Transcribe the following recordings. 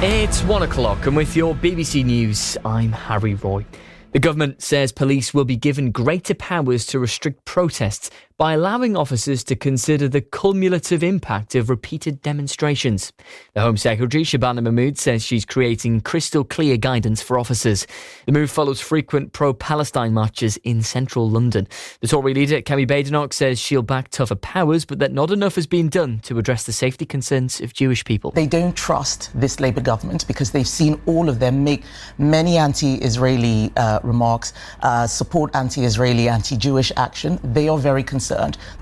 It's 1 o'clock and with your BBC News, I'm Harry Roy. The government says police will be given greater powers to restrict protests by allowing officers to consider the cumulative impact of repeated demonstrations. The Home Secretary, Shabana Mahmood, says she's creating crystal clear guidance for officers. The move follows frequent pro-Palestine marches in central London. The Tory leader, Kemi Badenoch, says she'll back tougher powers, but that not enough has been done to address the safety concerns of Jewish people. They don't trust this Labour government because they've seen all of them make many anti-Israeli remarks, support anti-Israeli, anti-Jewish action. They are very concerned.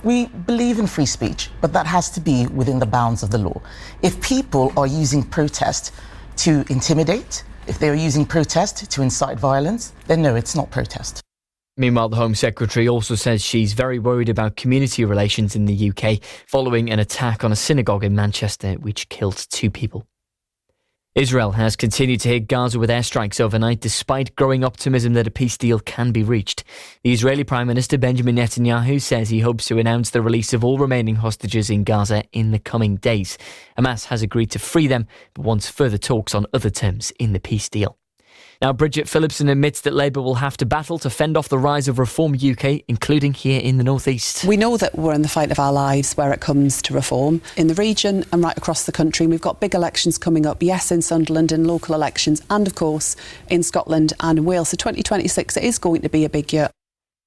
We believe in free speech, but that has to be within the bounds of the law. If people are using protest to intimidate, if they are using protest to incite violence, then no, it's not protest. Meanwhile, the Home Secretary also says she's very worried about community relations in the UK following an attack on a synagogue in Manchester which killed 2 people. Israel has continued to hit Gaza with airstrikes overnight despite growing optimism that a peace deal can be reached. The Israeli Prime Minister Benjamin Netanyahu says he hopes to announce the release of all remaining hostages in Gaza in the coming days. Hamas has agreed to free them but wants further talks on other terms in the peace deal. Now, Bridget Phillipson admits that Labour will have to battle to fend off the rise of Reform UK, including here in the North East. We know that we're in the fight of our lives where it comes to reform. In the region and right across the country, we've got big elections coming up, yes, in Sunderland, in local elections, and of course in Scotland and in Wales. So 2026 is going to be a big year.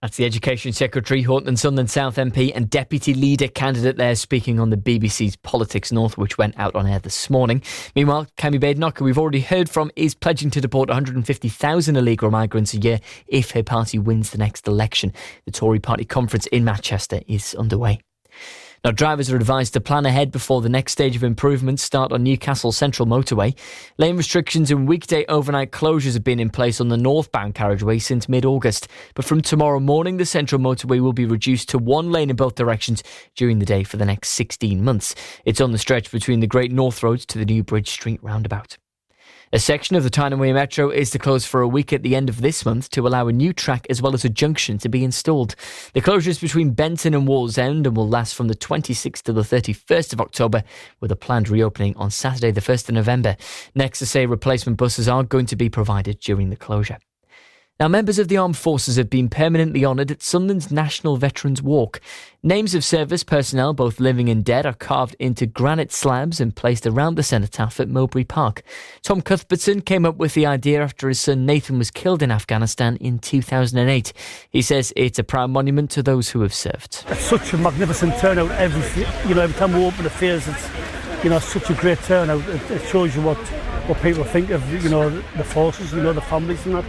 That's the Education Secretary, Horton and Sunderland South MP and Deputy Leader candidate there speaking on the BBC's Politics North, which went out on air this morning. Meanwhile, Kemi Badenoch, who we've already heard from, is pledging to deport 150,000 illegal migrants a year if her party wins the next election. The Tory party conference in Manchester is underway. Now, drivers are advised to plan ahead before the next stage of improvements start on Newcastle Central Motorway. Lane restrictions and weekday overnight closures have been in place on the northbound carriageway since mid-August. But from tomorrow morning, the Central Motorway will be reduced to 1 lane in both directions during the day for the next 16 months. It's on the stretch between the Great North Road to the New Bridge Street roundabout. A section of the Tyne and Wear Metro is to close for a week at the end of this month to allow a new track as well as a junction to be installed. The closure is between Benton and Wallsend and will last from the 26th to the 31st of October, with a planned reopening on Saturday the 1st of November. Next to say replacement buses are going to be provided during the closure. Now, members of the armed forces have been permanently honoured at Sunderland's National Veterans Walk. Names of service personnel, both living and dead, are carved into granite slabs and placed around the cenotaph at Mowbray Park. Tom Cuthbertson came up with the idea after his son Nathan was killed in Afghanistan in 2008. He says it's a proud monument to those who have served. It's such a magnificent turnout every time we open the fairs. It's such a great turnout. It shows you what people think of the forces, the families and that.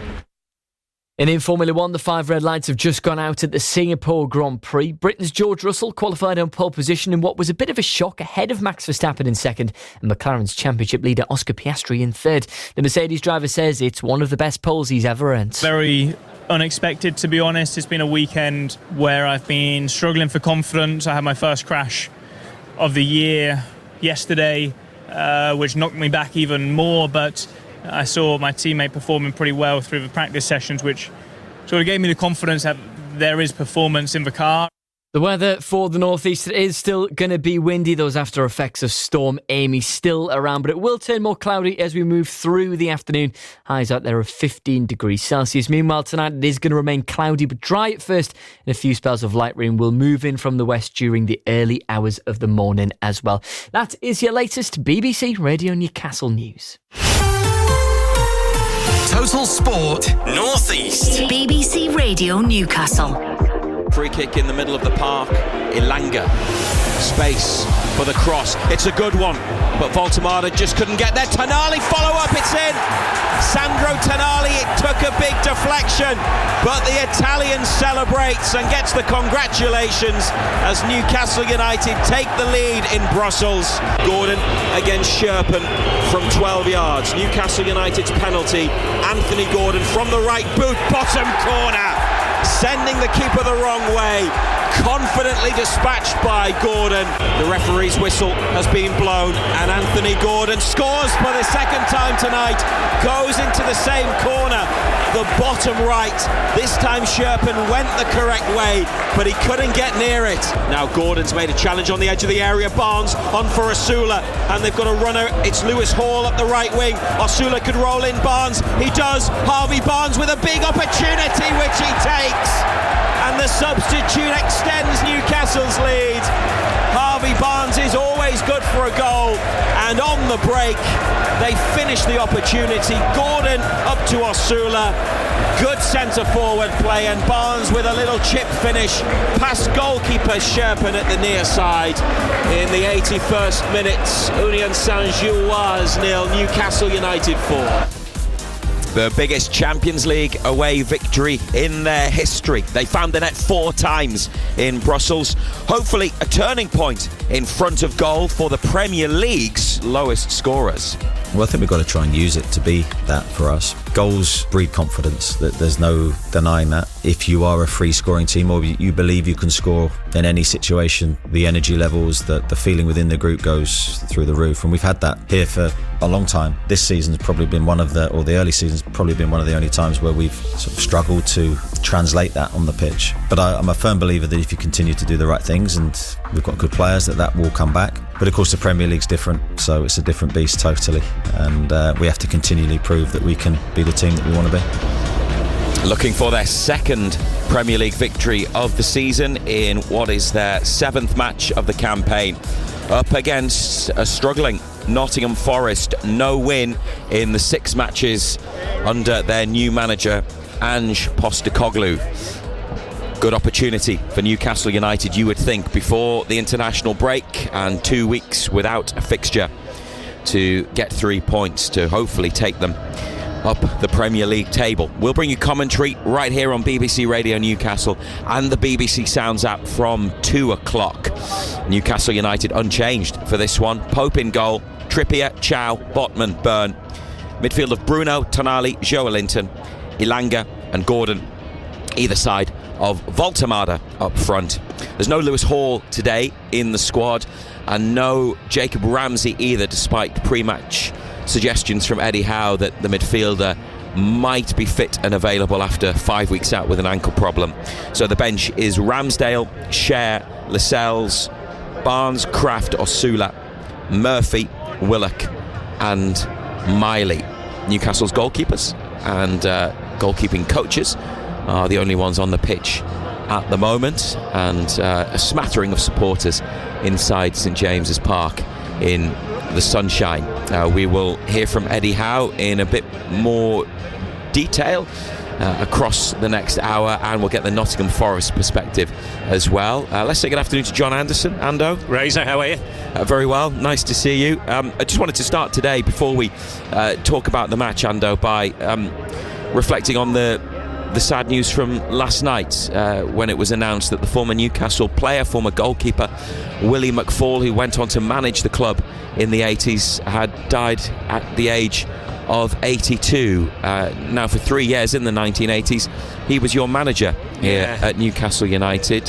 And in Formula 1, the 5 red lights have just gone out at the Singapore Grand Prix. Britain's George Russell qualified on pole position in what was a bit of a shock ahead of Max Verstappen in second and McLaren's championship leader Oscar Piastri in third. The Mercedes driver says it's one of the best poles he's ever earned. Very unexpected, to be honest. It's been a weekend where I've been struggling for confidence. I had my first crash of the year yesterday, which knocked me back even more, but I saw my teammate performing pretty well through the practice sessions, which sort of gave me the confidence that there is performance in the car. The weather for the northeast is still going to be windy. Those after effects of Storm Amy still around, but it will turn more cloudy as we move through the afternoon. Highs out there of 15 degrees Celsius. Meanwhile, tonight it is going to remain cloudy but dry at first, and a few spells of light rain will move in from the west during the early hours of the morning as well. That is your latest BBC Radio Newcastle news. Total Sport North East. BBC Radio Newcastle. Free kick in the middle of the park. Ilanga. Space for the cross. It's a good one, but Voltemada just couldn't get there. Tonali follow up, it's in. Sandro Tonali, it took a big deflection, but the Italian celebrates and gets the congratulations as Newcastle United take the lead in Brussels. Gordon against Sherpen from 12 yards. Newcastle United's penalty. Anthony Gordon from the right boot, bottom corner, sending the keeper the wrong way. confidently dispatched by Gordon. The referee's whistle has been blown, and Anthony Gordon scores for the second time tonight. Goes into the same corner, the bottom right. This time Sherpen went the correct way, but he couldn't get near it. Now Gordon's made a challenge on the edge of the area. Barnes on for Osula, and they've got a runner. It's Lewis Hall up the right wing. Osula could roll in. Barnes, he does. Harvey Barnes with a big opportunity, which he takes, and the substitute extends Newcastle's lead. Harvey Barnes is always good for a goal, and on the break they finish the opportunity. Gordon up to Osula, good centre forward play, and Barnes with a little chip finish past goalkeeper Sherpen at the near side. In the 81st minute, Union Saint-Gilloise 0, Newcastle United 4. The biggest Champions League away victory in their history. They found the net 4 times in Brussels. Hopefully a turning point in front of goal for the Premier League's lowest scorers. Well, I think we've got to try and use it to be that for us. Goals breed confidence. There's no denying that. If you are a free scoring team, or you believe you can score in any situation, the energy levels, the feeling within the group goes through the roof. And we've had that here for a long time. This season's probably been the early season's probably been one of the only times where we've sort of struggled to translate that on the pitch. But I'm a firm believer that if you continue to do the right things, and we've got good players, that will come back. But of course the Premier League's different, so it's a different beast totally, and we have to continually prove that we can be the team that we want to be. Looking for their second Premier League victory of the season in what is their 7th match of the campaign, up against a struggling Nottingham Forest. No win in the 6 matches under their new manager Ange Postecoglou. Good opportunity for Newcastle United, you would think, before the international break and 2 weeks without a fixture, to get 3 points to hopefully take them up the Premier League table. We'll bring you commentary right here on BBC Radio Newcastle and the BBC Sounds app from 2 o'clock. Newcastle United unchanged for this one. Pope in goal, Trippier, Chow, Botman, Byrne. Midfield of Bruno, Tonali, Joelinton, Ilanga and Gordon either side of Voltemada up front. There's no Lewis Hall today in the squad, and no Jacob Ramsey either, despite pre-match suggestions from Eddie Howe that the midfielder might be fit and available after 5 weeks out with an ankle problem. So the bench is Ramsdale, Cher, Lascelles, Barnes, Kraft, Osula, Murphy, Willock and Miley. Newcastle's goalkeepers and goalkeeping coaches are the only ones on the pitch at the moment, and a smattering of supporters inside St James's Park in the sunshine. We will hear from Eddie Howe in a bit more detail across the next hour, and we'll get the Nottingham Forest perspective as well. Let's say good afternoon to John Anderson. Ando. Razor, how are you? Very well, nice to see you. I just wanted to start today, before we talk about the match, Ando, by reflecting on the sad news from last night when it was announced that the former Newcastle player, former goalkeeper Willie McFall, who went on to manage the club in the 80s, had died at the age of 82. Now for 3 years in the 1980s he was your manager here at Newcastle United.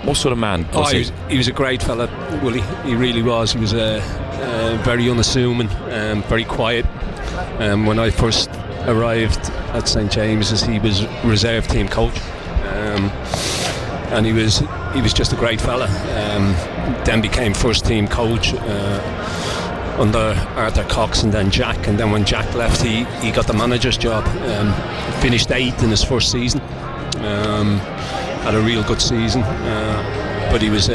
What sort of man was he? He was a great fella, Willie. He really was. He was very unassuming, very quiet. When I first arrived at St James's, he was reserve team coach, and he was just a great fella. Then became first team coach under Arthur Cox and then Jack, and then when Jack left he got the manager's job. Finished 8th in his first season, had a real good season, but he was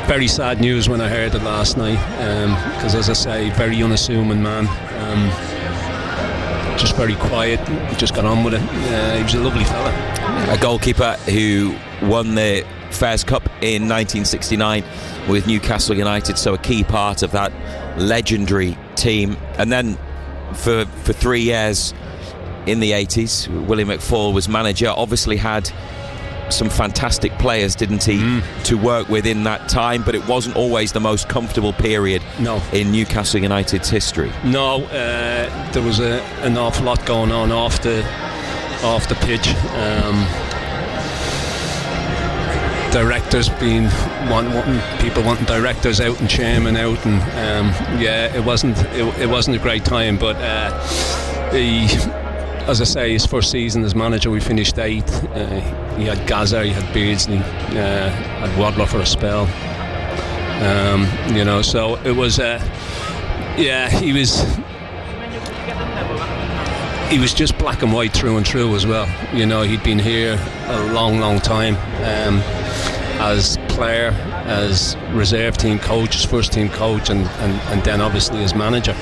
very sad news when I heard it last night, because as I say, very unassuming man, just very quiet, just got on with it. He was a lovely fella. A goalkeeper who won the Fairs Cup in 1969 with Newcastle United, so a key part of that legendary team. And then for 3 years in the 80s, Willie McFall was manager. Obviously had some fantastic players, didn't he, to work with in that time, but it wasn't always the most comfortable period in Newcastle United's history. No, there was an awful lot going on off the pitch. directors wanting people wanting directors out and chairman out, and it wasn't a great time. But as I say, his first season as manager, we finished 8th. He had Gaza, he had Beardsley, had Wadler for a spell. So it was. He was just black and white through and through as well. He'd been here a long time as player, as reserve team coach, as first team coach, and then obviously as manager.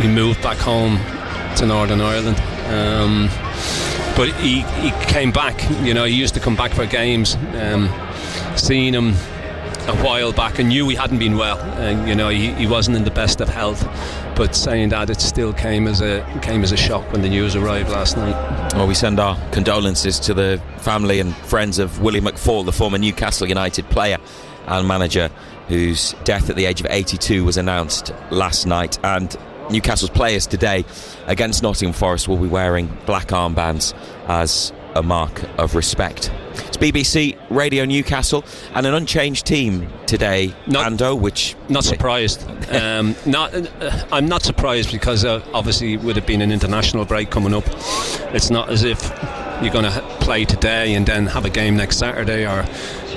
He moved back home to Northern Ireland, but he came back. He used to come back for games. Seeing him a while back, and knew he hadn't been well, and he wasn't in the best of health, but saying that, it still came as a shock when the news arrived last night. Well, we send our condolences to the family and friends of Willie McFall, the former Newcastle United player and manager, whose death at the age of 82 was announced last night. And Newcastle's players today against Nottingham Forest will be wearing black armbands as a mark of respect. It's BBC Radio Newcastle and an unchanged team today, Ando, which... Not surprised. I'm not surprised because obviously it would have been an international break coming up. It's not as if you're going to play today and then have a game next Saturday, or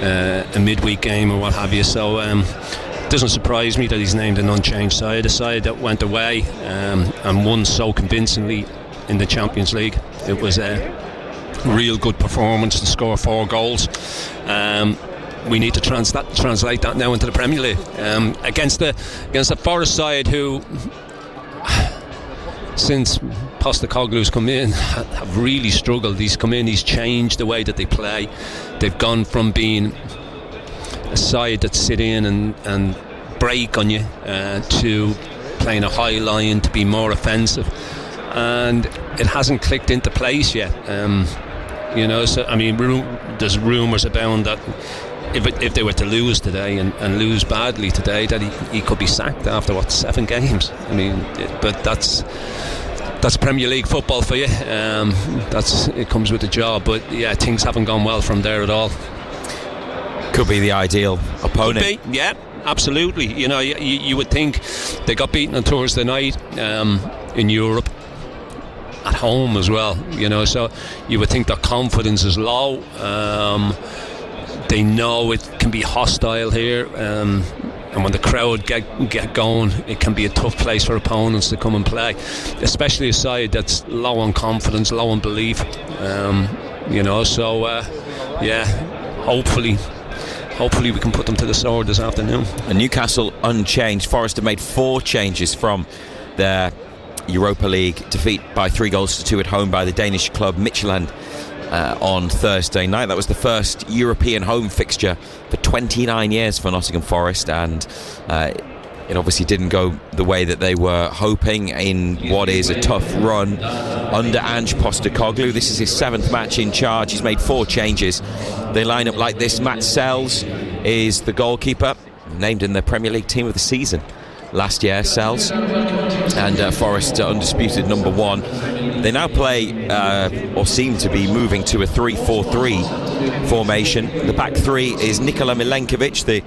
a midweek game or what have you. So it doesn't surprise me that he's named an unchanged side, a side that went away and won so convincingly in the Champions League. It was a real good performance to score 4 goals. We need to translate that now into the Premier League against the Forest side, who since Postecoglou's come in have really struggled. He's come in, he's changed the way that they play. They've gone from being a side that sit in and break on you to playing a high line, to be more offensive, and it hasn't clicked into place yet. So I mean, there's rumours abound that if they were to lose today and lose badly today, that he could be sacked after 7 games. I mean, but that's Premier League football for you. It comes with the job. But yeah, things haven't gone well from there at all. Could be the ideal opponent. Could be, yeah, absolutely. You would think they got beaten on Thursday night in Europe, at home as well, so you would think their confidence is low. They know it can be hostile here, and when the crowd get going, it can be a tough place for opponents to come and play, especially a side that's low on confidence, low on belief. Hopefully we can put them to the sword this afternoon. And Newcastle unchanged. Forest have made 4 changes from their Europa League defeat by 3-2 at home by the Danish club Midtjylland on Thursday night. That was the first European home fixture for 29 years for Nottingham Forest, and it obviously didn't go the way that they were hoping in what is a tough run under Ange Postecoglou. This is his 7th match in charge. He's made 4 changes. They line up like this. Matt Sells is the goalkeeper, named in the Premier League team of the season last year, Sells, and Forest undisputed number 1. They now play or seem to be moving to a 3-4-3 formation. The back 3 is Nikola Milenkovic, the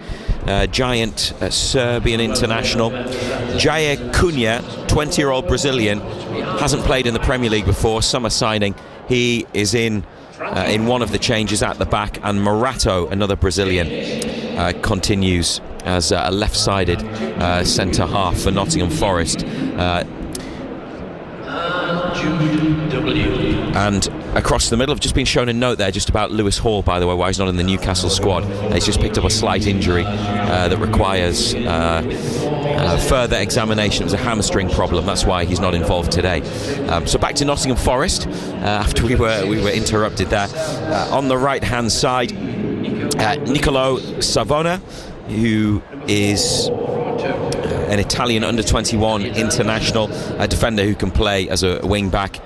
giant Serbian international. Jair Cunha, 20-year-old Brazilian, hasn't played in the Premier League before, summer signing. He is in one of the changes at the back, and Morato, another Brazilian, continues as a left-sided centre half for Nottingham Forest. And across the middle, I've just been shown a note there just about Lewis Hall, by the way, why he's not in the Newcastle squad. He's just picked up a slight injury that requires further examination. It was a hamstring problem, that's why he's not involved today. So back to Nottingham Forest after we were interrupted there. On the right-hand side, Niccolò Savona, who is an Italian under-21 international, a defender who can play as a wing-back.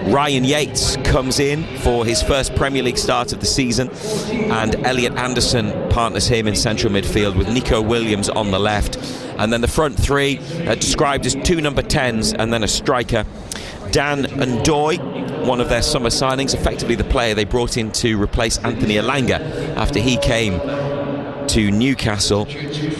Ryan Yates comes in for his first Premier League start of the season, and Elliot Anderson partners him in central midfield with Nico Williams on the left. And then the front 3 described as 2 number 10s and then a striker. Dan Ndoye one of their summer signings, effectively the player they brought in to replace Anthony Elanga after he came to Newcastle.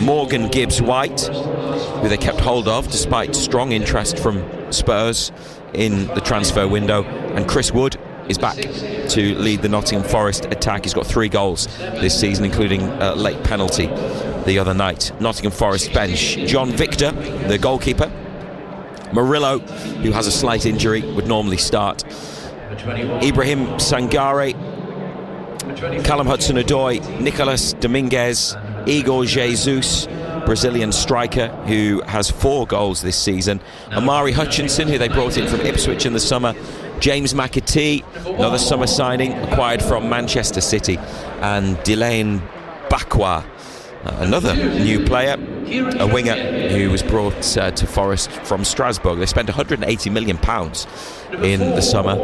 Morgan Gibbs-White, who they kept hold of despite strong interest from Spurs in the transfer window, and Chris Wood is back to lead the Nottingham Forest attack. He's got 3 goals this season, including a late penalty the other night. Nottingham Forest bench: John Victor, the goalkeeper. Murillo, who has a slight injury, would normally start. Ibrahim Sangare, Callum Hudson-Odoi, Nicolas Dominguez, Igor Jesus, Brazilian striker who has 4 goals this season. Amari Hutchinson, who they brought in from Ipswich in the summer. James McAtee, another summer signing acquired from Manchester City. And Dylan Bakwa, another new player, a winger who was brought to Forest from Strasbourg. They spent £180 million in the summer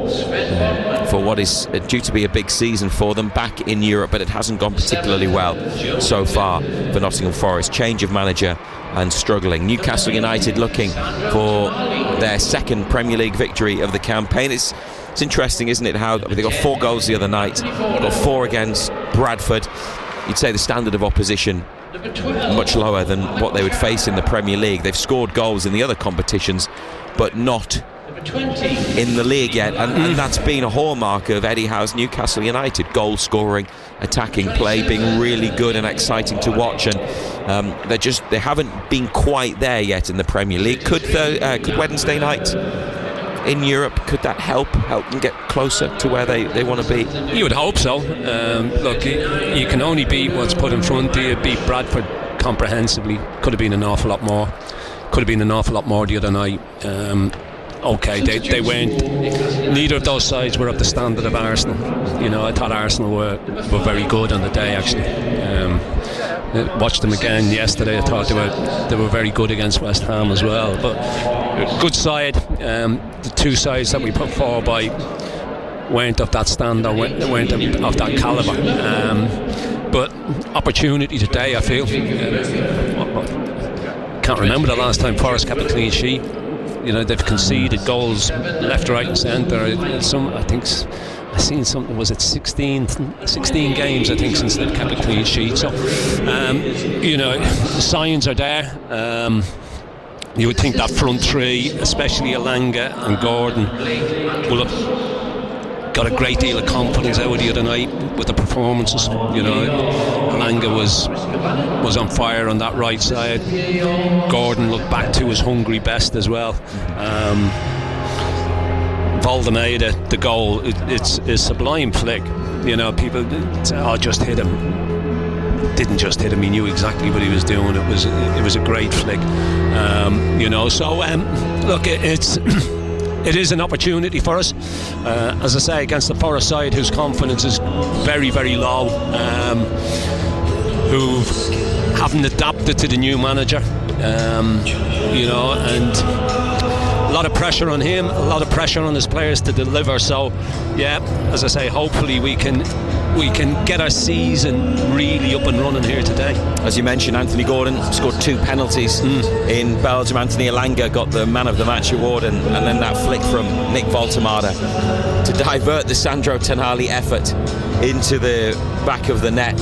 for what is due to be a big season for them back in Europe, but it hasn't gone particularly well so far for Nottingham Forest. Change of manager and struggling. Newcastle United looking for their 2nd Premier League victory of the campaign. It's interesting, isn't it, how they got 4 goals the other night, got 4 against Bradford. You'd say the standard of opposition much lower than what they would face in the Premier League. They've scored goals in the other competitions, but not in the league yet, and that's been a hallmark of Eddie Howe's Newcastle United. Goal scoring, attacking play, being really good and exciting to watch, and they haven't been quite there yet in the Premier League. Could Wednesday night in Europe, could that help them get closer to where they want to be? You would hope so. Look, you can only beat what's put in front of you. Beat Bradford comprehensively. Could have been an awful lot more. Could have been an awful lot more the other night. Okay, they weren't. Neither of those sides were up the standard of Arsenal. You know, I thought Arsenal were very good on the day, actually. Watched them again yesterday. I thought they were very good against West Ham as well. But good side. The 2 sides that we put forward by weren't of that standard, weren't of that calibre. But opportunity today, I feel. Can't remember the last time Forest kept a clean sheet. You know, they've conceded goals left, right and centre. I think I've seen something, was it 16 games I think since they've kept a clean sheet. So you know, the signs are there. You would think that front 3, especially Elanga and Gordon, will have got a great deal of confidence out of the other night with the performances. You know, Elanga was on fire on that right side. Gordon looked back to his hungry best as well. Valdemeda, the goal, it's a sublime flick. You know, people say, "Oh, just hit him." Didn't just hit him. He knew exactly what he was doing. It was a great flick. You know, so look, it is an opportunity for us, as I say, against the Forest side whose confidence is very, very low, who haven't adapted to the new manager, you know, and a lot of pressure on him, a lot of pressure on his players to deliver. So yeah, as I say, hopefully we can get our season really up and running here today. As you mentioned, Anthony Gordon scored 2 penalties in Belgium. Anthony Elanga got the Man of the Match award, and then that flick from Nick Voltemada to divert the Sandro Tonali effort into the back of the net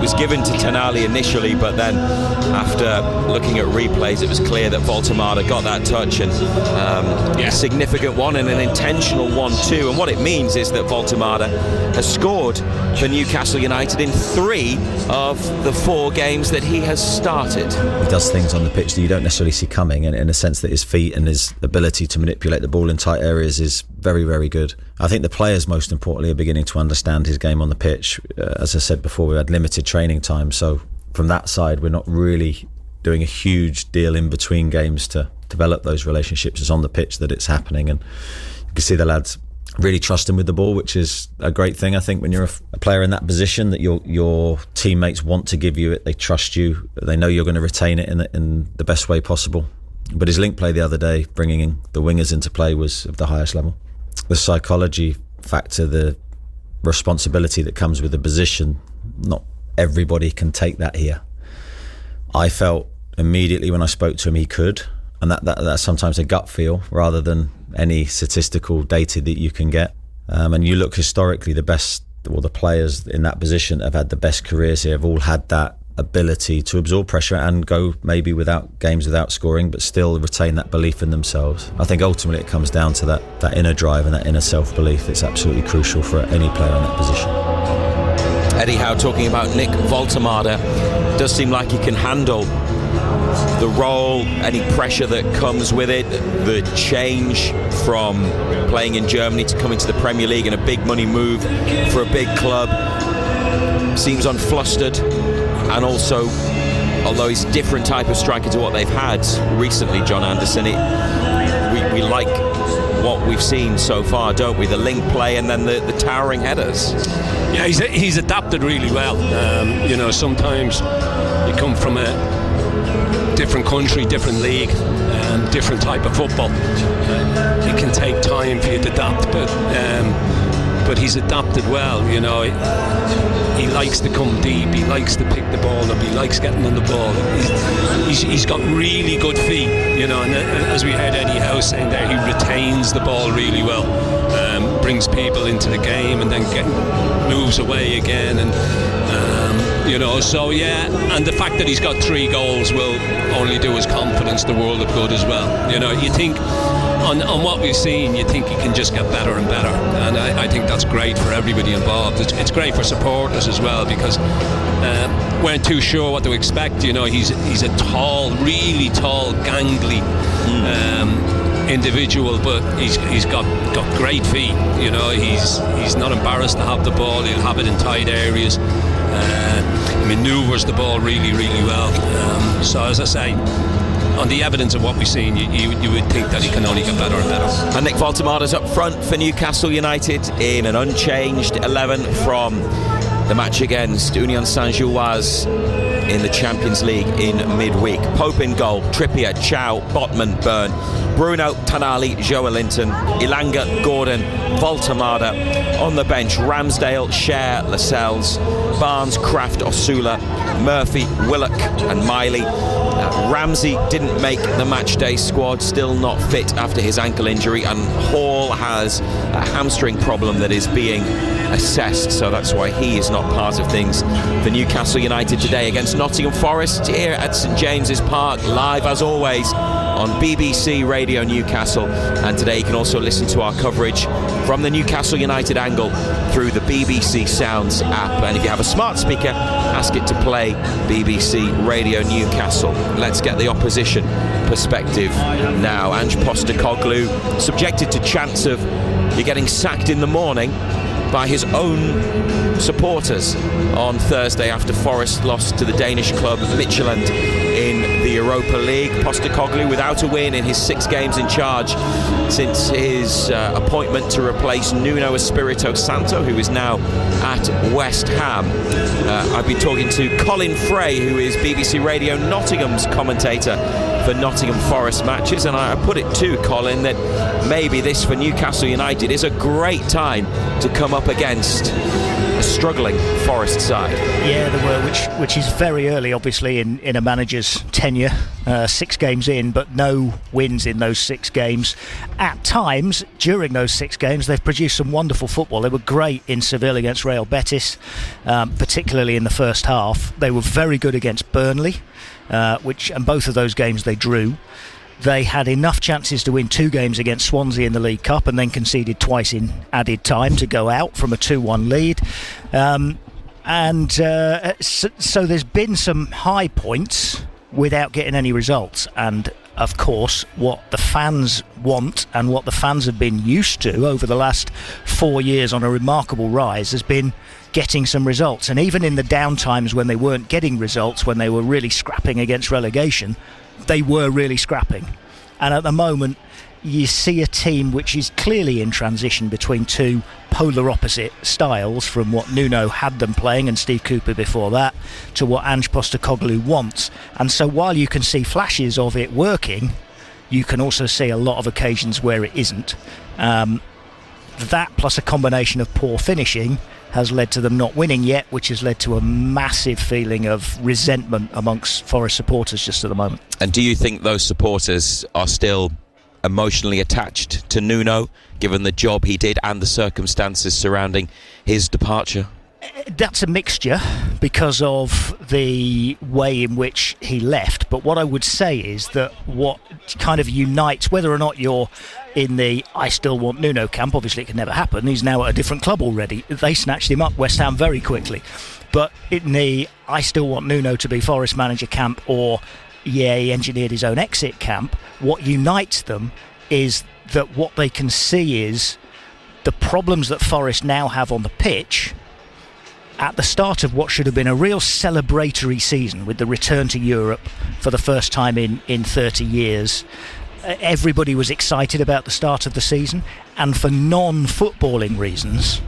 was given to Tonali initially, but then after looking at replays it was clear that Voltemada got that touch, and a significant one and an intentional one too. And what it means is that Voltemada has scored for Newcastle United in 3 of the 4 games that he has started. He does things on the pitch that you don't necessarily see coming, and in a sense that his feet and his ability to manipulate the ball in tight areas is very, very good. I think the players, most importantly, are beginning to understand his game on the pitch. As I said before, we had limited training time, so from that side we're not really doing a huge deal in between games to develop those relationships. It's on the pitch that it's happening, and you can see the lads really trust him with the ball, which is a great thing. I think when you're a player in that position, that your teammates want to give you it, they trust you, they know you're going to retain it in the best way possible. But his link play the other day, bringing the wingers into play, was of the highest level. The psychology factor, the responsibility that comes with the position, not everybody can take that here. I felt immediately when I spoke to him he could. And that's sometimes a gut feel rather than any statistical data that you can get. And you look historically, the players in that position have had the best careers here, have all had that ability to absorb pressure and go maybe games without scoring, but still retain that belief in themselves. I think ultimately it comes down to that inner drive and that inner self-belief. It's absolutely crucial for any player in that position. Eddie Howe talking about Nick Voltemade. Does seem like he can handle the role, any pressure that comes with it, the change from playing in Germany to coming to the Premier League and a big money move for a big club. Seems unflustered, and also, although he's a different type of striker to what they've had recently, John Anderson, we like what we've seen so far, don't we? The link play and then the towering headers. Yeah, he's adapted really well. Sometimes you come from a different country, different league, different type of football. It can take time for you to adapt, but he's adapted well. He likes to come deep, he likes to pick the ball up, he likes getting on the ball. He's got really good feet, and as we heard Eddie Howe saying there, he retains the ball really well, brings people into the game and then moves away again, and and the fact that he's got 3 goals will only do his confidence the world of good as well. You think on what we've seen, you think he can just get better and better, and I think that's great for everybody involved. It's great for supporters as well, because weren't too sure what to expect. He's a tall, really tall, gangly individual, but he's got great feet. He's not embarrassed to have the ball. He'll have it in tight areas. Manoeuvres the ball really, really well. So as I say, on the evidence of what we've seen, you would think that he can only get better and better. And Nick Voltemade's up front for Newcastle United in an unchanged 11 from the match against Union Saint-Gilloise in the Champions League in midweek. Pope in goal, Trippier, Chow, Botman, Byrne, Bruno, Tonali, Joelinton, Ilanga, Gordon, Voltemade. On the bench, Ramsdale, Cher, Lascelles, Barnes, Kraft, Osula, Murphy, Willock and Miley. Ramsey didn't make the matchday squad, still not fit after his ankle injury, and Hall has a hamstring problem that is being assessed, so that's why he is not part of things for Newcastle United today against Nottingham Forest here at St James's Park, live as always on BBC Radio Newcastle. And today you can also listen to our coverage from the Newcastle United angle through the BBC Sounds app, and if you have a smart speaker, ask it to play BBC Radio Newcastle. Let's get the opposition perspective now. Ange Postecoglou subjected to chants of "you're getting sacked in the morning" by his own supporters on Thursday after Forest lost to the Danish club Midtjylland in the Europa League. Postecoglou without a win in his 6 games in charge since his appointment to replace Nuno Espirito Santo, who is now at West Ham. I've been talking to Colin Fray, who is BBC Radio Nottingham's commentator for Nottingham Forest matches, and I put it to Colin that maybe this for Newcastle United is a great time to come up against a struggling Forest side. Yeah, there were, which is very early, obviously, in a manager's tenure. 6 games in, but no wins in those 6 games. At times, during those 6 games, they've produced some wonderful football. They were great in Seville against Real Betis, particularly in the first half. They were very good against Burnley, and both of those games they drew. They had enough chances to win 2 games against Swansea in the League Cup and then conceded twice in added time to go out from a 2-1 lead. So there's been some high points without getting any results. And of course, what the fans want and what the fans have been used to over the last 4 years on a remarkable rise has been getting some results. And even in the down times when they weren't getting results, when they were really scrapping against relegation, they were really scrapping. And at the moment, you see a team which is clearly in transition between 2 polar opposite styles, from what Nuno had them playing and Steve Cooper before that to what Ange Postecoglou wants. And so while you can see flashes of it working, you can also see a lot of occasions where it isn't. That plus a combination of poor finishing has led to them not winning yet, which has led to a massive feeling of resentment amongst Forest supporters just at the moment. And do you think those supporters are still emotionally attached to Nuno, given the job he did and the circumstances surrounding his departure? That's a mixture because of the way in which he left. But what I would say is that what kind of unites, whether or not you're in the I still want Nuno camp, obviously it can never happen, he's now at a different club already. They snatched him up, West Ham, very quickly. But in the I still want Nuno to be Forest manager camp, or he engineered his own exit camp, what unites them is that what they can see is the problems that Forest now have on the pitch at the start of what should have been a real celebratory season with the return to Europe for the first time in 30 years. Everybody was excited about the start of the season, and for non-footballing reasons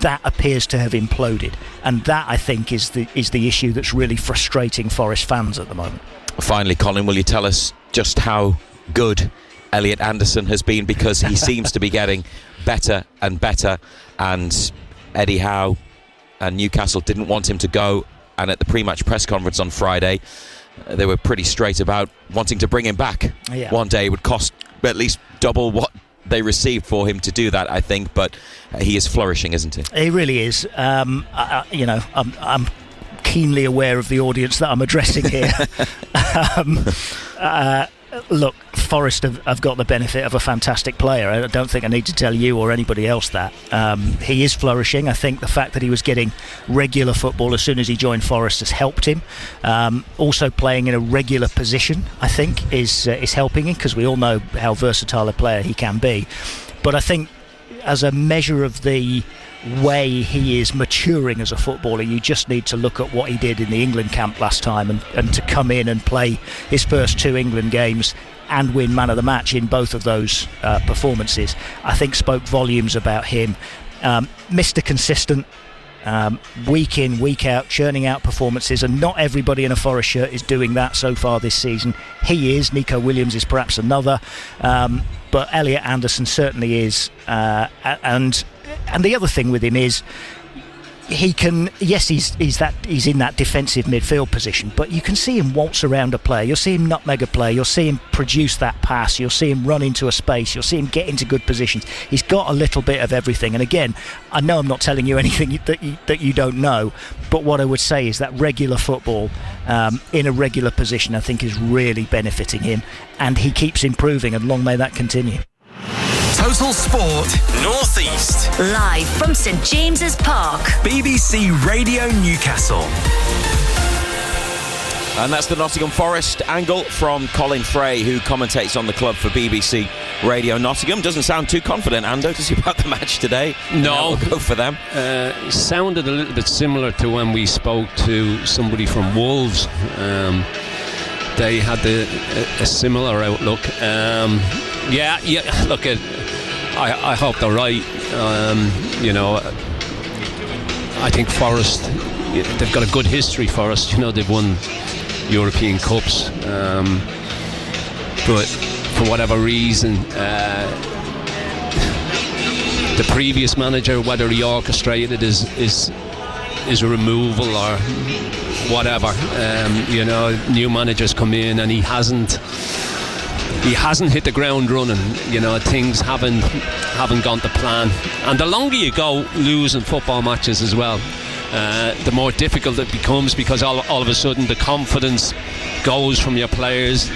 that appears to have imploded, and that I think is the issue that's really frustrating Forest fans at the moment. Finally, Colin, will you tell us just how good Elliot Anderson has been, because he seems to be getting better and better, and Eddie Howe and Newcastle didn't want him to go, and at the pre-match press conference on Friday they were pretty straight about wanting to bring him back. One day it would cost at least double what they received for him to do that, I think, but he is flourishing, isn't he? He really is. I'm keenly aware of the audience that I'm addressing here. Look, Forest have got the benefit of a fantastic player. I don't think I need to tell you or anybody else that. He is flourishing. I think the fact that he was getting regular football as soon as he joined Forest has helped him. Also playing in a regular position, I think, is helping him, because we all know how versatile a player he can be. But I think as a measure of the way he is maturing as a footballer, you just need to look at what he did in the England camp last time, and to come in and play his first 2 England games and win man of the match in both of those performances, I think spoke volumes about him. Mr. Consistent, week in, week out, churning out performances, and not everybody in a Forest shirt is doing that so far this season. He is. Nico Williams is perhaps another, but Elliot Anderson certainly is, and the other thing with him is he can, yes, he's in that defensive midfield position, but you can see him waltz around a player, you'll see him nutmeg a player, you'll see him produce that pass, you'll see him run into a space, you'll see him get into good positions. He's got a little bit of everything, and again, I know I'm not telling you anything that you don't know, but what I would say is that regular football in a regular position, I think, is really benefiting him, and he keeps improving, and long may that continue. Total Sport North East. Live from St James's Park. BBC Radio Newcastle. And that's the Nottingham Forest angle from Colin Fray, who commentates on the club for BBC Radio Nottingham. Doesn't sound too confident, Ando, does he, about the match today? No. We'll go for them. Sounded a little bit similar to when we spoke to somebody from Wolves. They had a similar outlook. Look, I hope they're right. I think Forest, they've got a good history, Forest. They've won European Cups, but for whatever reason, the previous manager, whether he orchestrated his removal or whatever, new managers come in and he hasn't hit the ground running. Things haven't gone to plan, and the longer you go losing football matches as well, the more difficult it becomes, because all of a sudden the confidence goes from your players.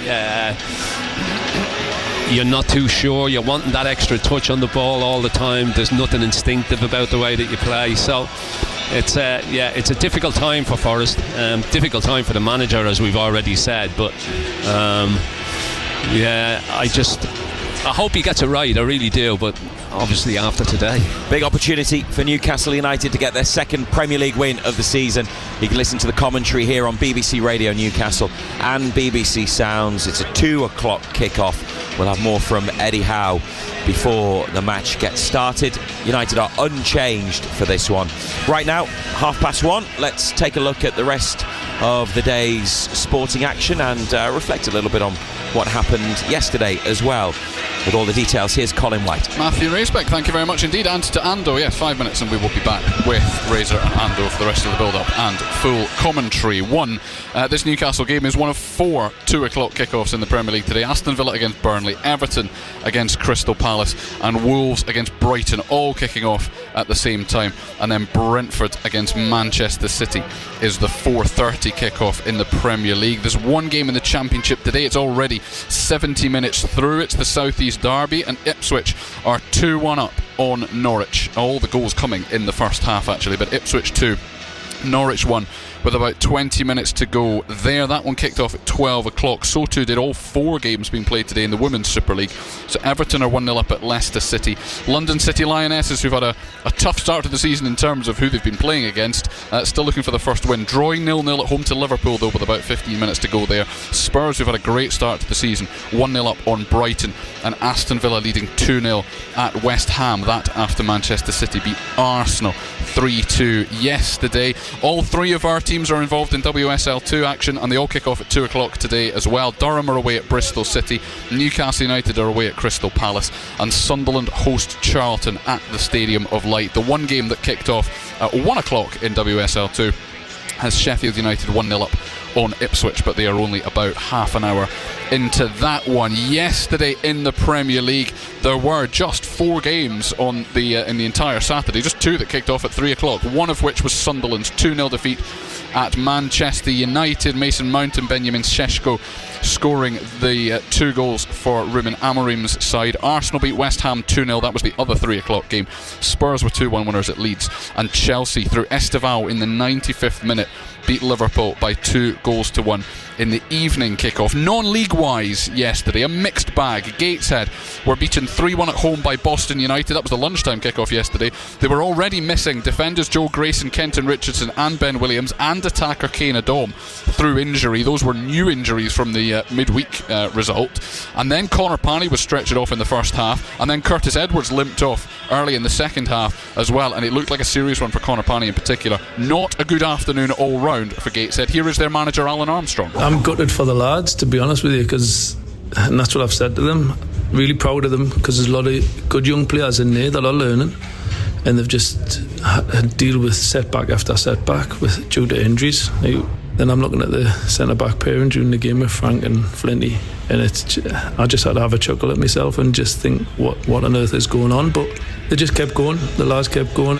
You're not too sure, you're wanting that extra touch on the ball all the time. There's nothing instinctive about the way that you play, so it's a difficult time for Forest, difficult time for the manager, as we've already said, but I hope he gets it right, I really do, but obviously after today. Big opportunity for Newcastle United to get their second Premier League win of the season. You can listen to the commentary here on BBC Radio Newcastle and BBC Sounds. It's a 2 o'clock kickoff. We'll have more from Eddie Howe before the match gets started. United are unchanged for this one. Right now, 1:30. Let's take a look at the rest of the day's sporting action and reflect a little bit on what happened yesterday as well. with all the details. Here's Colin White. Matthew Racebeck, thank you very much indeed. And to Ando, yes, 5 minutes and we will be back with Razor and Ando for the rest of the build-up and full commentary. This Newcastle game is one of 4 2 o'clock kickoffs in the Premier League today. Aston Villa against Burnley, Everton against Crystal Palace, and Wolves against Brighton, all kicking off at the same time. And then Brentford against Manchester City is the 4:30 kickoff in the Premier League. There's one game in the Championship today. It's already 70 minutes through. It's the South East Derby, and Ipswich are 2-1 up on Norwich. All the goals coming in the first half actually, but Ipswich 2, Norwich 1 with about 20 minutes to go there. That one kicked off at 12 o'clock. So too did all 4 games being played today in the Women's Super League. So Everton are 1-0 up at Leicester City. London City Lionesses, who've had a tough start to the season in terms of who they've been playing against, still looking for the first win. Drawing 0-0 at home to Liverpool though with about 15 minutes to go there. Spurs, who've had a great start to the season, 1-0 up on Brighton. And Aston Villa leading 2-0 at West Ham. That after Manchester City beat Arsenal 3-2 yesterday. All 3 of our teams are involved in WSL2 action, and they all kick off at 2 o'clock today as well. Durham are away at Bristol City, Newcastle United are away at Crystal Palace, and Sunderland host Charlton at the Stadium of Light. The one game that kicked off at 1 o'clock in WSL2 has Sheffield United 1-0 up on Ipswich, but they are only about half an hour into that one. Yesterday in the Premier League there were just 4 games on the in the entire Saturday, just 2 that kicked off at 3 o'clock, one of which was Sunderland's 2-0 defeat at Manchester United. Mason Mount and Benjamin Šeško scoring the 2 goals for Ruben Amorim's side. Arsenal beat West Ham 2-0, that was the other 3 o'clock game. Spurs were 2-1 winners at Leeds, and Chelsea through Estevao in the 95th minute beat Liverpool by 2-1 in the evening kickoff. Non-league wise yesterday, a mixed bag. Gateshead were beaten 3-1 at home by Boston United. That was the lunchtime kickoff yesterday. They were already missing defenders Joe Grayson, Kenton Richardson and Ben Williams, and attacker Kane Adom through injury. Those were new injuries from the midweek result. And then Connor Parney was stretched off in the first half, and then Curtis Edwards limped off early in the second half as well, and it looked like a serious one for Connor Parney in particular. Not a good afternoon all round for Gateshead. Here is their manager Alan Armstrong. I'm gutted for the lads, to be honest with you, and that's what I've said to them. Really proud of them, because there's a lot of good young players in there that are learning, and they've just had to deal with setback after setback due to injuries. Then I'm looking at the centre-back pairing during the game with Frank and Flinty, and I just had to have a chuckle at myself and just think what on earth is going on, but they just kept going. The lads kept going.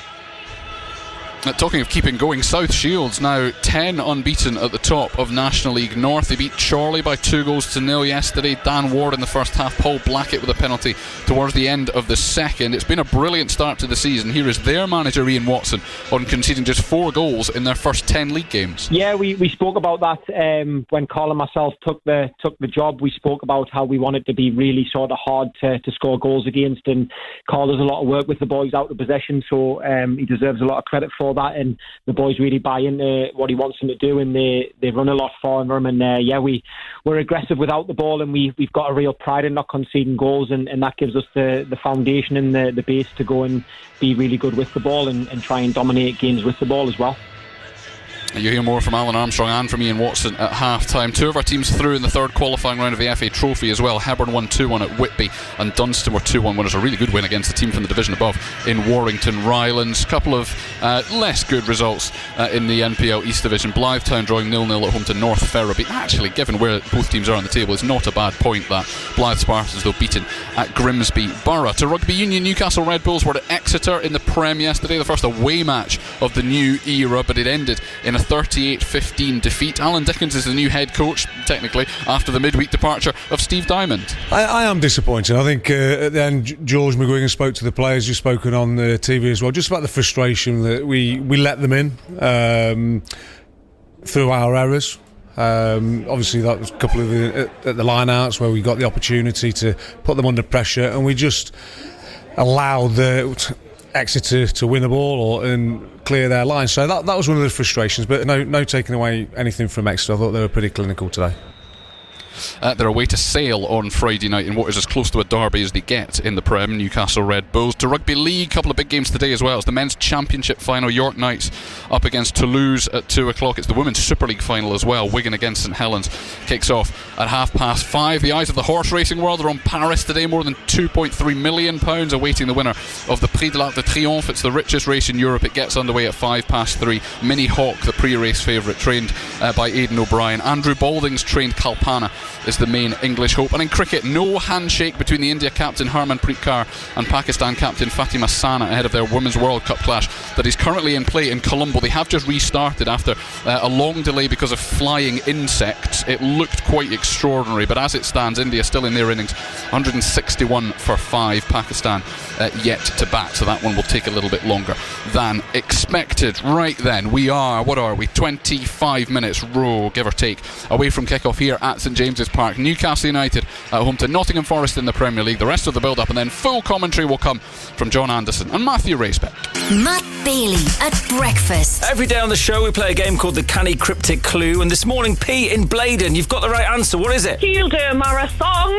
Talking of keeping going, South Shields now 10 unbeaten at the top of National League North. They beat Chorley by 2-0 yesterday. Dan Ward in the first half, Paul Blackett with a penalty towards the end of the second. It's been a brilliant start to the season. Here is their manager Ian Watson on conceding just 4 goals in their first 10 league games. Yeah, we spoke about that when Carl and myself took the job. We spoke about how we wanted to be really sort of hard to score goals against, and Carl does a lot of work with the boys out of possession, so he deserves a lot of credit for that, and the boys really buy into what he wants them to do, and they run a lot for him, and we're aggressive without the ball, and we've got a real pride in not conceding goals, and that gives us the foundation and the base to go and be really good with the ball and try and dominate games with the ball as well. You hear more from Alan Armstrong and from Ian Watson at half-time. 2 of our teams through in the third qualifying round of the FA Trophy as well. Hebburn won 2-1 at Whitby, and Dunstan were 2-1 winners. A really good win against the team from the division above in Warrington Rylands. A couple of less good results in the NPL East Division. Blythetown drawing 0-0 at home to North Ferriby. Actually, given where both teams are on the table, it's not a bad point, that. Blythe Spartans, though, beaten at Grimsby Borough. To Rugby Union, Newcastle Red Bulls were at Exeter in the Prem yesterday, the first away match of the new era, but it ended in a 38-15 defeat. Alan Dickens is the new head coach, technically, after the midweek departure of Steve Diamond. I am disappointed. I think at the end, George McGuigan spoke to the players, you've spoken on the TV as well, just about the frustration that we let them in through our errors. Obviously that was a couple of the line-outs where we got the opportunity to put them under pressure, and we just allowed the Exeter to win the ball and clear their line. So that was one of the frustrations, but no taking away anything from Exeter. I thought they were pretty clinical today. They're away to Sale on Friday night in what is as close to a derby as they get in the Prem, Newcastle Red Bulls. To Rugby League, a couple of big games today as well. It's the Men's Championship final, York Knights up against Toulouse at 2 o'clock. It's the Women's Super League final as well. Wigan against St Helens kicks off at 5:30. The eyes of the horse racing world are on Paris today. More than £2.3 million awaiting the winner of the Prix de l'Arc de Triomphe. It's the richest race in Europe. It gets underway at 3:05. Mini Hawk, the pre-race favourite, trained by Aidan O'Brien. Andrew Balding's trained Kalpana is the main English hope. And in cricket, no handshake between the India captain Harmanpreet Kaur and Pakistan captain Fatima Sana ahead of their Women's World Cup clash that is currently in play in Colombo. They have just restarted after a long delay because of flying insects. It looked quite extraordinary, but as it stands, India still in their innings, 161 for 5. Pakistan yet to bat, so that one will take a little bit longer than expected. Right then, we are 25 minutes give or take, away from kick-off here at St James's Park. Newcastle United at home to Nottingham Forest in the Premier League. The rest of the build-up, and then full commentary will come from John Anderson and Matthew Racebeck. Matt Bailey at breakfast. Every day on the show we play a game called the Canny Cryptic Clue, and this morning, P in Blaydon, you've got the right answer. What is it? Kielder Marathon.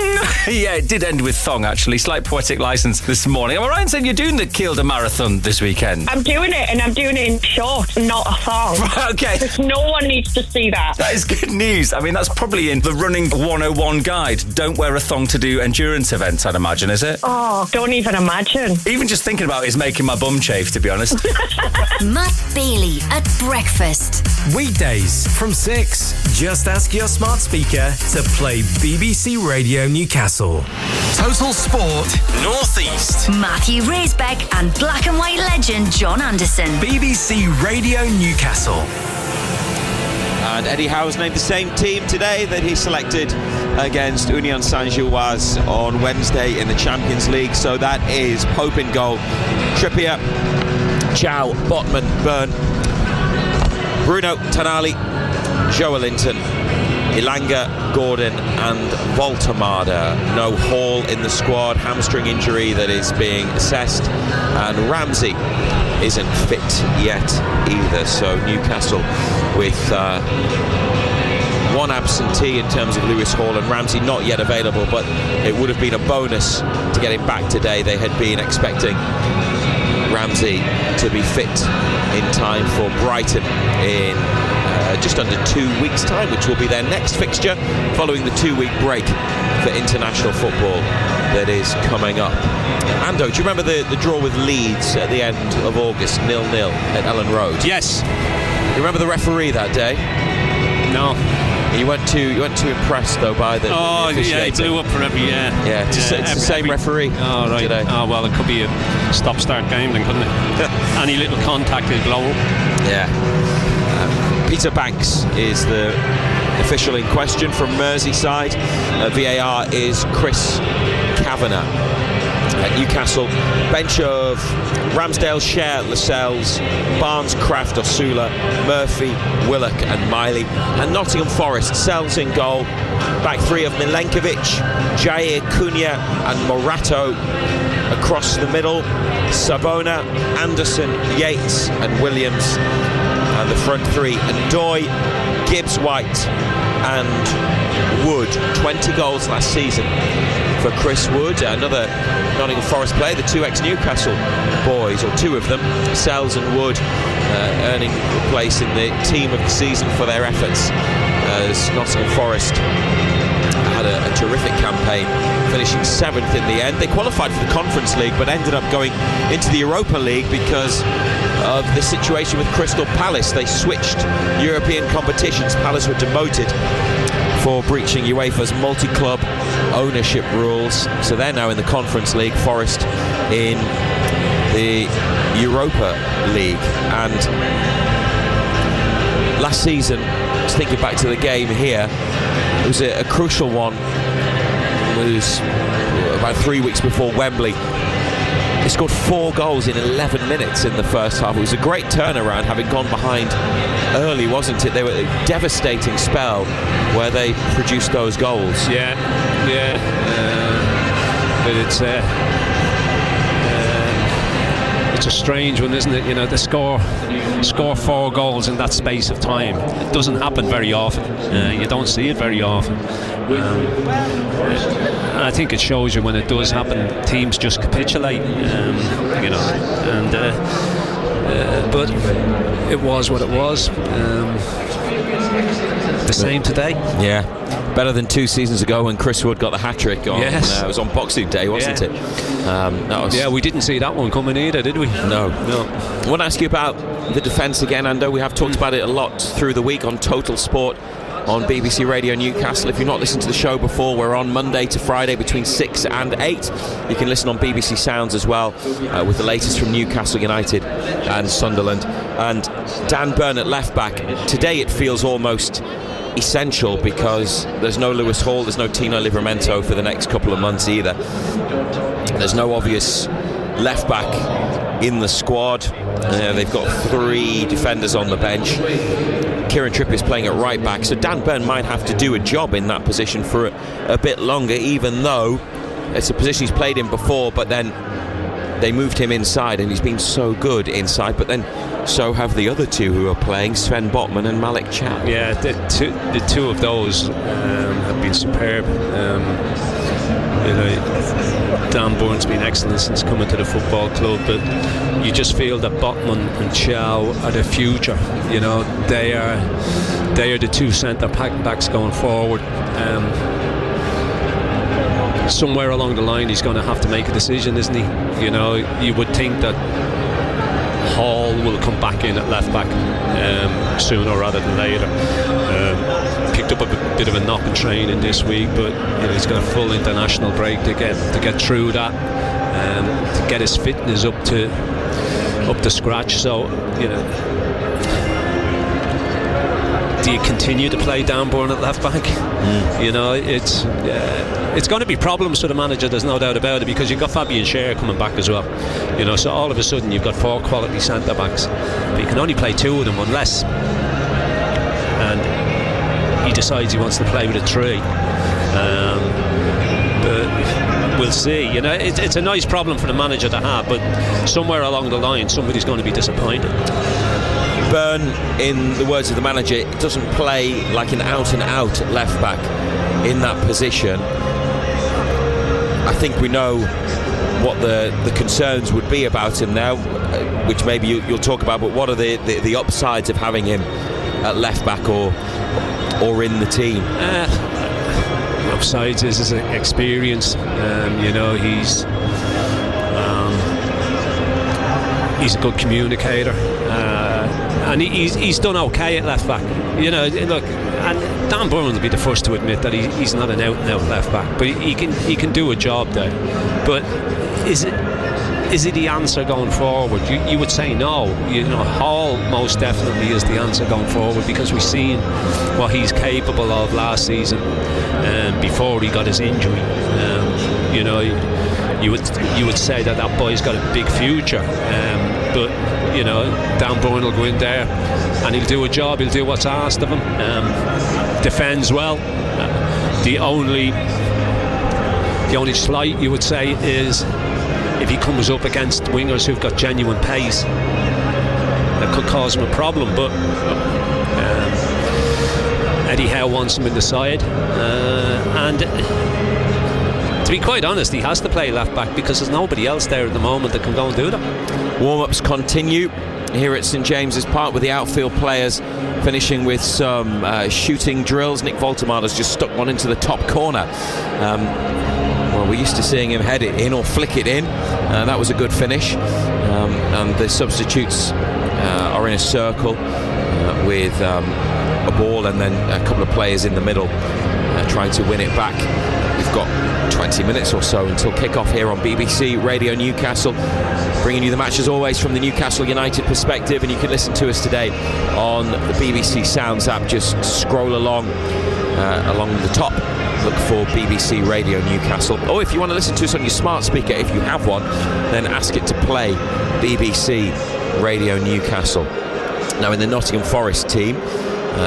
Yeah, it did end with thong, actually. Slight poetic licence this morning. Am I right in saying you're doing the Kielder Marathon this weekend? I'm doing it, and I'm doing it in short, not a thong. Right, okay. Because no one needs to see that. That is good news. I mean, that's probably in the Running 101 guide. Don't wear a thong to do endurance events, I'd imagine, is it? Oh, don't even imagine. Even just thinking about it is making my bum chafe, to be honest. Matt Bailey at breakfast. Weekdays from 6. Just ask your smart speaker to play BBC Radio Newcastle. Total Sport North East. Matthew Racebeck and black and white legend John Anderson. BBC Radio Newcastle. And Eddie Howe's named the same team today that he selected against Union Saint-Gilloise on Wednesday in the Champions League. So that is Pope in goal, Trippier, Chow, Botman, Byrne, Bruno Tonali, Joelinton, Ilanga, Gordon and Voltemada. No Hall in the squad, hamstring injury that is being assessed, and Ramsey isn't fit yet either. So Newcastle with one absentee in terms of Lewis Hall, and Ramsey not yet available, but it would have been a bonus to get him back today. They had been expecting Ramsey to be fit in time for Brighton in just under 2 weeks' time, which will be their next fixture following the 2-week break for international football that is coming up. Ando, do you remember the draw with Leeds at the end of August, 0-0 at Ellen Road? Yes. You remember the referee that day? No. You weren't too impressed though by the yeah, he blew up for every it's the same referee. Oh right. Today. Oh well, it could be a stop-start game then, couldn't it? Any little contact will blow up. Yeah. Peter Banks is the official in question from Merseyside. VAR is Chris Kavanagh. At Newcastle, bench of Ramsdale, Share, Lascelles, Barnes, Kraft, Osula, Murphy, Willock and Miley. And Nottingham Forest, Sells in goal. Back three of Milenkovic, Jair, Cunha and Morato. Across the middle, Sabona, Anderson, Yates and Williams. And the front three, Ndoye, Gibbs, White and Wood. 20 goals last season for Chris Wood, another Nottingham Forest player, the two ex-Newcastle boys, or two of them, Sells and Wood, earning a place in the team of the season for their efforts, as Nottingham Forest had a terrific campaign, finishing 7th in the end. They qualified for the Conference League but ended up going into the Europa League because of the situation with Crystal Palace. They switched European competitions. Palace were demoted for breaching UEFA's multi-club ownership rules, so they're now in the Conference League. Forest in the Europa League. And last season, just thinking back to the game here, it was a crucial one. It was about 3 weeks before Wembley. They scored 4 goals in 11 minutes in the first half. It was a great turnaround, having gone behind early, wasn't it? They were a devastating spell where they produced those goals. But it's it's a strange one, isn't it? You know, they score 4 goals in that space of time. It doesn't happen very often. You don't see it very often. And I think it shows you when it does happen, teams just capitulate. You know, and but it was what it was. The same today. Yeah, better than 2 seasons ago when Chris Wood got the hat-trick on. Yes. It was on Boxing Day, wasn't it? Yeah, we didn't see that one coming either, did we? No. I want to ask you about the defence again, Ando. We have talked about it a lot through the week on Total Sport on BBC Radio Newcastle. If you've not listened to the show before, we're on Monday to Friday between 6 and 8. You can listen on BBC Sounds as well with the latest from Newcastle United and Sunderland. And Dan Burn at left back. Today it feels almost essential because there's no Lewis Hall, there's no Tino Livramento for the next couple of months either. There's no obvious left back in the squad. They've got 3 defenders on the bench. Kieran Trippier's playing at right back, so Dan Burn might have to do a job in that position for a bit longer, even though it's a position he's played in before, but then they moved him inside and he's been so good inside, but then so have the other 2 who are playing, Sven Botman and Malik Chow. Yeah, the two of those have been superb. You know, Dan Byrne's been excellent since coming to the football club, but you just feel that Botman and Chow are the future. You know, they are the 2 centre backs going forward. Somewhere along the line he's going to have to make a decision, isn't he? You know, you would think that Hall will come back in at left back sooner rather than later. Picked up a bit of a knock in training this week, but you know, he's got a full international break to get through that, to get his fitness up to scratch. So, you know, do you continue to play Dan Burn at left back? You know, it's going to be problems for the manager, there's no doubt about it, because you've got Fabian Schär coming back as well. You know, so all of a sudden you've got 4 quality centre backs, but you can only play 2 of them unless he decides he wants to play with a 3. But we'll see. You know, it's a nice problem for the manager to have, but somewhere along the line somebody's going to be disappointed. Burn, in the words of the manager, doesn't play like an out-and-out left back in that position. I think we know what the concerns would be about him now, which maybe you'll talk about, but what are the upsides of having him at left back or in the team? Upsides is his experience. You know, he's a good communicator, and he's done okay at left back. You know, look, and Dan Burn will be the first to admit that he's not an out-and-out left back, but he can do a job there. But is it the answer going forward? You would say no. You know, Hall most definitely is the answer going forward, because we've seen what he's capable of last season before he got his injury. You know, you would say that boy's got a big future, but you know, Dan Burn will go in there and he'll do a job, he'll do what's asked of him, defends well. The only slight you would say is if he comes up against wingers who've got genuine pace, that could cause him a problem. But Eddie Howe wants him in the side, and to be quite honest, he has to play left back because there's nobody else there at the moment that can go and do that. Warm-ups continue here at St James's Park with the outfield players finishing with some shooting drills. Nick Voltemada's just stuck one into the top corner. Well, we're used to seeing him head it in or flick it in. That was a good finish. And the substitutes are in a circle with a ball and then a couple of players in the middle trying to win it back. We've got 20 minutes or so until kick-off here on BBC Radio Newcastle, bringing you the match as always from the Newcastle United perspective, and you can listen to us today on the BBC Sounds app. Just scroll along the top, look for BBC Radio Newcastle, or if you want to listen to us on your smart speaker, if you have one, then ask it to play BBC Radio Newcastle. Now in the Nottingham Forest team,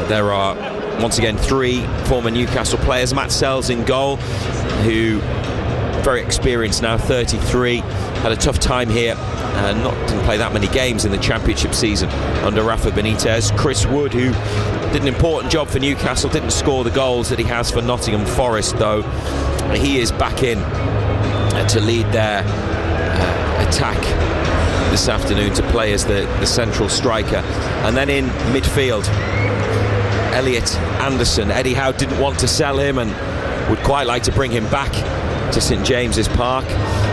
there are once again 3 former Newcastle players. Matt Sells in goal, who very experienced now, 33, had a tough time here, didn't play that many games in the Championship season under Rafa Benitez. Chris Wood, who did an important job for Newcastle, didn't score the goals that he has for Nottingham Forest, though. He is back in to lead their attack this afternoon, to play as the central striker. And then in midfield, Elliot Anderson. Eddie Howe didn't want to sell him and would quite like to bring him back to St James's Park.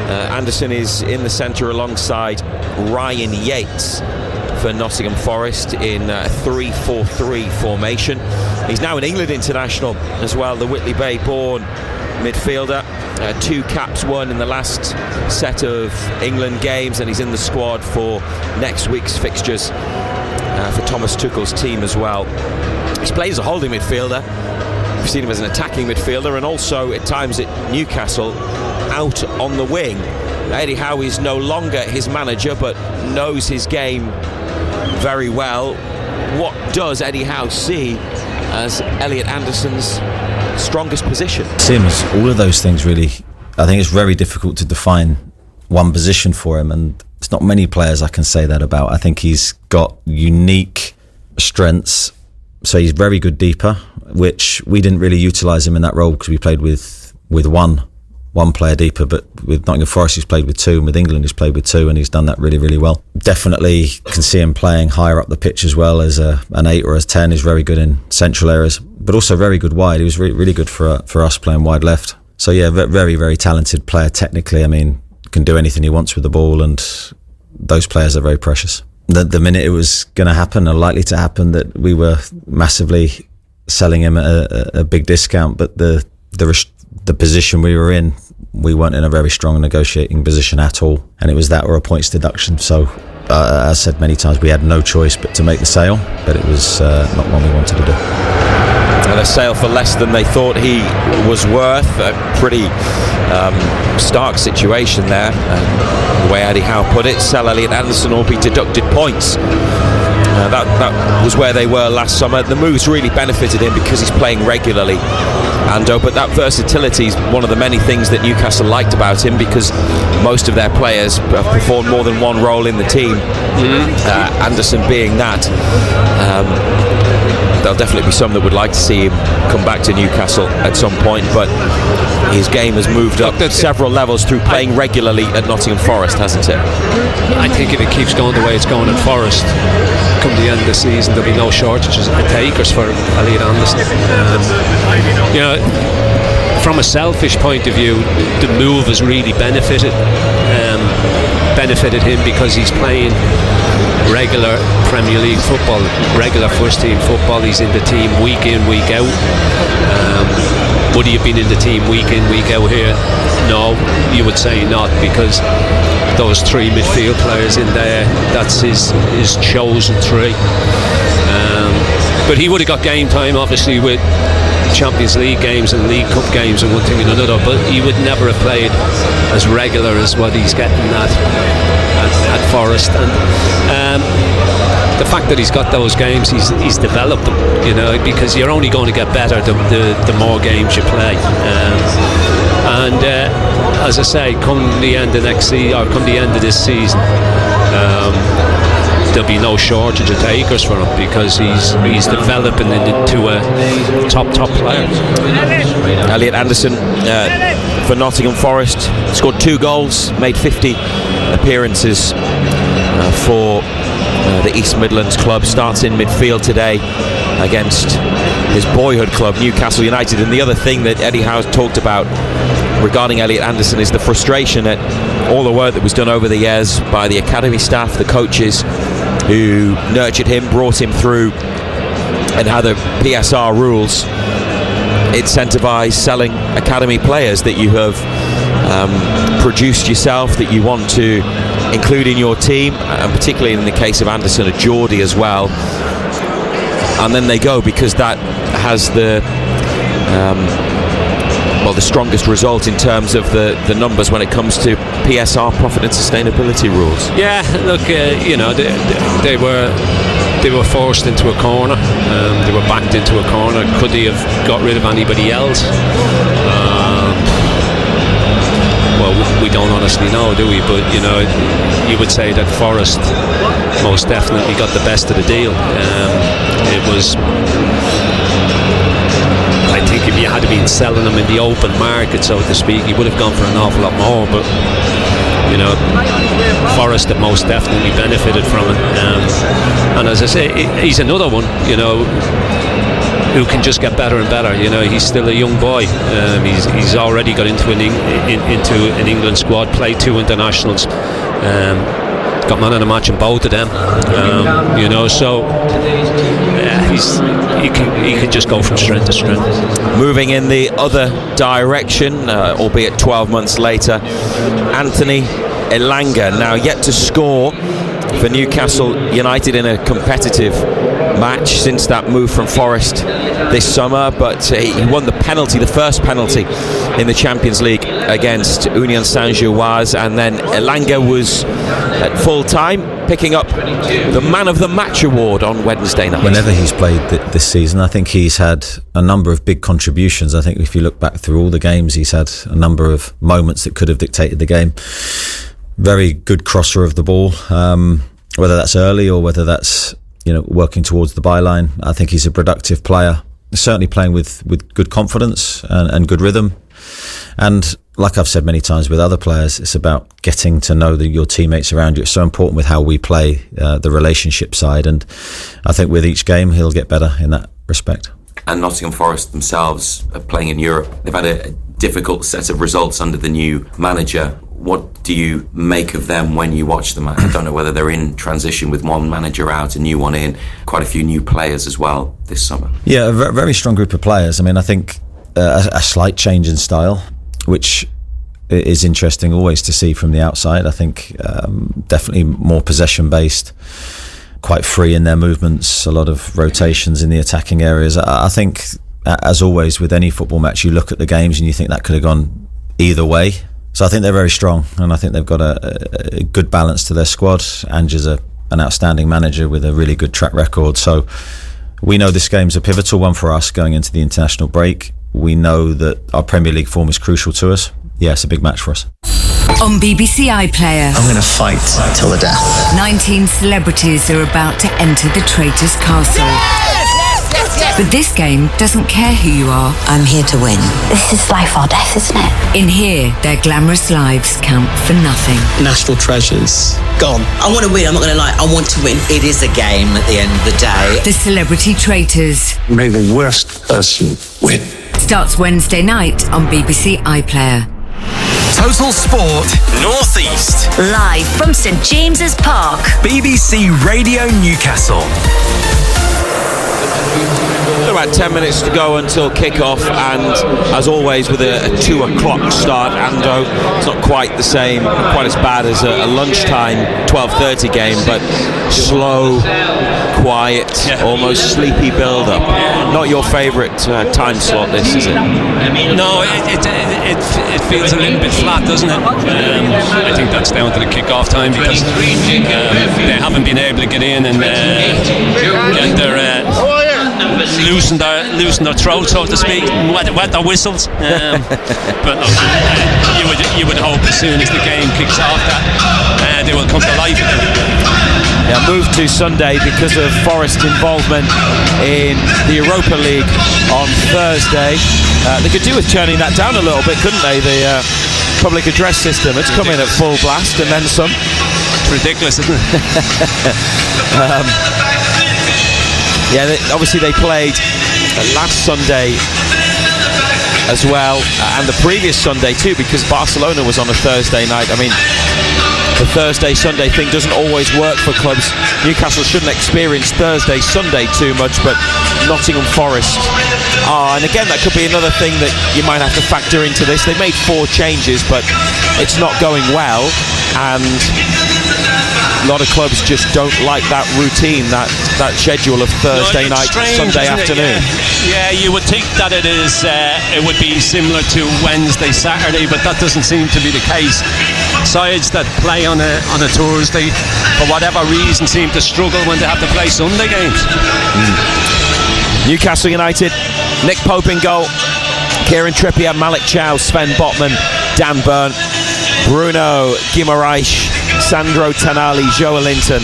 Anderson is in the centre alongside Ryan Yates for Nottingham Forest in a 3-4-3 formation. He's now an England international as well, the Whitley Bay born midfielder. 2 caps won in the last set of England games, and he's in the squad for next week's fixtures for Thomas Tuchel's team as well. He's played as a holding midfielder. We've seen him as an attacking midfielder, and also at times at Newcastle out on the wing. Eddie Howe is no longer his manager, but knows his game very well. What does Eddie Howe see as Elliot Anderson's strongest position? Sims, all of those things really. I think it's very difficult to define one position for him, and it's not many players I can say that about. I think he's got unique strengths. So he's very good deeper, which we didn't really utilise him in that role because we played with one player deeper, but with Nottingham Forest he's played with 2, and with England he's played with 2, and he's done that really, really well. Definitely can see him playing higher up the pitch as well, as an 8 or a 10. He's very good in central areas, but also very good wide. He was really good for us playing wide left. So yeah, very, very talented player technically. I mean, can do anything he wants with the ball, and those players are very precious. The minute it was going to happen, or likely to happen, that we were massively selling him at a big discount, but the position we were in, we weren't in a very strong negotiating position at all, and it was that or a points deduction. So as I said many times, we had no choice but to make the sale, but it was not one we wanted to do. And a sale for less than they thought he was worth. A pretty stark situation there, the way Eddie Howe put it. Sell Elliot Anderson or be deducted points. That was where they were last summer. The moves really benefited him because he's playing regularly, Ando, but that versatility is one of the many things that Newcastle liked about him, because most of their players have performed more than one role in the team, Anderson being that. There'll definitely be some that would like to see him come back to Newcastle at some point, but his game has moved up several levels through playing regularly at Nottingham Forest, hasn't it? I think if it keeps going the way it's going at Forest, come the end of the season, there'll be no shortages of takers for Elliot Anderson. From a selfish point of view, the move has really benefited him, because he's playing regular Premier League football, regular first team football. He's in the team week in, week out. Would he have been in the team week in, week out here? No, you would say not, because those 3 midfield players in there, that's his chosen 3. But he would have got game time, obviously, with Champions League games and League Cup games and one thing and another, but he would never have played as regular as what he's getting at Forest. And the fact that he's got those games, he's developed them, because you're only going to get better the more games you play. As I say, come the end of next season, or come the end of this season, there'll be no shortage of takers for him, because he's developing into a top player. Elliot Anderson for Nottingham Forest scored 2 goals, made 50 appearances for the East Midlands club. Starts in midfield today against his boyhood club, Newcastle United. And the other thing that Eddie Howe talked about regarding Elliot Anderson is the frustration at all the work that was done over the years by the academy staff, the coaches who nurtured him, brought him through, and how the PSR rules incentivise selling academy players that you have produced yourself, that you want to include in your team, and particularly in the case of Anderson, a Geordie as well. And then they go, because that has the strongest result in terms of the numbers when it comes to PSR, profit and sustainability rules. Yeah, look, they were forced into a corner. They were backed into a corner. Could they have got rid of anybody else? we don't honestly know, do we? But you would say that Forest most definitely got the best of the deal. It was, I think, if you had been selling them in the open market, so to speak, he would have gone for an awful lot more. But Forest have most definitely benefited from it. And as I say, he's another one, who can just get better and better. He's still a young boy. He's already got into an England squad, played 2 internationals, got man of the match in both of them. So he can just go from strength to strength. Moving in the other direction, albeit 12 months later, Anthony Elanga, now yet to score for Newcastle United in a competitive match since that move from Forest this summer, but he won the first penalty in the Champions League against Union Saint-Gilloise, and then Elanga was at full time picking up the Man of the Match award on Wednesday night. Whenever he's played this season, I think he's had a number of big contributions. I think if you look back through all the games, he's had a number of moments that could have dictated the game. Very good crosser of the ball, whether that's early or whether that's working towards the byline. I think he's a productive player, certainly playing with good confidence and good rhythm. And like I've said many times with other players, it's about getting to know your teammates around you. It's so important with how we play, the relationship side, and I think with each game he'll get better in that respect. And Nottingham Forest themselves are playing in Europe. They've had a difficult set of results under the new manager. What do you make of them when you watch them? I don't know whether they're in transition with one manager out, a new one in, quite a few new players as well this summer. Yeah, a very strong group of players. I mean, I think a slight change in style, which is interesting always to see from the outside. I think definitely more possession based, quite free in their movements, a lot of rotations in the attacking areas. I think, as always with any football match, you look at the games and you think that could have gone either way. So I think they're very strong, and I think they've got a good balance to their squad. Ange is an outstanding manager with a really good track record. So we know this game's a pivotal one for us going into the international break. We know that our Premier League form is crucial to us. Yeah, it's a big match for us. On BBC iPlayer, I'm going to fight till the death. 19 celebrities are about to enter the traitor's castle. But this game doesn't care who you are. I'm here to win. This is life or death, isn't it? In here, their glamorous lives count for nothing. National treasures. Gone. I want to win, I'm not going to lie. I want to win. It is a game at the end of the day. The Celebrity Traitors. May the worst person win. Starts Wednesday night on BBC iPlayer. Total Sport North East. Live from St James's Park. BBC Radio Newcastle. About 10 minutes to go until kick-off, and as always with a 2 o'clock start, Ando, it's not quite the same, quite as bad as a lunchtime 12:30 game, but slow, quiet, almost sleepy build-up. Not your favourite time slot, this, is it? No, it feels a little bit flat, doesn't it? I think that's down to the kick-off time, because they haven't been able to get in and get their loosen their throat, so to speak, wet their whistles. But look, you would hope as soon as the game kicks off that they will come to life again. Yeah, moved to Sunday because of Forest's involvement in the Europa League on Thursday. They could do with turning that down a little bit, couldn't they? The public address system, it's come in at full blast and then some. It's ridiculous, isn't it? Yeah, obviously they played last Sunday as well, and the previous Sunday too, because Barcelona was on a Thursday night. I mean, the Thursday-Sunday thing doesn't always work for clubs. Newcastle shouldn't experience Thursday-Sunday too much, but Nottingham Forest and again, that could be another thing that you might have to factor into this. They made 4 changes, but it's not going well, and a lot of clubs just don't like that routine, that schedule of Thursday night, Sunday afternoon. Yeah, you would think that it would be similar to Wednesday, Saturday, but that doesn't seem to be the case. Sides that play on a Thursday, for whatever reason, seem to struggle when they have to play Sunday games. Newcastle United, Nick Pope in goal, Kieran Trippier, Malik Chow, Sven Botman, Dan Burn. Bruno Guimaraes, Sandro Tonali, Joe Linton,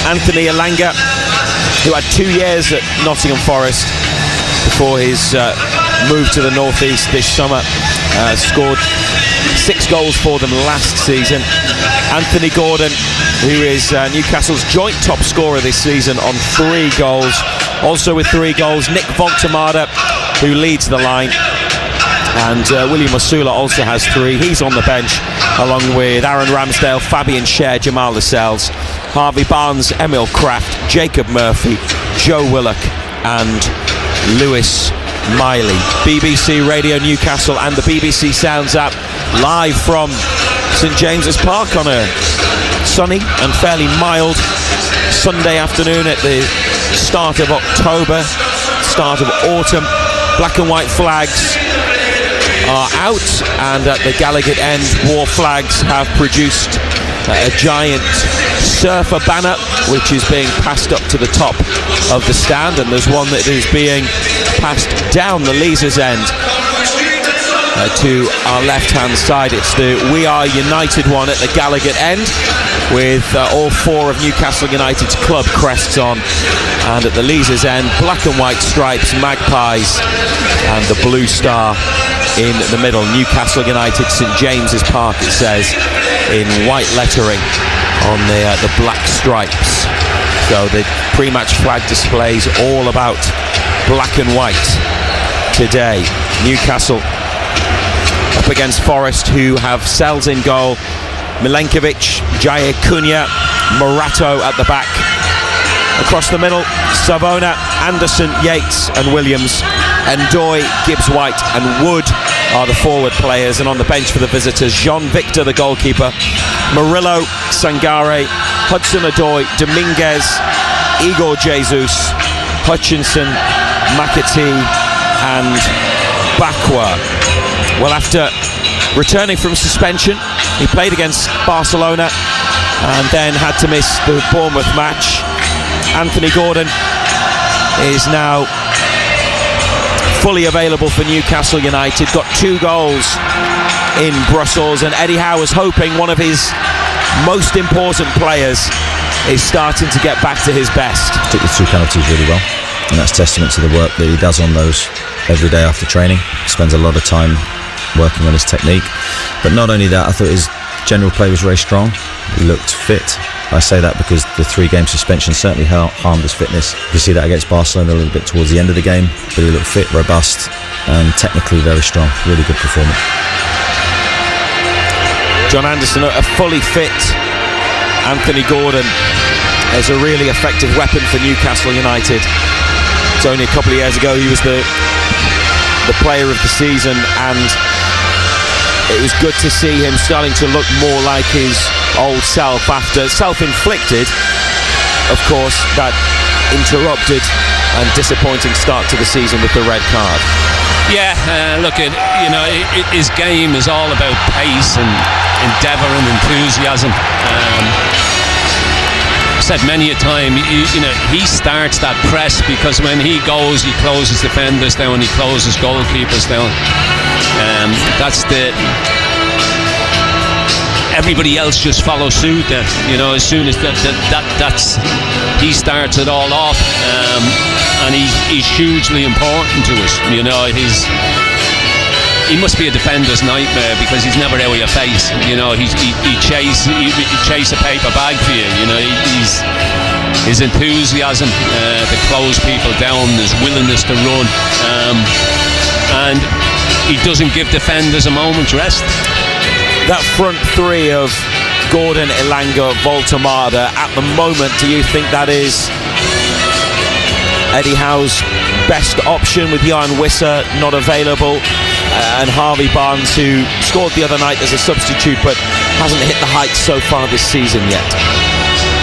Anthony Elanga, who had 2 years at Nottingham Forest before his move to the northeast this summer, scored 6 goals for them last season. Anthony Gordon, who is Newcastle's joint top scorer this season on 3 goals. Also with 3 goals, Nick Vontamada, who leads the line. And William Osula also has 3. He's on the bench, along with Aaron Ramsdale, Fabian Schär, Jamal Lascelles, Harvey Barnes, Emil Kraft, Jacob Murphy, Joe Willock and Lewis Miley. BBC Radio Newcastle and the BBC Sounds app, live from St James's Park on a sunny and fairly mild Sunday afternoon at the start of October, start of autumn. Black and white flags are out, and at the Gallagher end, war flags have produced a giant surfer banner which is being passed up to the top of the stand, and there's one that is being passed down the Leazes end to our left hand side. It's the We Are United one at the Gallagher end, with all 4 of Newcastle United's club crests on, and at the Leazes end, black and white stripes, magpies and the blue star in the middle. Newcastle United, St James's Park, it says in white lettering on the black stripes. So the pre-match flag displays all about black and white today. Newcastle up against Forest, who have Sells in goal, Milenkovic, Jair Cunha, Morato at the back. Across the middle, Savona, Anderson, Yates and Williams. Ndoye, Gibbs-White and Wood are the forward players, and on the bench for the visitors, Jean-Victor, the goalkeeper, Murillo, Sangare, Hudson-Odoi, Dominguez, Igor Jesus, Hutchinson, McAtee and Bakwa. Well, after returning from suspension, he played against Barcelona and then had to miss the Bournemouth match. Anthony Gordon is now fully available for Newcastle United, got 2 goals in Brussels, and Eddie Howe was hoping one of his most important players is starting to get back to his best. Took the 2 penalties really well, and that's testament to the work that he does on those every day after training. He spends a lot of time working on his technique, but not only that, I thought his general play was very strong. He looked fit. I say that because the 3-game suspension certainly harmed his fitness. You see that against Barcelona a little bit towards the end of the game, but he looked fit, robust and technically very strong. Really good performance. John Anderson, a fully fit Anthony Gordon, is a really effective weapon for Newcastle United. It's only a couple of years ago he was the player of the season, and it was good to see him starting to look more like his old self after self-inflicted, of course, that interrupted and disappointing start to the season with the red card. Yeah, look, his game is all about pace and endeavour and enthusiasm. I've said many a time, he starts that press because when he goes, he closes defenders down, he closes goalkeepers down. That's everybody else just follows suit then, as soon as that's he starts it all off, and he's hugely important to us. He must be a defender's nightmare because he's never out of your face. He chase a paper bag for you. His enthusiasm to close people down, his willingness to run, and he doesn't give defenders a moment's rest. That front 3 of Gordon, Elanga, Voltamada, at the moment, do you think that is Eddie Howe's best option, with Jan Wissa not available, and Harvey Barnes, who scored the other night as a substitute but hasn't hit the heights so far this season yet?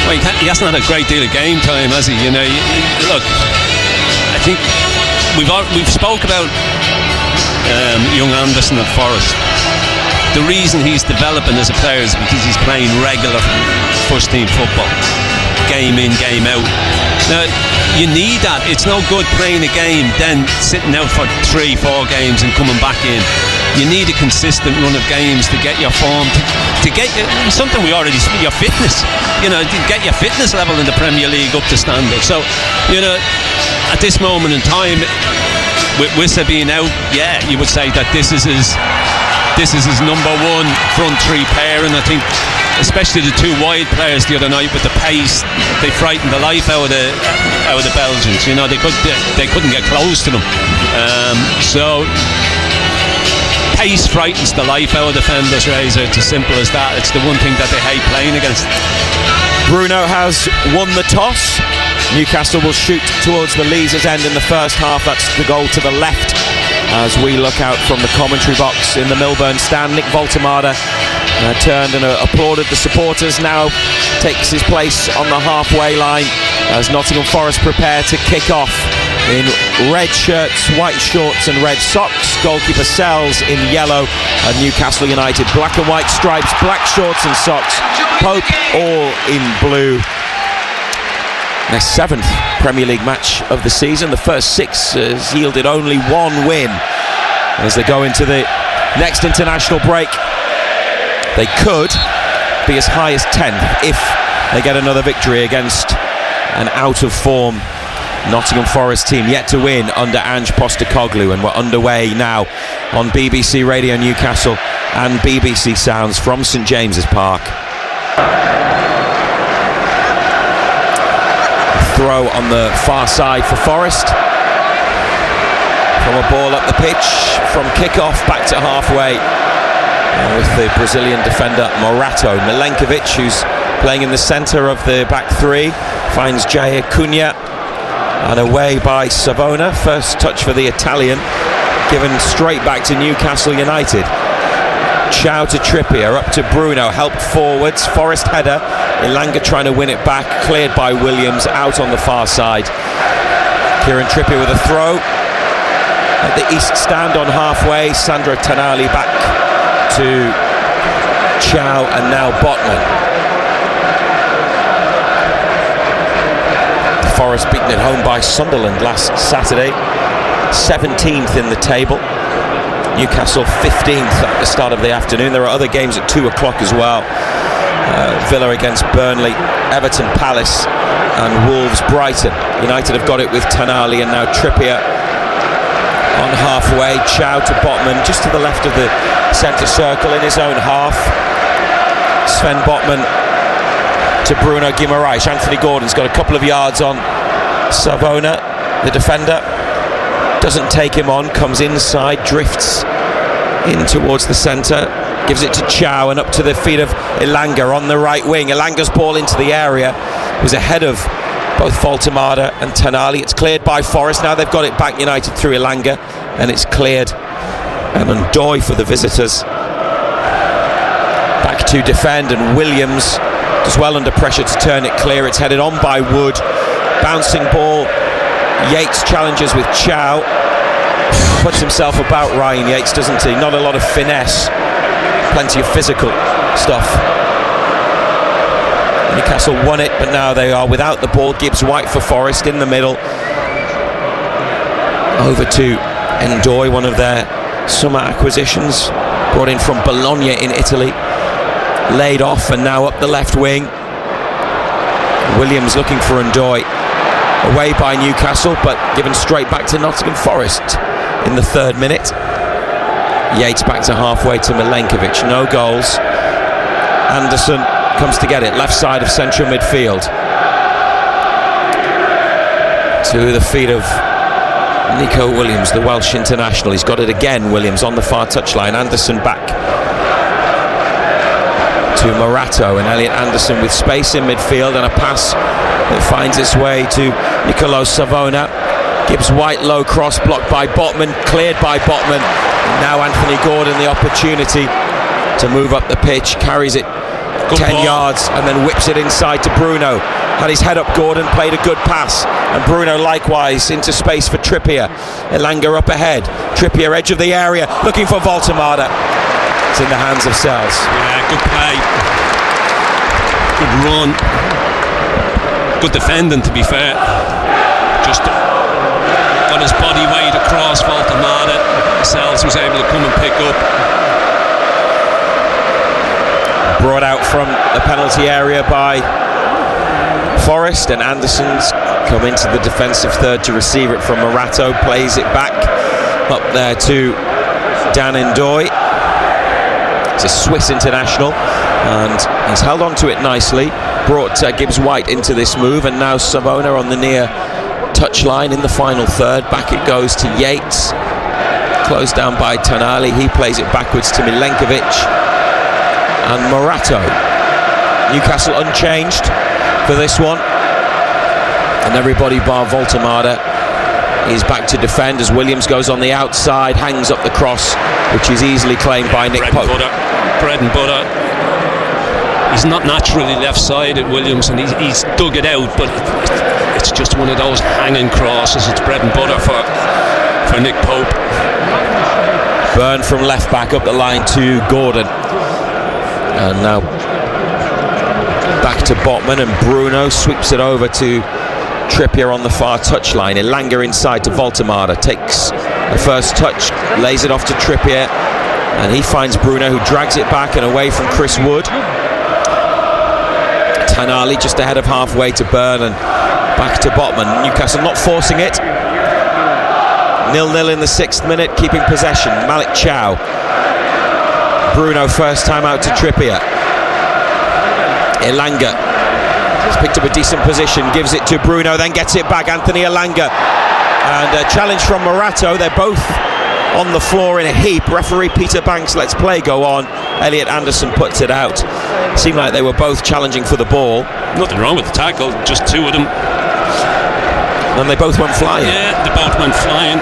Well, he hasn't had a great deal of game time, has he? Look, I think we've spoke about young Anderson at Forest. The reason he's developing as a player is because he's playing regular first team football, game in, game out. Now, you need that. It's no good playing a game, then sitting out for 3-4 games and coming back in. You need a consistent run of games to get your form to get something we already see, your fitness, to get your fitness level in the Premier League up to standard. So, at this moment in time, with Wissa being out, you would say that this is his number one front three pair, and I think especially the two wide players the other night with the pace, they frightened the life out of the Belgians. They couldn't get close to them. So pace frightens the life out of defenders, Razor. It's as simple as that. It's the one thing that they hate playing against. Bruno has won the toss. Newcastle will shoot towards the Leazes end in the first half. That's the goal to the left as we look out from the commentary box in the Milburn stand. Nick Voltemada turned and applauded the supporters. Now takes his place on the halfway line as Nottingham Forest prepare to kick off in red shirts, white shorts and red socks. Goalkeeper Sells in yellow, and Newcastle United black and white stripes, black shorts and socks. Pope all in blue. Their 7th Premier League match of the season. The first 6 has yielded only 1 win. As they go into the next international break, they could be as high as 10th if they get another victory against an out-of-form Nottingham Forest team yet to win under Ange Postecoglou. And we're underway now on BBC Radio Newcastle and BBC Sounds from St James's Park. Throw on the far side for Forest. From a ball up the pitch, from kick-off back to halfway, with the Brazilian defender Morato. Milenkovic, who's playing in the centre of the back three, finds Jair Cunha, and away by Savona. First touch for the Italian, given straight back to Newcastle United. Chow to Trippier, up to Bruno, helped forwards, Forest header, Elanga trying to win it back, cleared by Williams, out on the far side. Kieran Trippier with a throw at the east stand on halfway. Sandro Tonali back to Chow, and now Botman. Forest beaten at home by Sunderland last Saturday, 17th in the table. Newcastle 15th at the start of the afternoon. There are other games at 2 o'clock as well. Villa against Burnley, Everton Palace, and Wolves Brighton. United have got it with Tonali, and now Trippier on halfway. Chow to Botman, just to the left of the centre circle in his own half. Sven Botman to Bruno Guimaraes. Anthony Gordon's got a couple of yards on Savona, the defender. Doesn't take him on, comes inside, drifts in towards the centre, gives it to Chow, and up to the feet of Elanga on the right wing. Elanga's ball into the area was ahead of both Voltemada and Tonali. It's cleared by Forest. Now they've got it back, United, through Elanga, and it's cleared. And Ndoye for the visitors. Back to defend, and Williams does well under pressure to turn it clear. It's headed on by Wood. Bouncing ball. Yates challenges with Chow. Puts himself about Ryan Yates, doesn't he? Not a lot of finesse. Plenty of physical stuff. Newcastle won it, but now they are without the ball. Gibbs White for Forest in the middle. Over to Ndoye, one of their summer acquisitions, brought in from Bologna in Italy. Laid off, and now up the left wing. Williams looking for Ndoye. Away by Newcastle, but given straight back to Nottingham Forest in the 3rd minute. Yates back to halfway to Milenkovic. No goals. Anderson comes to get it, left side of central midfield. To the feet of Nico Williams, the Welsh international. He's got it again, Williams, on the far touchline. Anderson back to Morato, and Elliot Anderson with space in midfield, and a pass that finds its way to Nicolo Savona. Gibbs White, low cross, blocked by Botman, cleared by Botman. And now Anthony Gordon the opportunity to move up the pitch, carries it 10 yards and then whips it inside to Bruno. Had his head up, Gordon played a good pass, and Bruno likewise into space for Trippier. Elanga up ahead, Trippier edge of the area, looking for Voltemada. It's in the hands of Sells. Yeah, good play, good run, good defending, to be fair. Just got his body weight across Voltemada. Sells was able to come and pick up. Brought out from the penalty area by Forrest, and Anderson's come into the defensive third to receive it from Morato. Plays it back up there to Dan Ndoye. It's a Swiss international, and he's held on to it nicely. Brought Gibbs White into this move, and now Savona on the near touchline in the final third. Back it goes to Yates, closed down by Tonali. He plays it backwards to Milenkovic and Morato. Newcastle unchanged for this one, and everybody bar Voltemada is back to defend as Williams goes on the outside, hangs up the cross, which is easily claimed by Nick Pope. Bread and butter. He's not naturally left-sided, Williams, and he's dug it out, but it's just one of those hanging crosses. It's bread and butter for Nick Pope. Byrne from left back up the line to Gordon, and now back to Botman, and Bruno sweeps it over to Trippier on the far touchline. Elanga inside to Voltemada, takes the first touch, lays it off to Trippier, and he finds Bruno, who drags it back and away from Chris Wood. Tonali just ahead of halfway to Byrne, and back to Botman. Newcastle not forcing it. 0-0 in the 6th minute, keeping possession. Malik Chow. Bruno first time out to Trippier. Elanga has picked up a decent position, gives it to Bruno, then gets it back. Anthony Elanga, and a challenge from Morato. They're both on the floor in a heap. Referee Peter Banks lets play go on. Elliot Anderson puts it out. Seemed like they were both challenging for the ball. Nothing wrong with the tackle, just two of them. And they both went flying. Yeah, they both went flying.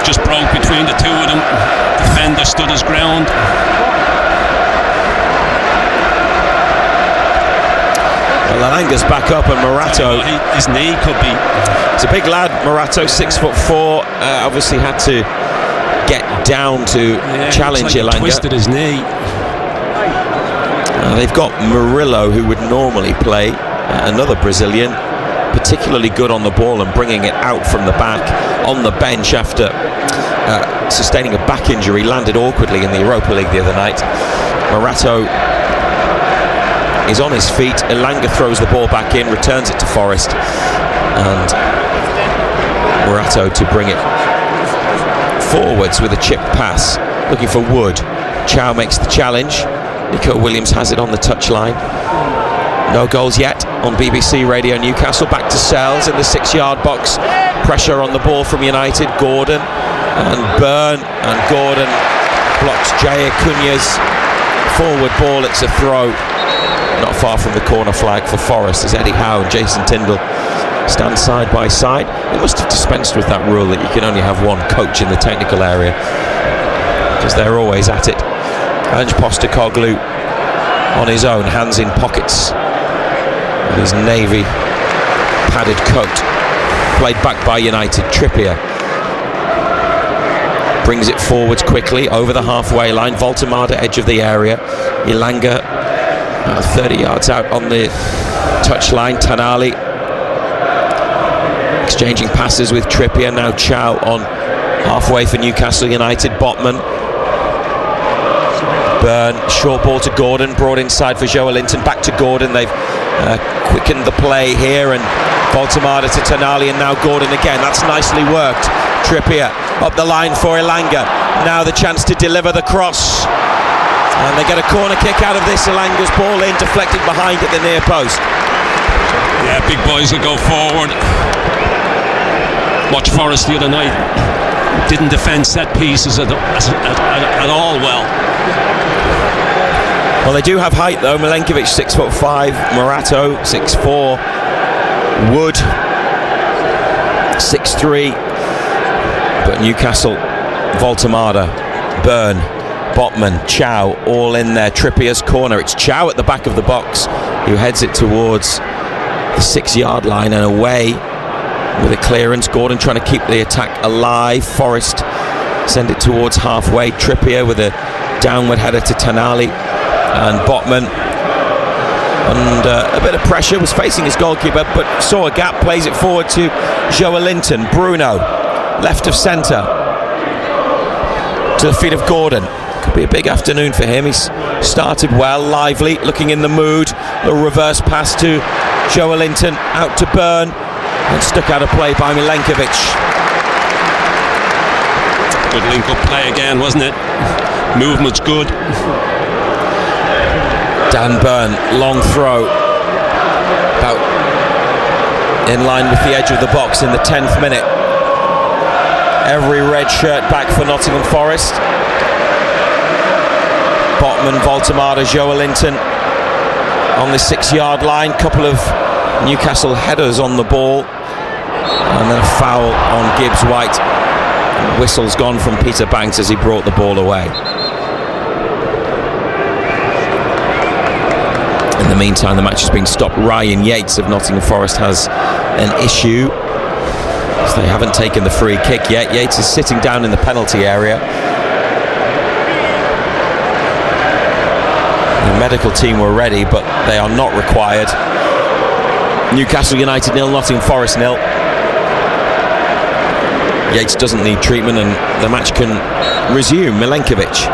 Just broke between the two of them. Defender stood his ground. Well, Elanga's back up, and Morato, his knee could be. It's a big lad, Morato, 6'4". Obviously had to get down to challenge Elanga. Twisted his knee. They've got Murillo, who would normally play, another Brazilian, particularly good on the ball and bringing it out from the back, on the bench after sustaining a back injury. Landed awkwardly in the Europa League the other night. Morato is on his feet. Elanga throws the ball back in, returns it to Forrest, and Morato to bring it forwards with a chip pass, looking for Wood. Chow makes the challenge. Nico Williams has it on the touchline. No goals yet on BBC Radio Newcastle. Back to Sells in the 6-yard box. Pressure on the ball from United. Gordon and Byrne, and Gordon blocks Jair Cunha's forward ball. It's a throw not far from the corner flag for Forest, as Eddie Howe and Jason Tindall stand side by side. They must have dispensed with that rule that you can only have one coach in the technical area, because they're always at it. Ange Postecoglou on his own, hands in pockets, with his navy padded coat. Played back by United. Trippier brings it forwards quickly over the halfway line. Voltemada edge of the area. Elanga 30 yards out on the touchline. Tonali exchanging passes with Trippier. Now Chow on halfway for Newcastle United. Botman. Byrne, short ball to Gordon, brought inside for Joelinton. Back to Gordon. They've quickened the play here, and Voltemada to Tonali, and now Gordon again. That's nicely worked. Trippier up the line for Elanga. Now the chance to deliver the cross, and they get a corner kick out of this. Elanga's ball in, deflected behind at the near post. Yeah, big boys will go forward. Watch Forrest the other night. Didn't defend set pieces at all well. Well, they do have height though. Milenkovic 6'5", Morato 6'4", Wood 6'3", but Newcastle, Voltemada, Byrne, Botman, Chow all in there. Trippier's corner. It's Chow at the back of the box who heads it towards the 6-yard line and away with a clearance. Gordon trying to keep the attack alive. Forrest send it towards halfway. Trippier with a downward header to Tonali, and Botman under a bit of pressure was facing his goalkeeper, but saw a gap, plays it forward to Joelinton. Bruno left of centre to the feet of Gordon. Could be a big afternoon for him. He's started well, lively, looking in the mood. A reverse pass to Joelinton, out to Byrne, and stuck out of play by Milenkovic. Good link-up play again, wasn't it? Movement's good. Dan Byrne, long throw, about in line with the edge of the box in the 10th minute. Every red shirt back for Nottingham Forest. Botman, Voltemada, Joelinton on the 6-yard line. Couple of Newcastle headers on the ball, and then a foul on Gibbs White. Whistle's gone from Peter Banks as he brought the ball away. In the meantime, the match has been stopped. Ryan Yates of Nottingham Forest has an issue, so they haven't taken the free kick yet. Yates is sitting down in the penalty area. The medical team were ready, but they are not required. Newcastle United 0, Nottingham Forest 0. Yates doesn't need treatment and the match can resume. Milenkovic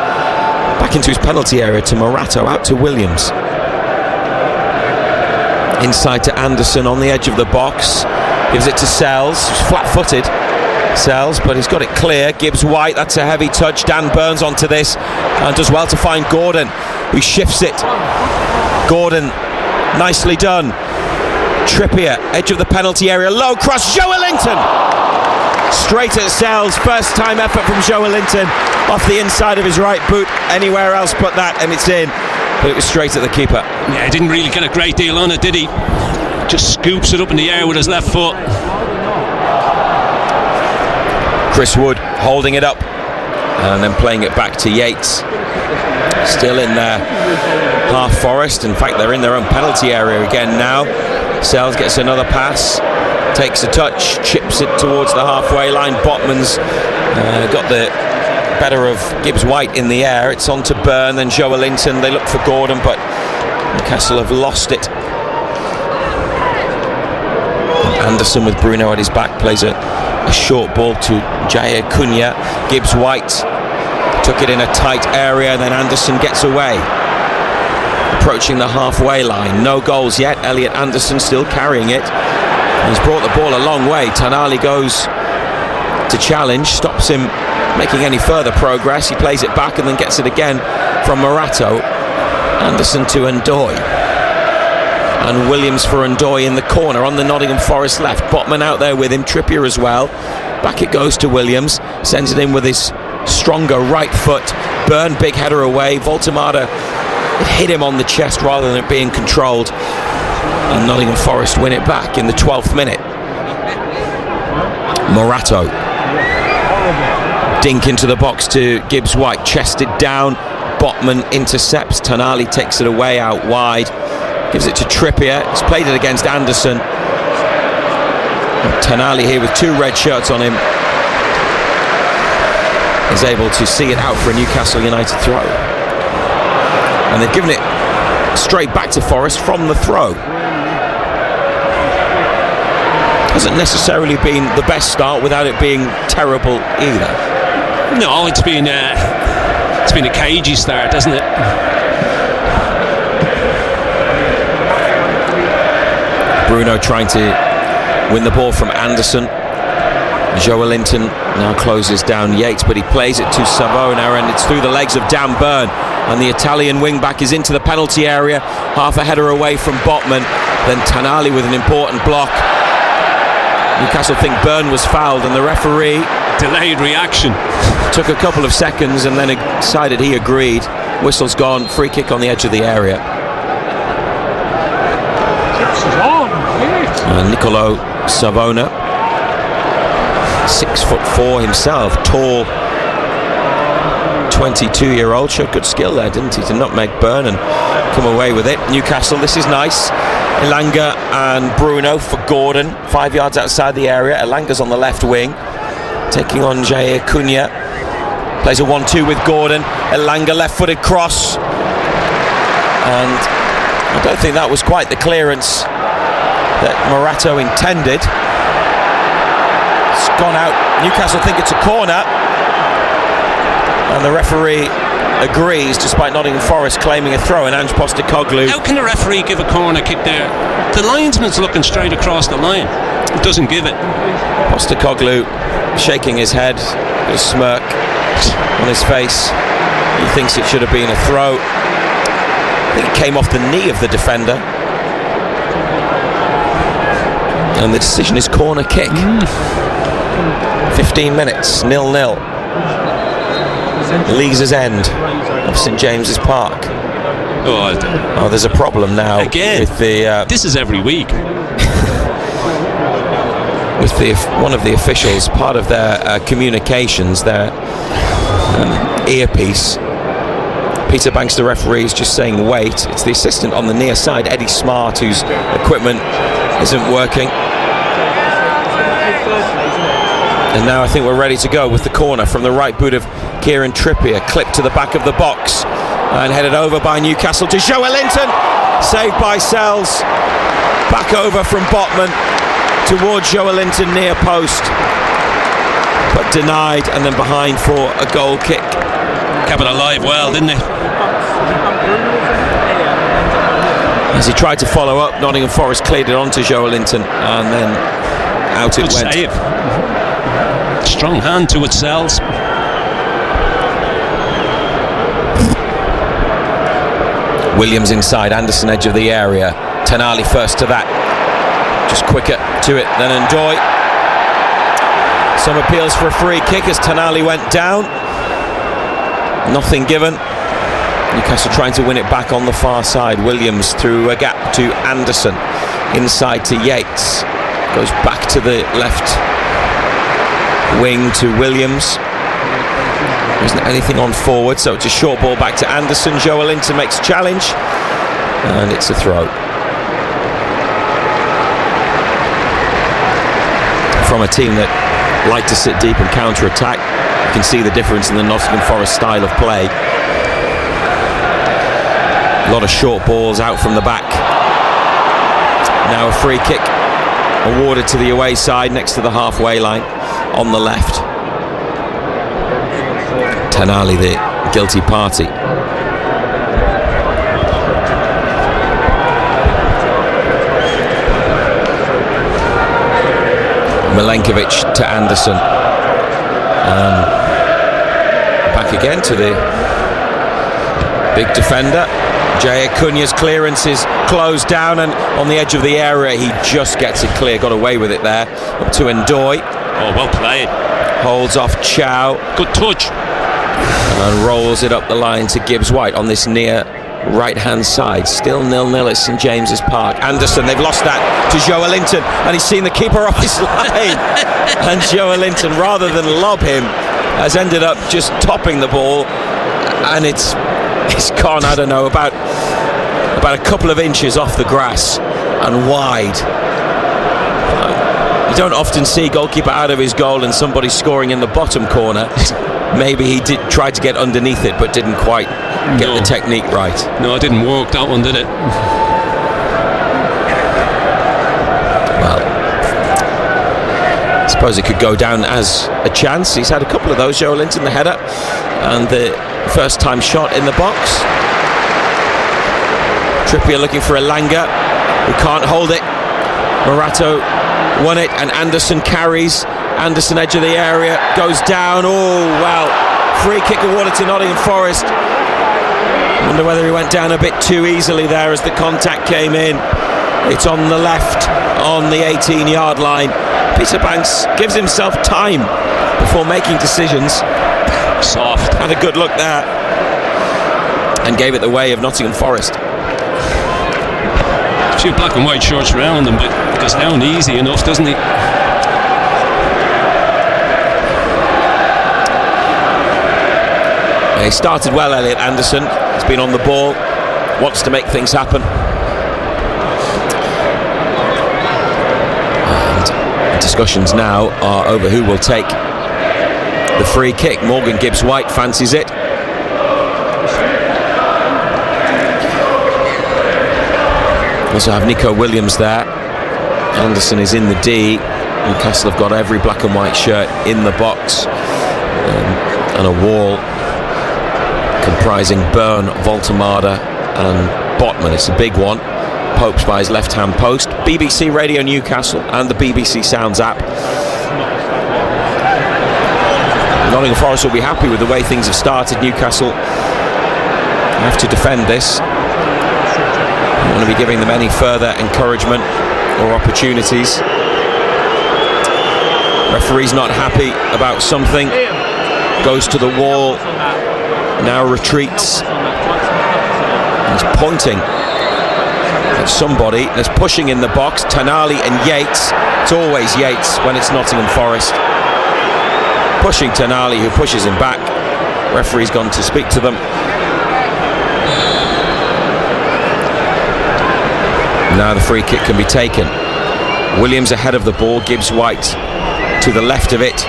back into his penalty area to Morato, out to Williams. Inside to Anderson on the edge of the box. Gives it to Sells, flat-footed Sells, but he's got it clear. Gibbs White, that's a heavy touch. Dan Burns onto this and does well to find Gordon, who shifts it. Gordon, nicely done. Trippier, edge of the penalty area, low cross, Joelinton! Straight at Sells, first time effort from Joelinton, off the inside of his right boot, anywhere else but that, and it's in. But it was straight at the keeper. Yeah, he didn't really get a great deal on it, did he? Just scoops it up in the air with his left foot. Chris Wood holding it up and then playing it back to Yates. Still in their half Forest. In fact, they're in their own penalty area again now. Sells gets another pass, takes a touch, chips it towards the halfway line. Botman's got the better of Gibbs White in the air. It's on to Byrne, then Joelinton. They look for Gordon, but Newcastle have lost it. Anderson with Bruno at his back plays a short ball to Jair Cunha. Gibbs White took it in a tight area, then Anderson gets away. Approaching the halfway line, no goals yet. Elliot Anderson still carrying it. He's brought the ball a long way. Tonali goes to challenge, stops him making any further progress. He plays it back and then gets it again from Morato. Anderson to Ndoye, and Williams for Ndoye in the corner on the Nottingham Forest left. Botman out there with him, Trippier as well. Back it goes to Williams, sends it in with his stronger right foot. Byrne, big header away. Voltemada, it hit him on the chest rather than it being controlled, and Nottingham Forest win it back in the 12th minute. Morato, dink into the box to Gibbs White, chested down. Botman intercepts. Tonali takes it away out wide, gives it to Trippier. He's played it against Anderson. Tonali here with 2 red shirts on him is able to see it out for a Newcastle United throw, and they've given it straight back to Forest from the throw. Hasn't necessarily been the best start without it being terrible either. No, it's been a cagey start, hasn't it? Bruno trying to win the ball from Anderson. Joelinton now closes down Yates, but he plays it to Savona, and it's through the legs of Dan Byrne, and the Italian wing-back is into the penalty area, half a header away from Botman. Then Tonali with an important block. Newcastle think Byrne was fouled, and the referee, delayed reaction, took a couple of seconds and then decided he agreed. Whistle's gone, free kick on the edge of the area. Nicolo Savona, 6'4" himself, tall 22-year-old, showed good skill there, didn't he, to nutmeg Byrne and come away with it. Newcastle, this is nice. Elanga and Bruno for Gordon, 5 yards outside the area. Elanga's on the left wing, taking on Jair Cunha. Plays a 1-2 with Gordon. Elanga left-footed cross, and I don't think that was quite the clearance that Morato intended. It's gone out. Newcastle think it's a corner, and the referee agrees, despite Nottingham Forest claiming a throw, and Ange Postecoglou. How can the referee give a corner kick there? The linesman's looking straight across the line. He doesn't give it. Postecoglou shaking his head, with a smirk on his face. He thinks it should have been a throw. I think it came off the knee of the defender. And the decision is corner kick. 15 minutes, 0-0. Lees' End of St James's Park. Oh, there's a problem now. Again, with the, this is every week. With one of the officials, part of their communications, their earpiece. Peter Banks, the referee, is just saying wait. It's the assistant on the near side, Eddie Smart, whose equipment isn't working. And now I think we're ready to go with the corner from the right boot of Kieran Trippier, clipped to the back of the box and headed over by Newcastle to Joelinton, saved by Sells, back over from Botman towards Joelinton near post, but denied, and then behind for a goal kick. Kept it alive well, didn't he? As he tried to follow up, Nottingham Forest cleared it onto Joelinton, and then out it went. Save. Strong hand to Sells. Williams inside, Anderson edge of the area. Tenali first to that. Just quicker to it than Ndoye. Some appeals for a free kick as Tenali went down. Nothing given. Newcastle trying to win it back on the far side. Williams through a gap to Anderson. Inside to Yates. Goes back to the left wing to Williams. There isn't anything on forward, so it's a short ball back to Anderson. Joelinton makes a challenge, and it's a throw. From a team that like to sit deep and counter-attack. You can see the difference in the Nottingham Forest style of play. A lot of short balls out from the back. Now a free kick awarded to the away side next to the halfway line on the left. Tenali, the guilty party. Milenkovic to Anderson. Back again to the big defender. Jay Cunha's clearance is closed down, and on the edge of the area he just gets it clear. Got away with it there. Up to Ndoye. Oh, well played. Holds off Chow. Good touch. And rolls it up the line to Gibbs White on this near right-hand side. Still 0-0 at St James's Park. Anderson, they've lost that to Joelinton, and he's seen the keeper off his line. And Joelinton, rather than lob him, has ended up just topping the ball, and it's gone, I don't know, about a couple of inches off the grass and wide. You don't often see goalkeeper out of his goal and somebody scoring in the bottom corner. Maybe he did try to get underneath it, but didn't quite get the technique right. No, it didn't work, that one, did it? Well, I suppose it could go down as a chance. He's had a couple of those. Joelinton, the header, and the first time shot in the box. Trippier looking for Elanga, who can't hold it. Morato won it, and Anderson carries. Anderson, edge of the area, goes down. Oh, wow. Free kick awarded to Nottingham Forest. Wonder whether he went down a bit too easily there as the contact came in. It's on the left, on the 18-yard line. Peter Banks gives himself time before making decisions. Soft. Had a good look there. And gave it the way of Nottingham Forest. A few black and white shirts around him, but he goes down easy enough, doesn't he? He started well, Elliot Anderson. He's been on the ball, wants to make things happen. And discussions now are over who will take the free kick. Morgan Gibbs White fancies it. Also have Nico Williams there. Anderson is in the D. Newcastle have got every black and white shirt in the box, and a wall comprising Byrne, Voltemada and Botman. It's a big one. Pope's by his left-hand post. BBC Radio Newcastle and the BBC Sounds app. Nottingham Forest will be happy with the way things have started. Newcastle have to defend this. Don't want to be giving them any further encouragement or opportunities. Referee's not happy about something. Goes to the wall. Now retreats. He's pointing at somebody. There's pushing in the box. Tonali and Yates. It's always Yates when it's Nottingham Forest. Pushing Tonali, who pushes him back. Referee's gone to speak to them. Now the free kick can be taken. Williams ahead of the ball. Gibbs-White to the left of it.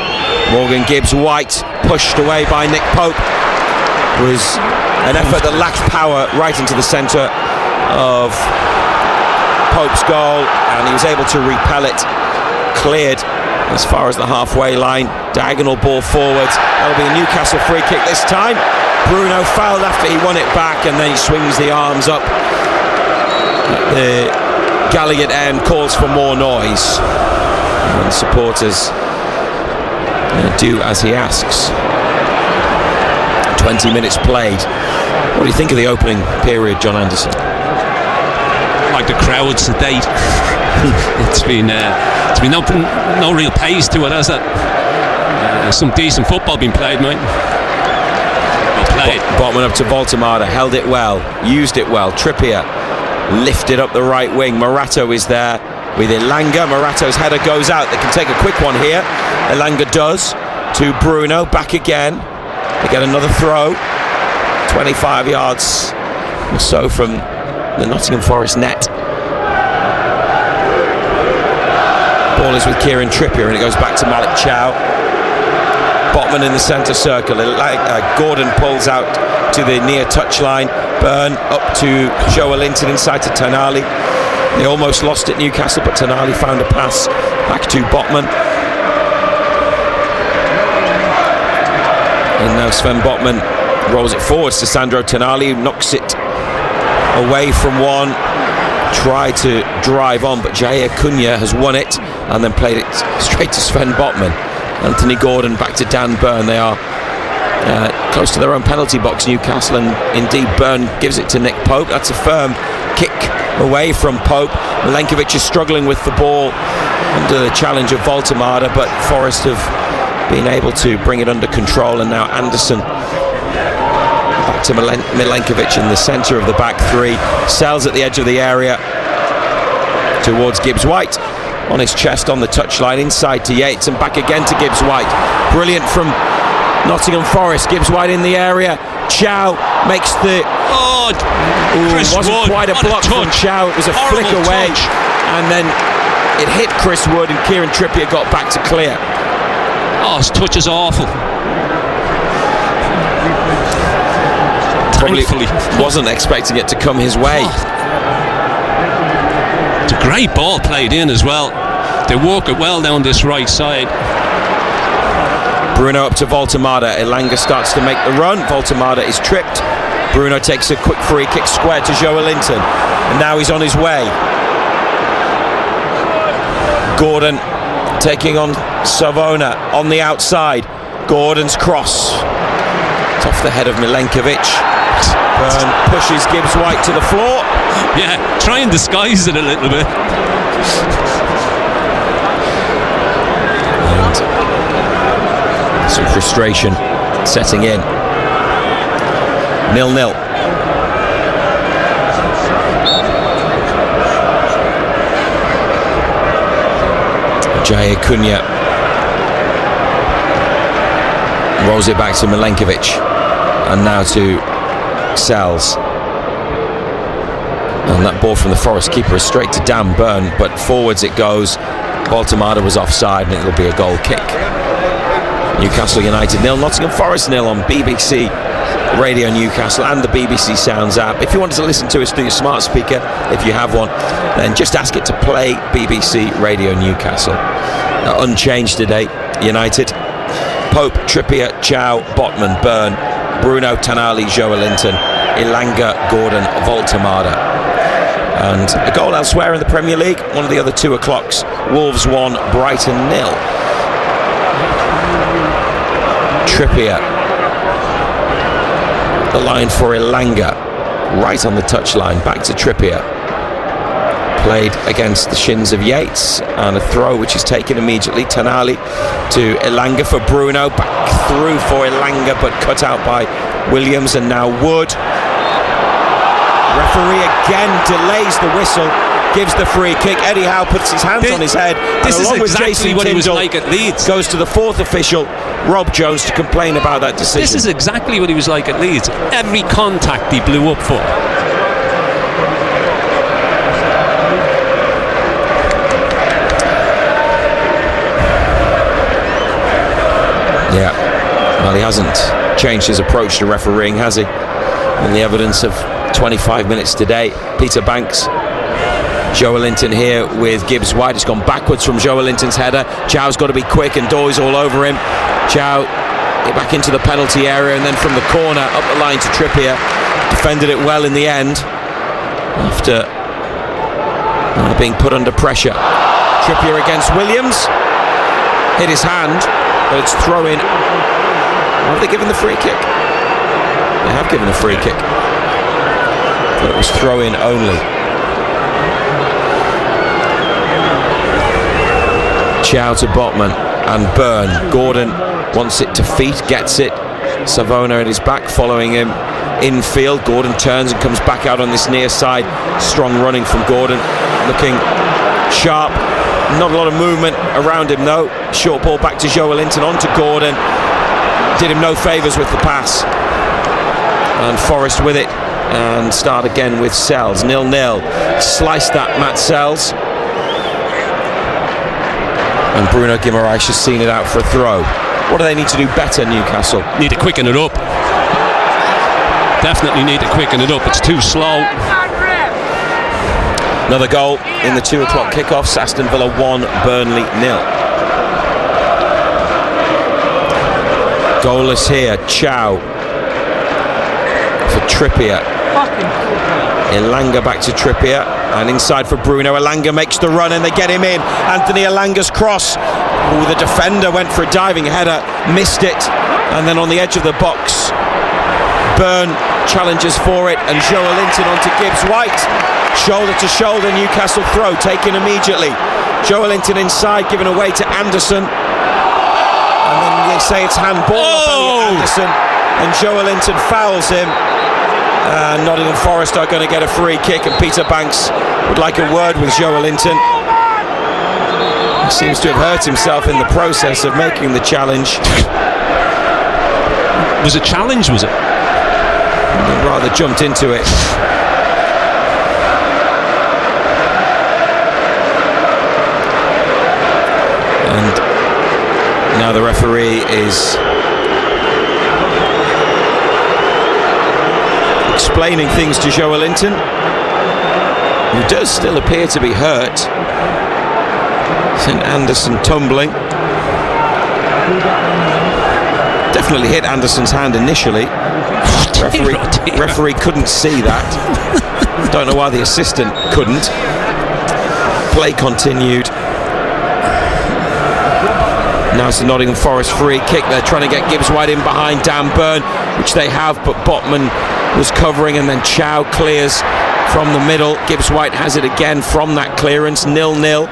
Morgan Gibbs-White pushed away by Nick Pope. Was an effort that lacked power right into the centre of Pope's goal, and he was able to repel it. Cleared as far as the halfway line. Diagonal ball forwards. That'll be a Newcastle free kick this time. Bruno fouled after he won it back, and then he swings the arms up. The Gallagher end calls for more noise, and supporters do as he asks. 20 minutes played. What do you think of the opening period, John Anderson? Like the crowd sedate. It's been no real pace to it, has it? Some decent football being played, mate. Botman up to Voltemada, held it well, used it well. Trippier lifted up the right wing. Morato is there with Elanga. Morato's header goes out. They can take a quick one here. Elanga does to Bruno. Back again. They get another throw. 25 yards or so from the Nottingham Forest net. Ball is with Kieran Trippier, and it goes back to Malik Chow. Botman in the centre circle. Gordon pulls out to the near touchline. Byrne up to Joe Linton inside to Tonali. They almost lost it, Newcastle, but Tonali found a pass back to Botman. And now Sven Botman rolls it forwards to Sandro Tonali, who knocks it away from one. Tried to drive on, but Jair Cunha has won it and then played it straight to Sven Botman. Anthony Gordon back to Dan Byrne. They are close to their own penalty box, Newcastle, and indeed Byrne gives it to Nick Pope. That's a firm kick away from Pope. Milenkovic is struggling with the ball under the challenge of Voltemada, but Forest have been able to bring it under control, and now Anderson back to Milenkovic in the centre of the back three. Sells at the edge of the area towards Gibbs-White. On his chest on the touchline, inside to Yates and back again to Gibbs-White. Brilliant from Nottingham Forest. Gibbs-White in the area. Chow makes the... wasn't quite a block from Chow. It was a flick away. And then it hit Chris Wood, and Kieran Trippier got back to clear. Oh, his touch is awful. Probably wasn't expecting it to come his way. It's a great ball played in as well. They work it well down this right side. Bruno up to Voltemada. Elanga starts to make the run. Voltemada is tripped. Bruno takes a quick free kick square to Joe Linton, and now he's on his way. Gordon taking on Savona on the outside. Gordon's cross. It's off the head of Milenkovic. Byrne pushes Gibbs-White to the floor. Yeah, try and disguise it a little bit. And some frustration setting in. 0-0. Jair Cunha rolls it back to Milenkovic, and now to Sells. And that ball from the Forest keeper is straight to Dan Byrne, but forwards it goes. Voltemada was offside, and it'll be a goal kick. Newcastle United 0, Nottingham Forest 0 on BBC Radio Newcastle and the BBC Sounds app. If you wanted to listen to us through your smart speaker, if you have one, then just ask it to play BBC Radio Newcastle. Unchanged today, United. Pope, Trippier, Chow, Botman, Byrne, Bruno, Tonali, Joelinton, Elanga, Gordon, Voltemada. And a goal elsewhere in the Premier League, one of the other 2 o'clocks. Wolves 1, Brighton 0. Trippier. The line for Elanga, right on the touchline, back to Trippier. Played against the shins of Yates, and a throw which is taken immediately. Tonali to Elanga for Bruno, back through for Elanga, but cut out by Williams, and now Wood. Referee again delays the whistle, gives the free kick. Eddie Howe puts his hands on his head, this and is along exactly with Jason what he was Tyndall, like at Leeds. Goes to the 4th official, Rob Jones, to complain about that decision. This is exactly what he was like at Leeds. Every contact he blew up for. Yeah, well, he hasn't changed his approach to refereeing, has he? And the evidence of 25 minutes today. Peter Banks, Joelinton here with Gibbs White. It's gone backwards from Joelinton's header. Chow's got to be quick, and Doy's all over him. Chow back into the penalty area, and then from the corner up the line to Trippier. Defended it well in the end after being put under pressure. Trippier against Williams. Hit his hand, but it's throw in. Have they given the free kick? They have given a free kick, but it was throw in only. Chow to Botman and Byrne. Gordon wants it to feet, gets it. Savona at his back, following him infield. Gordon turns and comes back out on this near side. Strong running from Gordon, looking sharp. Not a lot of movement around him though. Short ball back to Joelinton, on to Gordon. Did him no favours with the pass. And Forrest with it, and start again with Sells. 0-0. Sliced that, Matt Sells. And Bruno Guimaraes has seen it out for a throw. What do they need to do better, Newcastle? Need to quicken it up. Definitely need to quicken it up. It's too slow. Another goal in the 2 o'clock kickoffs. Aston Villa 1, Burnley 0. Goalless here. Chow for Trippier. Elanga back to Trippier, and inside for Bruno. Elanga makes the run, and they get him in. Anthony Elanga's cross. Ooh, the defender went for a diving header, missed it, and then on the edge of the box, Byrne challenges for it, and Joelinton onto Gibbs White. Shoulder to shoulder, Newcastle throw taken immediately. Joelinton inside, given away to Anderson, and then they say it's handball off Elliot Anderson, and Joelinton fouls him. Nottingham Forest are going to get a free kick, and Peter Banks would like a word with Joelinton. He seems to have hurt himself in the process of making the challenge. Was it challenge, was it? He rather jumped into it. And now the referee is explaining things to Joelinton, who does still appear to be hurt. Sent Anderson tumbling. Definitely hit Anderson's hand initially. Referee couldn't see that. Don't know why the assistant couldn't. Play continued. Now it's the Nottingham Forest free kick. They're trying to get Gibbs White in behind Dan Byrne, which they have, but Botman was covering, and then Chow clears from the middle. Gibbs White has it again from that clearance. 0-0.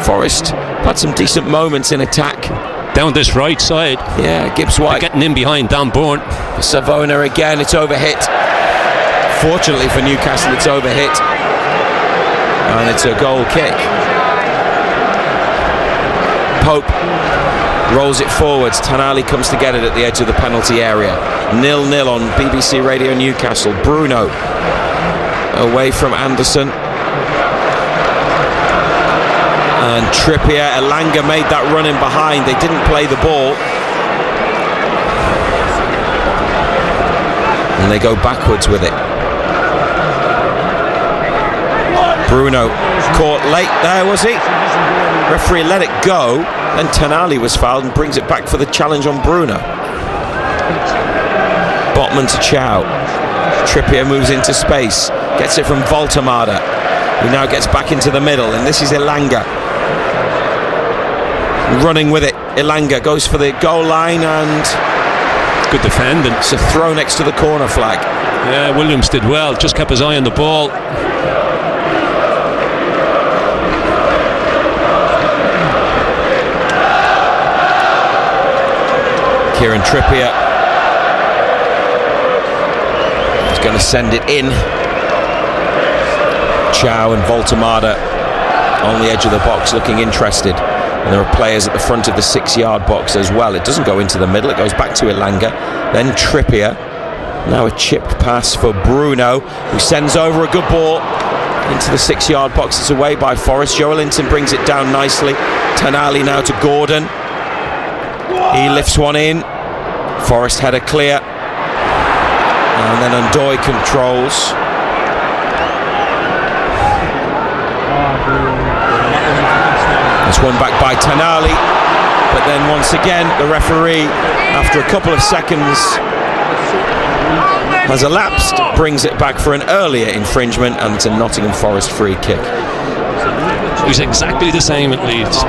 Forest had some decent moments in attack. Down this right side. Yeah, Gibbs White. They're getting in behind Dan Byrne. Savona again, it's overhit. Fortunately for Newcastle, it's overhit. And it's a goal kick. Pope rolls it forwards. Tonali comes to get it at the edge of the penalty area. 0-0 on BBC Radio Newcastle. Bruno away from Anderson. And Trippier, Elanga made that run in behind. They didn't play the ball. And they go backwards with it. Bruno caught late there, was he? Referee let it go. Then Tonali was fouled and brings it back for the challenge on Bruno. Botman to Chow. Trippier moves into space, gets it from Voltemada, who now gets back into the middle, and this is Elanga running with it. Elanga goes for the goal line, and good defending. It's a throw next to the corner flag. Yeah, Williams did well, just kept his eye on the ball. Kieran Trippier is going to send it in. Chow and Voltemada on the edge of the box looking interested, and there are players at the front of the 6-yard box as well. It doesn't go into the middle, it goes back to Elanga, then Trippier. Now a chipped pass for Bruno, who sends over a good ball into the 6-yard box. It's away by Forrest. Joelinton brings it down nicely. Tonali now to Gordon. He lifts one in. Forrest header clear, and then Ndoye controls. It's won back by Tonali, but then once again the referee, after a couple of seconds has elapsed, brings it back for an earlier infringement, and it's a Nottingham Forest free kick. It was exactly the same at Leeds.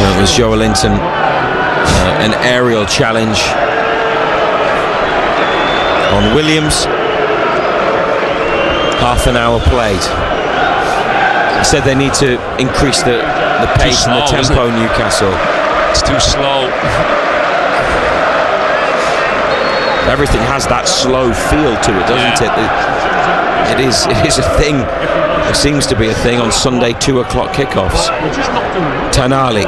It was Joelinton, an aerial challenge on Williams. Half an hour played. He said they need to increase the pace and the tempo, Newcastle. It's too slow. Everything has that slow feel to it, doesn't it? It is a thing. It seems to be a thing on Sunday 2 o'clock kickoffs. Tonali.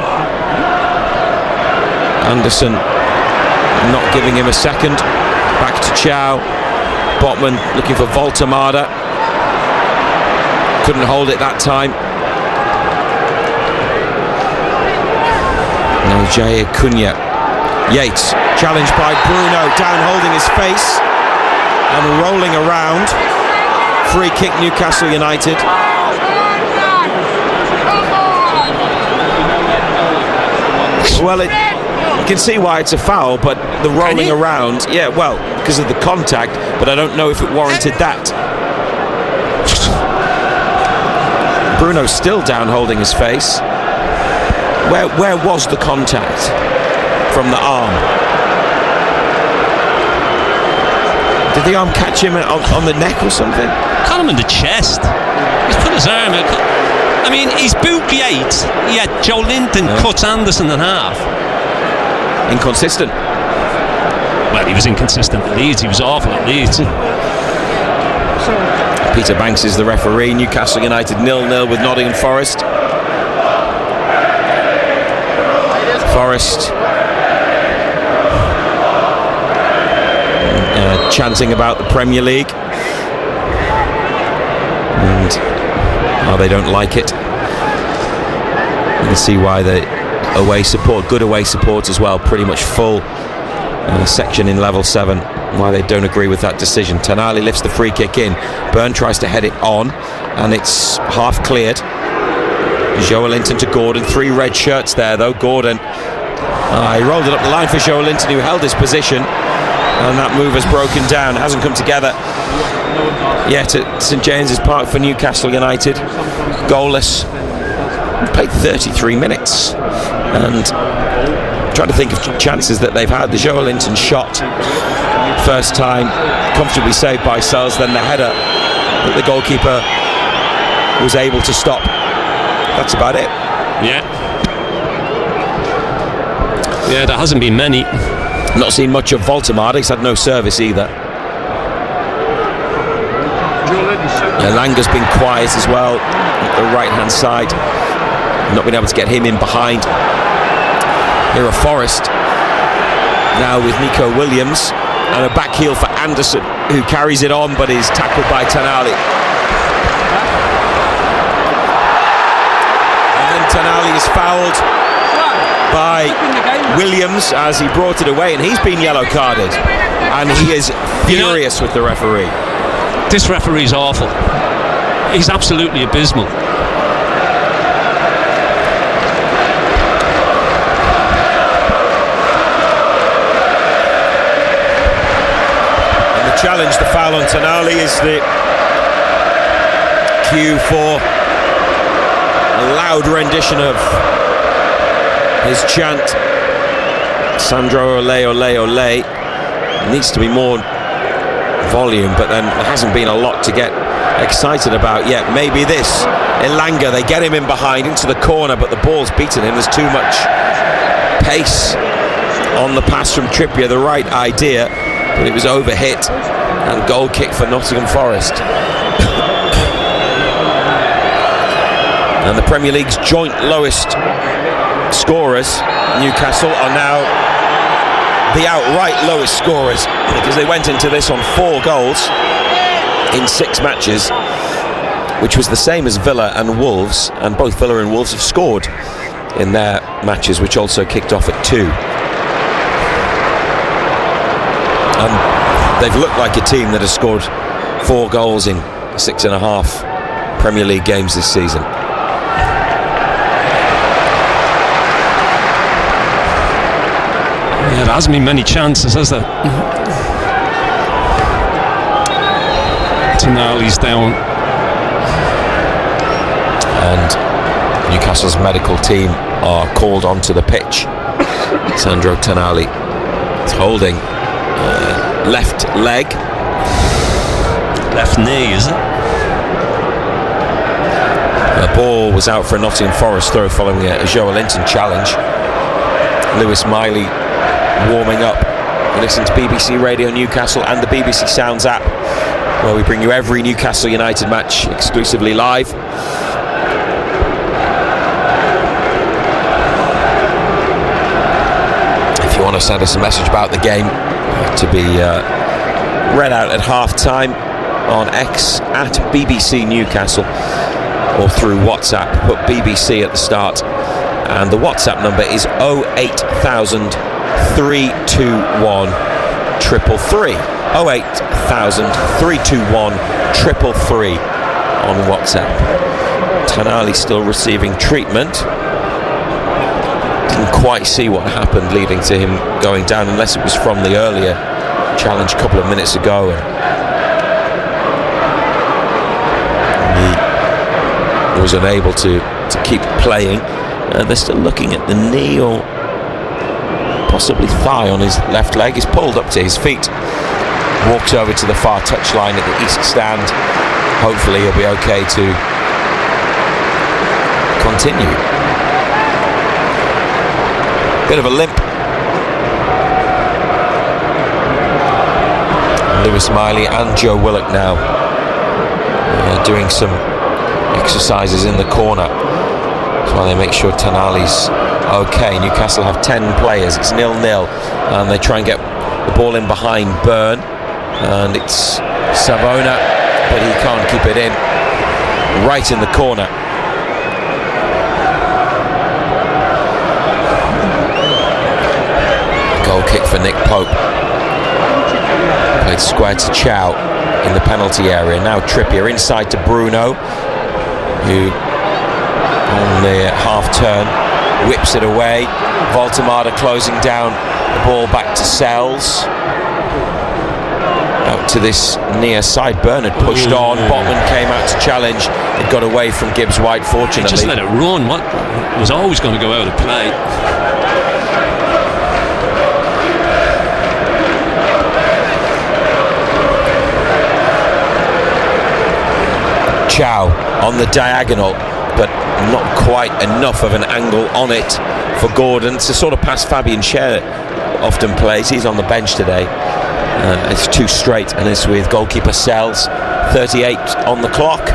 Anderson not giving him a second. Back to Chow. Botman looking for Voltemada. Couldn't hold it that time. Now Jair Cunha. Yates challenged by Bruno, down holding his face and rolling around. Free kick Newcastle United. Well, you can see why it's a foul, but the rolling around, yeah, well, because of the contact, but I don't know if it warranted that. Bruno's still down holding his face. Where was the contact from the arm? Did the arm catch him on the neck or something? Caught him in the chest. He's put his arm out. I mean, he's boot Yates, yet Joelinton cuts Anderson in half. Inconsistent. Well, he was inconsistent at Leeds. He was awful at Leeds. Peter Banks is the referee. Newcastle United 0-0 with Nottingham Forest. Forest chanting about the Premier League, and they don't like it. You can see why the away support, good away support as well, pretty much full section in level 7, why they don't agree with that decision. Tonali lifts the free kick in. Byrne tries to head it on, and it's half cleared. Joelinton to Gordon. 3 red shirts there though. Gordon, he rolled it up the line for Joelinton, who held his position, and that move has broken down. It hasn't come together yet at St James's Park for Newcastle United. Goalless. Played 33 minutes, and trying to think of chances that they've had. The Joelinton shot, first time, comfortably saved by Sells, then the header that the goalkeeper was able to stop. That's about it. Yeah, there hasn't been many. Not seen much of Voltemada. He's had no service either. Elanga's been quiet as well at the right hand side. Not been able to get him in behind. Here are Forest now with Nico Williams, and a back heel for Anderson, who carries it on but is tackled by Tonali. And then Tonali is fouled by Williams as he brought it away, and he's been yellow carded, and he is furious with the referee. This referee's awful. He's absolutely abysmal. the foul on Tonali is the cue for a loud rendition of his chant. Sandro ole, ole, ole. It needs to be more volume, but then there hasn't been a lot to get excited about yet. Maybe this. Elanga, they get him in behind into the corner, but the ball's beaten him. There's too much pace on the pass from Trippier. The right idea, but it was overhit, and goal kick for Nottingham Forest. And the Premier League's joint lowest scorers, Newcastle, are now the outright lowest scorers, because they went into this on 4 goals in 6 matches, which was the same as Villa and Wolves, and both Villa and Wolves have scored in their matches, which also kicked off at 2. And they've looked like a team that has scored 4 goals in 6.5 Premier League games this season. Yeah, there hasn't been many chances, has there? Tonali's down. And Newcastle's medical team are called onto the pitch. Sandro Tonali is holding left leg. Left knee, is it? The ball was out for a Nottingham Forest throw following a Joe Linton challenge. Lewis Miley warming up. Listen to BBC Radio Newcastle and the BBC Sounds app, where we bring you every Newcastle United match exclusively live. If you want to send us a message about the game to be read out at half-time on X at BBC Newcastle, or through WhatsApp, put BBC at the start, and the WhatsApp number is 08000 321 333. 08000 321 333 on WhatsApp. Tonali still receiving treatment. Didn't quite see what happened leading to him going down, unless it was from the earlier challenge a couple of minutes ago. He was unable to keep playing. They're still looking at the knee or possibly thigh on his left leg. He's pulled up to his feet, walks over to the far touchline at the east stand. Hopefully he'll be okay to continue. Bit of a limp. Lewis Miley and Joe Willock now doing some exercises in the corner. That's why they make sure Tonali's okay. Newcastle have 10 players. It's 0-0, and they try and get the ball in behind Byrne, and it's Savona, but he can't keep it in. Right in the corner. Goal kick for Nick Pope. Played square to Chow in the penalty area. Now Trippier inside to Bruno, who on the half turn whips it away. Voltemada closing down the ball back to Sells. Out to this near side. Bernard pushed on. Botman came out to challenge. It got away from Gibbs White, fortunately. Just let it run. What was always going to go out of play. Chow on the diagonal, but not quite enough of an angle on it for Gordon. It's the sort of pass Fabian Schär often plays. He's on the bench today. It's too straight, and it's with goalkeeper Sells. 38 on the clock.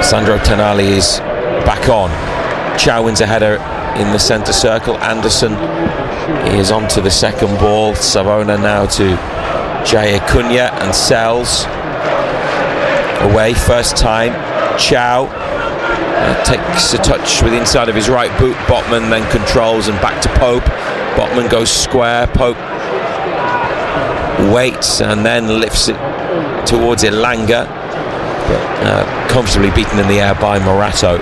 Sandro Tonali is back on. Chow wins a header in the centre circle. Anderson is on to the second ball. Savona now to Jair Cunha, and Sells away first time. Chow takes a touch with the inside of his right boot. Botman then controls and back to Pope. Botman goes square. Pope waits and then lifts it towards Elanga, but comfortably beaten in the air by Morato.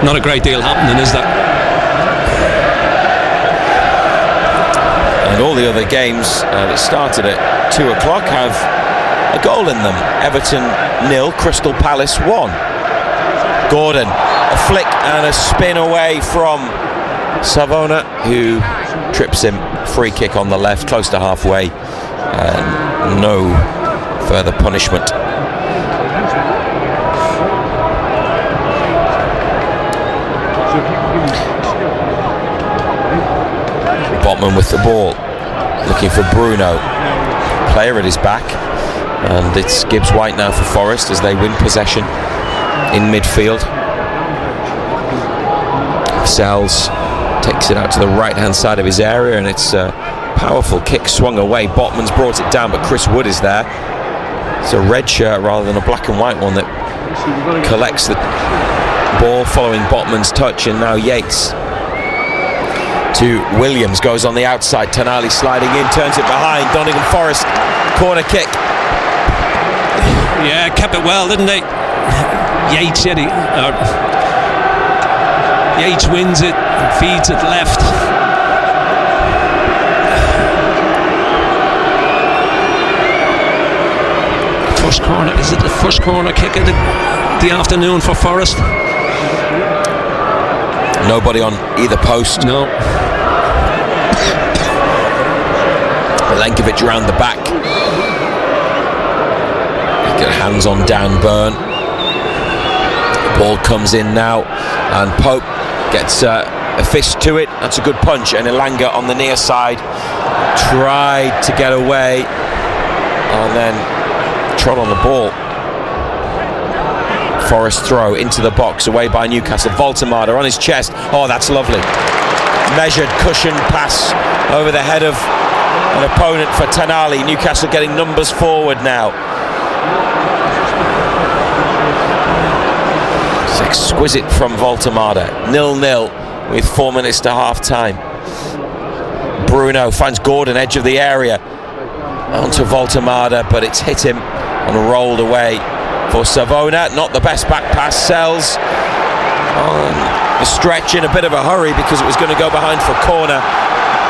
Not a great deal happening, is there? the other games that started at 2 o'clock have a goal in them. Everton 0, Crystal Palace 1. Gordon, a flick and a spin away from Savona, who trips him. Free kick on the left, close to halfway. No further punishment. Botman with the ball, looking for Bruno. Player at his back, and it's Gibbs White now for Forest as they win possession in midfield. Sells takes it out to the right hand side of his area, and it's a powerful kick swung away. Botman's brought it down, but Chris Wood is there. It's a red shirt rather than a black and white one that collects the ball following Botman's touch, and now Yates to Williams, goes on the outside. Tonali sliding in, turns it behind. Nottingham Forest corner kick. Yeah, kept it well, didn't they? Yates, Yates wins it, feeds it left. First corner, is it the first corner kick of the afternoon for Forest? Nobody on either post. No. Milenkovic around the back. Get hands on Dan Burn. Ball comes in now, and Pope gets a fist to it. That's a good punch, and Elanga on the near side tried to get away, and then trod on the ball. Forest throw into the box, away by Newcastle. Voltemada on his chest. Oh, that's lovely. Measured, cushioned pass over the head of an opponent for Tonali. Newcastle getting numbers forward now. It's exquisite from Voltemada. 0-0 with 4 minutes to half time. Bruno finds Gordon, edge of the area, onto Voltemada, but it's hit him and rolled away for Savona. Not the best back pass. Sells on a stretch in a bit of a hurry because it was going to go behind for a corner.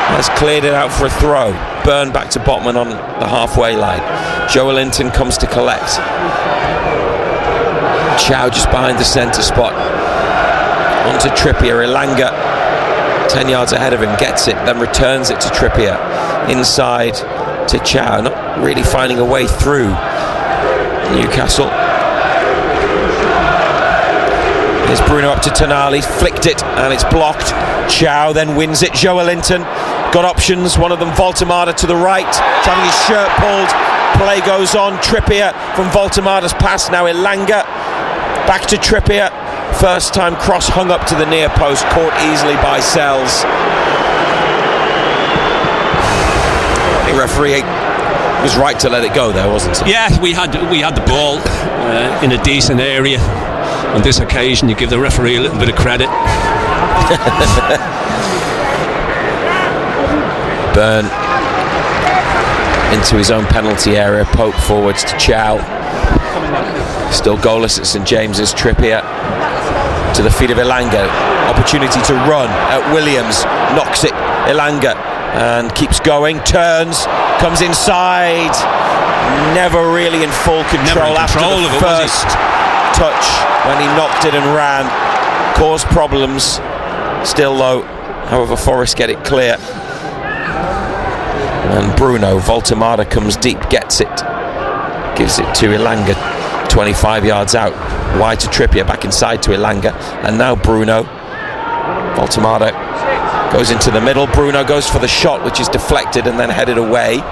Has cleared it out for a throw. Burn back to Botman on the halfway line. Joelinton comes to collect. Chow just behind the centre spot. Onto Trippier. Elanga 10 yards ahead of him, gets it, then returns it to Trippier. Inside to Chow, not really finding a way through Newcastle. Here's Bruno up to Tonali, flicked it and it's blocked. Chow then wins it. Joelinton got options, one of them Voltemada to the right. He's having his shirt pulled. Play goes on. Trippier from Voltemada's pass. Now Elanga back to Trippier. First time cross hung up to the near post, caught easily by Sells. The referee was right to let it go there, wasn't he? Yeah, we had the ball in a decent area. On this occasion, you give the referee a little bit of credit. Burn into his own penalty area. Pope forwards to Chow. Still goalless at St James's. Trippier to the feet of Elanga. Opportunity to run at Williams. Knocks it. Elanga and keeps going. Turns. Comes inside. Never really in full control after the first touch when he knocked it and ran. Caused problems. Still though, however, Forest get it clear. And Bruno, Voltemada comes deep, gets it. Gives it to Elanga, 25 yards out. Wide to Trippier, back inside to Elanga. And now Bruno. Voltemada goes into the middle. Bruno goes for the shot, which is deflected and then headed away.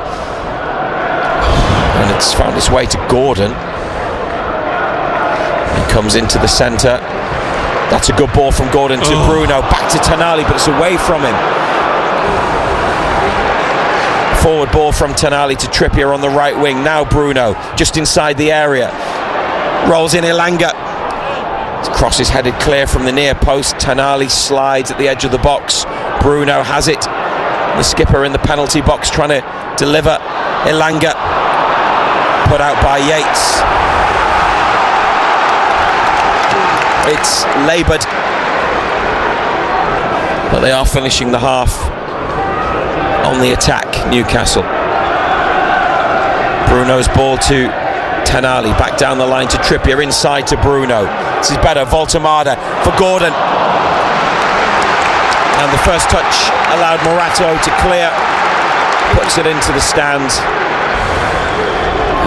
And it's found its way to Gordon. He comes into the centre. That's a good ball from Gordon to Bruno. Back to Tonali, but it's away from him. Forward ball from Tonali to Trippier on the right wing. Now Bruno, just inside the area. Rolls in Elanga. His cross is headed clear from the near post. Tonali slides at the edge of the box. Bruno has it. The skipper in the penalty box trying to deliver. Elanga put out by Yates. It's laboured, but they are finishing the half on the attack. Newcastle. Bruno's ball to Tenali, back down the line to Trippier, inside to Bruno. This is better, Voltemada for Gordon. And the first touch allowed Morato to clear, puts it into the stands.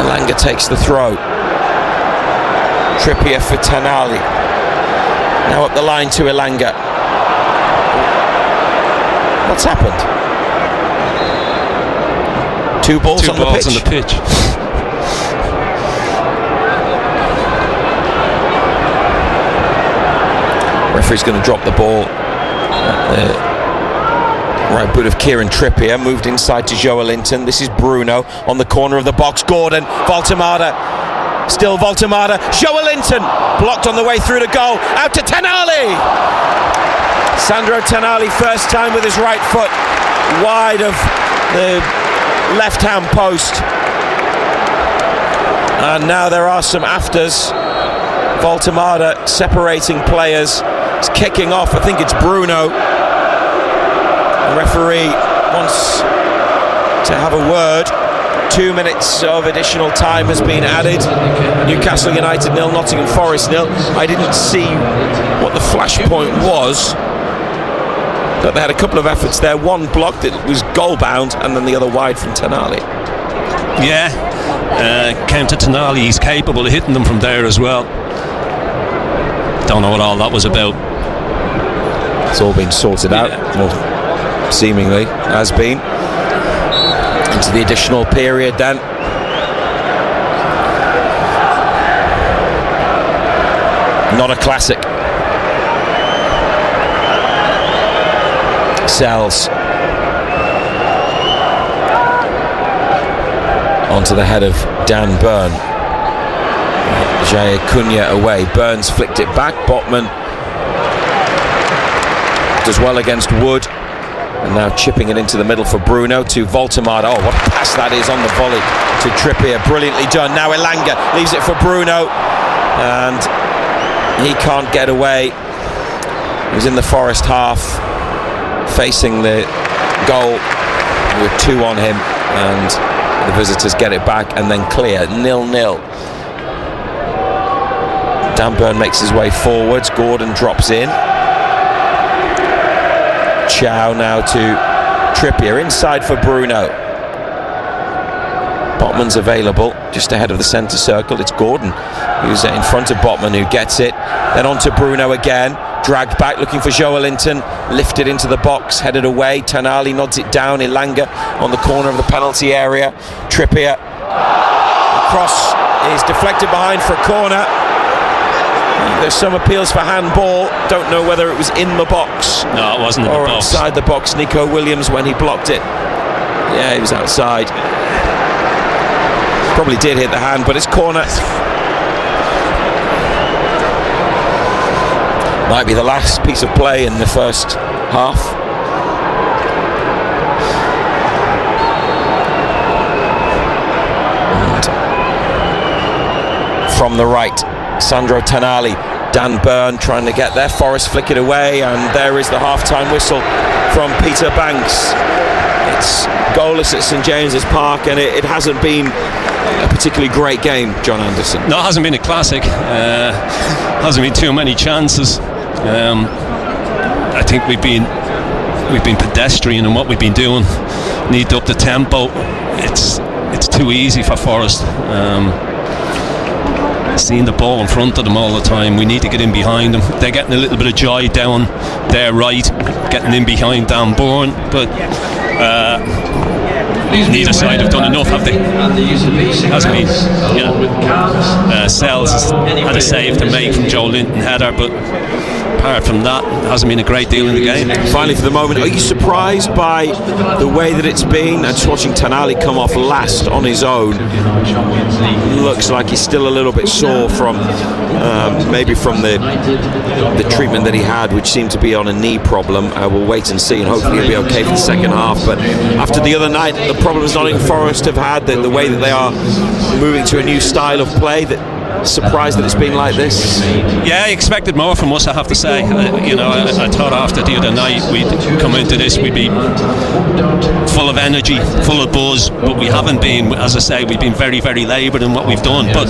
Elanga takes the throw. Trippier for Tenali. Now up the line to Elanga. What's happened? Two balls on the pitch. Referee's going to drop the ball. Right boot of Kieran Trippier, moved inside to Joelinton. This is Bruno on the corner of the box. Gordon, Voltemada, still Voltemada. Joelinton blocked on the way through to goal. Out to Tenali. Sandro Tenali, first time with his right foot wide of the left-hand post. And now there are some afters. Voltemada separating players. It's kicking off. I think it's Bruno. The referee wants to have a word. 2 minutes of additional time has been added. Newcastle United 0, Nottingham Forest 0. I didn't see what the flashpoint was, but they had a couple of efforts there. One blocked, it was goal bound, and then the other wide from Tenali. Yeah, came to Tenali. He's capable of hitting them from there as well. Don't know what all that was about. It's all been sorted out. Well, seemingly has been. Into the additional period then. Not a classic. Sells onto the head of Dan Burn. Jay Cunha away. Burns flicked it back. Botman does well against Wood. And now chipping it into the middle for Bruno to Voltemada. Oh, what a pass that is on the volley to Trippier. Brilliantly done. Now Elanga leaves it for Bruno. And he can't get away. He's in the Forest half, facing the goal with 2 on him. And the visitors get it back and then clear. 0-0. Dan Burn makes his way forwards. Gordon drops in. Chow now to Trippier, inside for Bruno. Botman's available just ahead of the centre circle. It's Gordon who's in front of Botman, who gets it. Then on to Bruno again, dragged back looking for Joelinton, lifted into the box, headed away. Tenali nods it down. Elanga on the corner of the penalty area. Trippier, the cross is deflected behind for a corner. There's some appeals for handball. Don't know whether it was in the box. No, it wasn't in the box. Or outside the box. Nico Williams when he blocked it. Yeah, he was outside. Probably did hit the hand, but it's corner. Might be the last piece of play in the first half. And from the right, Sandro Tenali, Dan Burn trying to get there. Forrest flick it away, and there is the half-time whistle from Peter Banks. It's goalless at St James's Park, and it hasn't been a particularly great game, John Anderson. No, it hasn't been a classic. Hasn't been too many chances. I think we've been pedestrian in what we've been doing. Need to up the tempo. It's too easy for Forest. Seeing the ball in front of them all the time, we need to get in behind them. They're getting a little bit of joy down their right, getting in behind Dan Bourne, but neither side have done enough, have they? Hasn't been, Sells has had a save to make from Joelinton header, but apart from that, it hasn't been a great deal in the game. Finally, for the moment, are you surprised by the way that it's been? And just watching Tenali come off last on his own, looks like he's still a little bit sore from maybe from the treatment that he had, which seemed to be on a knee problem. We'll wait and see, and hopefully he'll be okay for the second half. But after the other night, the problems Nottingham Forest have had, the way that they are moving to a new style of play, that surprised that it's been like this? Yeah, I expected more from us, I have to say. I thought after the other night we'd come into this, we'd be full of energy, full of buzz, but we haven't been. As I say, we've been very, very laboured in what we've done, but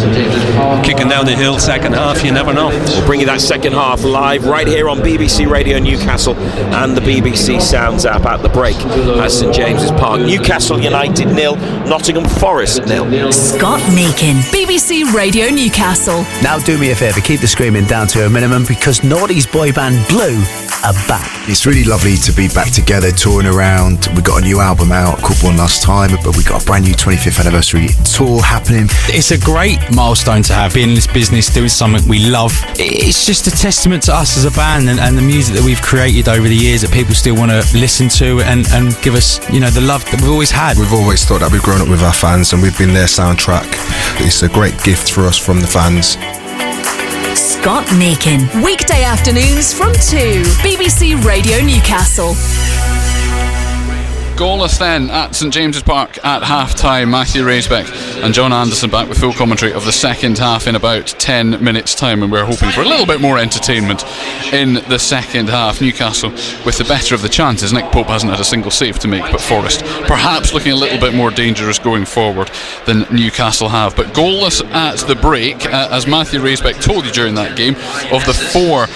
kicking down the hill second half, you never know. We'll bring you that second half live right here on BBC Radio Newcastle and the BBC Sounds app at the break at St James's Park. Newcastle United 0, Nottingham Forest 0. Scott Meakin, BBC Radio Newcastle. Now do me a favour, keep the screaming down to a minimum, because Naughty's boy band Blue are back. It's really lovely to be back together, touring around. We got a new album out called One Last Time, but we got a brand new 25th anniversary tour happening. It's a great milestone to have, being in this business, doing something we love. It's just a testament to us as a band and the music that we've created over the years that people still want to listen to and give us, the love that we've always had. We've always thought that we've grown up with our fans and we've been their soundtrack. It's a great gift for us from the fans. Scott Meakin, weekday afternoons from 2, BBC Radio Newcastle. Goalless then at St James's Park at half-time. Matthew Raisbeck and John Anderson back with full commentary of the second half in about 10 minutes' time, and we're hoping for a little bit more entertainment in the second half. Newcastle with the better of the chances. Nick Pope hasn't had a single save to make, but Forest perhaps looking a little bit more dangerous going forward than Newcastle have. But goalless at the break, as Matthew Raisbeck told you during that game, of the 4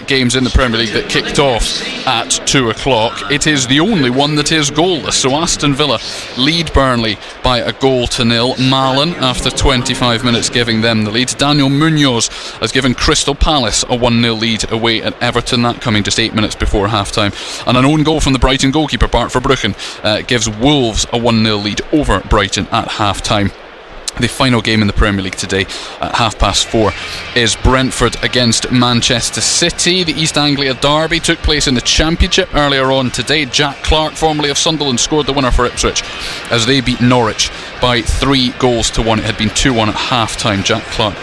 games in the Premier League that kicked off at 2 o'clock, it is the only one that is goalless. So Aston Villa lead Burnley by 1-0. Marlon, after 25 minutes, giving them the lead. Daniel Munoz has given Crystal Palace a 1-0 lead away at Everton, that coming just 8 minutes before half-time. And an own goal from the Brighton goalkeeper, Bart Verbruggen, gives Wolves a 1-0 lead over Brighton at half-time. The final game in the Premier League today at 4:30 is Brentford against Manchester City. The East Anglia derby took place in the Championship earlier on today. Jack Clarke, formerly of Sunderland, scored the winner for Ipswich as they beat Norwich by 3-1. It had been 2-1 at half-time. Jack Clarke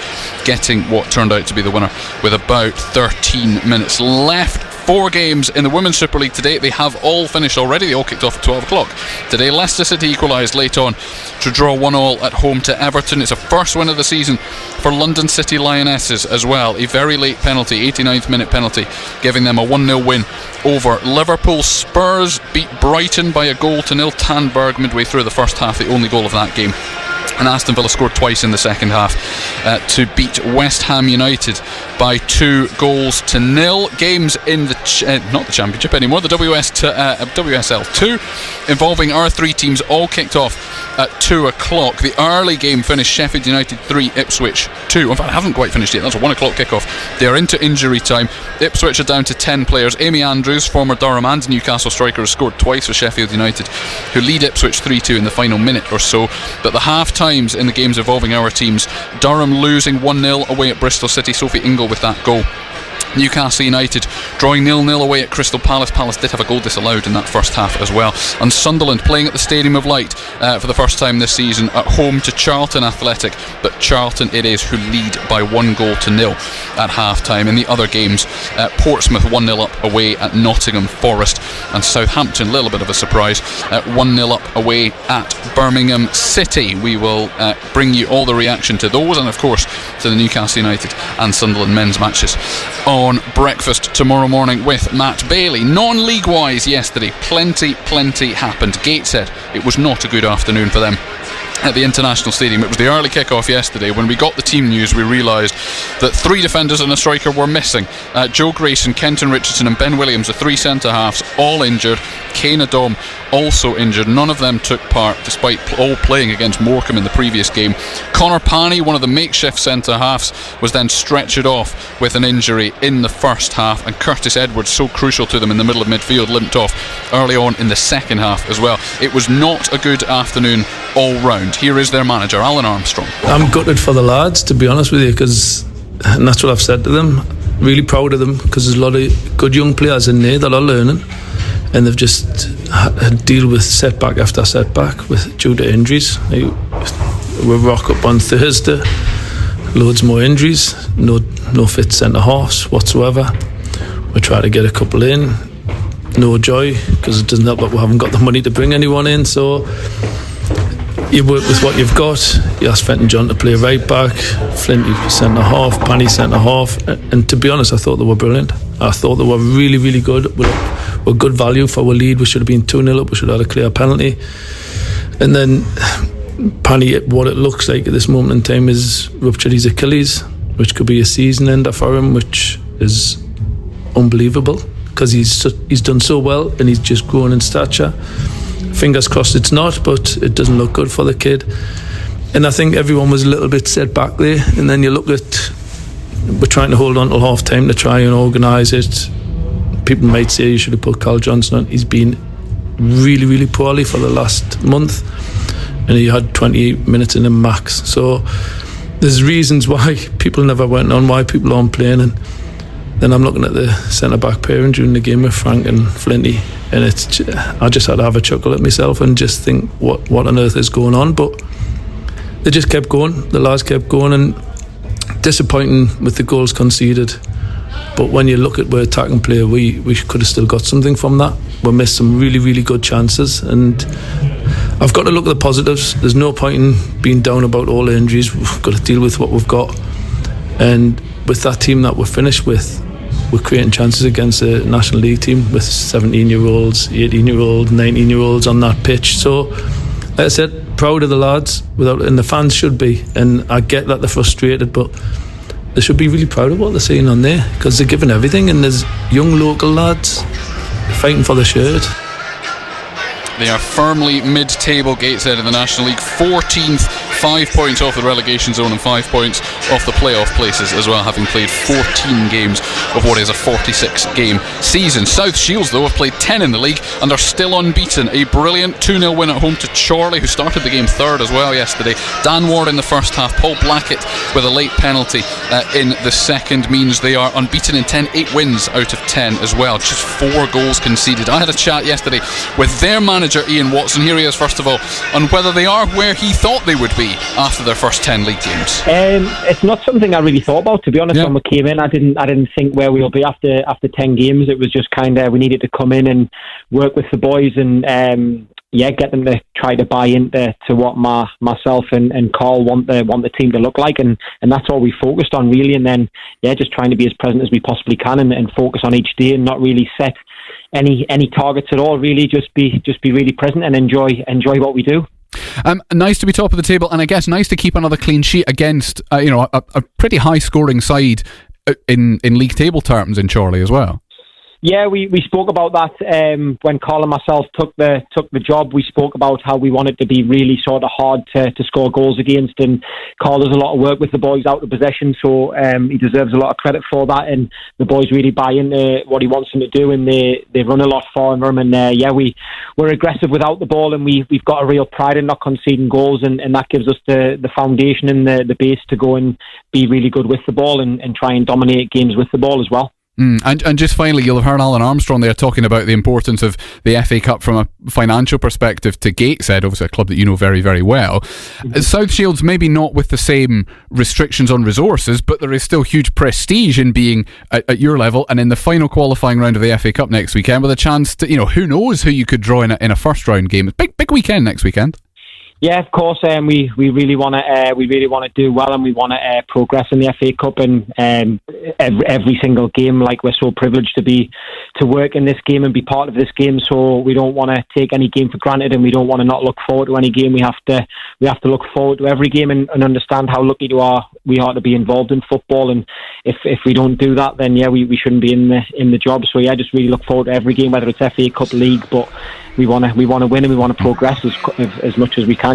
getting what turned out to be the winner with about 13 minutes left. 4 games in the Women's Super League today. They have all finished already. They all kicked off at 12 o'clock. Today, Leicester City equalised late on to draw 1-1 at home to Everton. It's a first win of the season for London City Lionesses as well. A very late penalty, 89th minute penalty, giving them a 1-0 win over Liverpool. Spurs beat Brighton by 1-0. Tanberg midway through the first half, the only goal of that game. And Aston Villa scored twice in the second half to beat West Ham United by 2-0. Games in the not the Championship anymore, the WSL 2, involving our 3 teams, all kicked off at 2 o'clock. The early game finished Sheffield United 3, Ipswich 2. In fact, I haven't quite finished yet. That's a 1 o'clock kickoff. They are into injury time. Ipswich are down to 10 players. Amy Andrews, former Durham and Newcastle striker, has scored twice for Sheffield United, who lead Ipswich 3-2 in the final minute or so. But the half times in the games involving our teams, Durham losing 1-0 away at Bristol City, Sophie Ingle with that goal. Newcastle United drawing 0-0 away at Crystal Palace. Palace did have a goal disallowed in that first half as well. And Sunderland playing at the Stadium of Light for the first time this season at home to Charlton Athletic, but Charlton it is who lead by 1-0 at half-time. In the other games, Portsmouth 1-0 up away at Nottingham Forest, and Southampton, a little bit of a surprise, 1-0 up away at Birmingham City. We will bring you all the reaction to those, and of course to the Newcastle United and Sunderland men's matches on breakfast tomorrow morning with Matt Bailey. Non-league wise yesterday, plenty happened. Gateshead, it was not a good afternoon for them at the International Stadium. It was the early kick-off yesterday. When we got the team news, we realised that 3 defenders and a striker were missing. Joe Grayson, Kenton Richardson and Ben Williams, the 3 centre-halves, all injured. Kane Adom also injured. None of them took part, despite all playing against Morecambe in the previous game. Connor Pani, one of the makeshift centre-halves, was then stretchered off with an injury in the first half, and Curtis Edwards, so crucial to them in the middle of midfield, limped off early on in the second half as well. It was not a good afternoon all round. Here is their manager, Alan Armstrong. I'm gutted for the lads, to be honest with you, and that's what I've said to them. Really proud of them, because there's a lot of good young players in there that are learning, and they've just had to deal with setback after setback due to injuries. We rock up on Thursday, loads more injuries, no fit centre halves whatsoever. We try to get a couple in, no joy, because it doesn't help that we haven't got the money to bring anyone in. So you work with what you've got. You ask Fenton John to play right back, Flinty centre half, Panny centre half, and to be honest, I thought they were brilliant. I thought they were really, really good. Were good value for our lead. We should have been 2-0 up. We should have had a clear penalty. And then Panny, what it looks like at this moment in time, is ruptured his Achilles, which could be a season ender for him, which is unbelievable because he's done so well and he's just grown in stature. Fingers crossed it's not, but it doesn't look good for the kid. And I think everyone was a little bit set back there. And then you look at, we're trying to hold on till half time to try and organise it. People might say you should have put Carl Johnson on. He's been really, really poorly for the last month, and he had 28 minutes in him max. So there's reasons why people never went on, why people aren't playing. And then I'm looking at the centre-back pairing during the game with Frank and Flinty, and I just had to have a chuckle at myself and just think, what on earth is going on? But they just kept going. The lads kept going, and disappointing with the goals conceded. But when you look at our attacking play, we could have still got something from that. We missed some really, really good chances, and I've got to look at the positives. There's no point in being down about all the injuries. We've got to deal with what we've got, and with that team that we're finished with, we're creating chances against a National League team with 17-year-olds, 18-year-olds, 19-year-olds on that pitch. So, like I said, proud of the lads, and the fans should be. And I get that they're frustrated, but they should be really proud of what they're seeing on there, because they're giving everything, and there's young local lads fighting for the shirt. They are firmly mid-table, Gateshead in the National League, 14th, 5 points off the relegation zone and 5 points off the playoff places as well, having played 14 games of what is a 46-game season. South Shields, though, have played 10 in the league and are still unbeaten. A brilliant 2-0 win at home to Chorley, who started the game third as well yesterday. Dan Ward in the first half, Paul Blackett with a late penalty in the second means they are unbeaten in 10, 8 wins out of 10 as well. Just 4 goals conceded. I had a chat yesterday with their manager Ian Watson. Here he is first of all, on whether they are where he thought they would be after their first 10 league games. It's not something I really thought about, to be honest. When we came in, I didn't think where we'll be after 10 games. It was just kind of, we needed to come in and work with the boys and get them to try to buy into what myself and Carl want the team to look like, and that's all we focused on really. And then just trying to be as present as we possibly can and focus on each day and not really set any targets at all. Really, just be really present and enjoy what we do. Nice to be top of the table, and I guess nice to keep another clean sheet against a pretty high scoring side in league table terms in Chorley as well. Yeah, we spoke about that when Carl and myself took the job. We spoke about how we wanted to be really sort of hard to score goals against, and Carl does a lot of work with the boys out of possession, so he deserves a lot of credit for that, and the boys really buy into what he wants them to do, and they run a lot for him, and we're aggressive without the ball, and we've got a real pride in not conceding goals, and that gives us the foundation and the base to go and be really good with the ball and try and dominate games with the ball as well. And just finally, you'll have heard Alan Armstrong there talking about the importance of the FA Cup from a financial perspective to Gateshead, obviously a club that you know very, very well. South Shields maybe not with the same restrictions on resources, but there is still huge prestige in being at your level and in the final qualifying round of the FA Cup next weekend, with a chance to, who knows who you could draw in a first round game. Big weekend next weekend. Yeah, of course. We really want to do well, and we want to progress in the FA Cup. And every single game, like, we're so privileged to work in this game and be part of this game. So we don't want to take any game for granted, and we don't want to not look forward to any game. We have to look forward to every game and understand how lucky we are to be involved in football. And if we don't do that, then we shouldn't be in the job. So just really look forward to every game, whether it's FA Cup, League, but we want to win, and we want to progress as much as we can.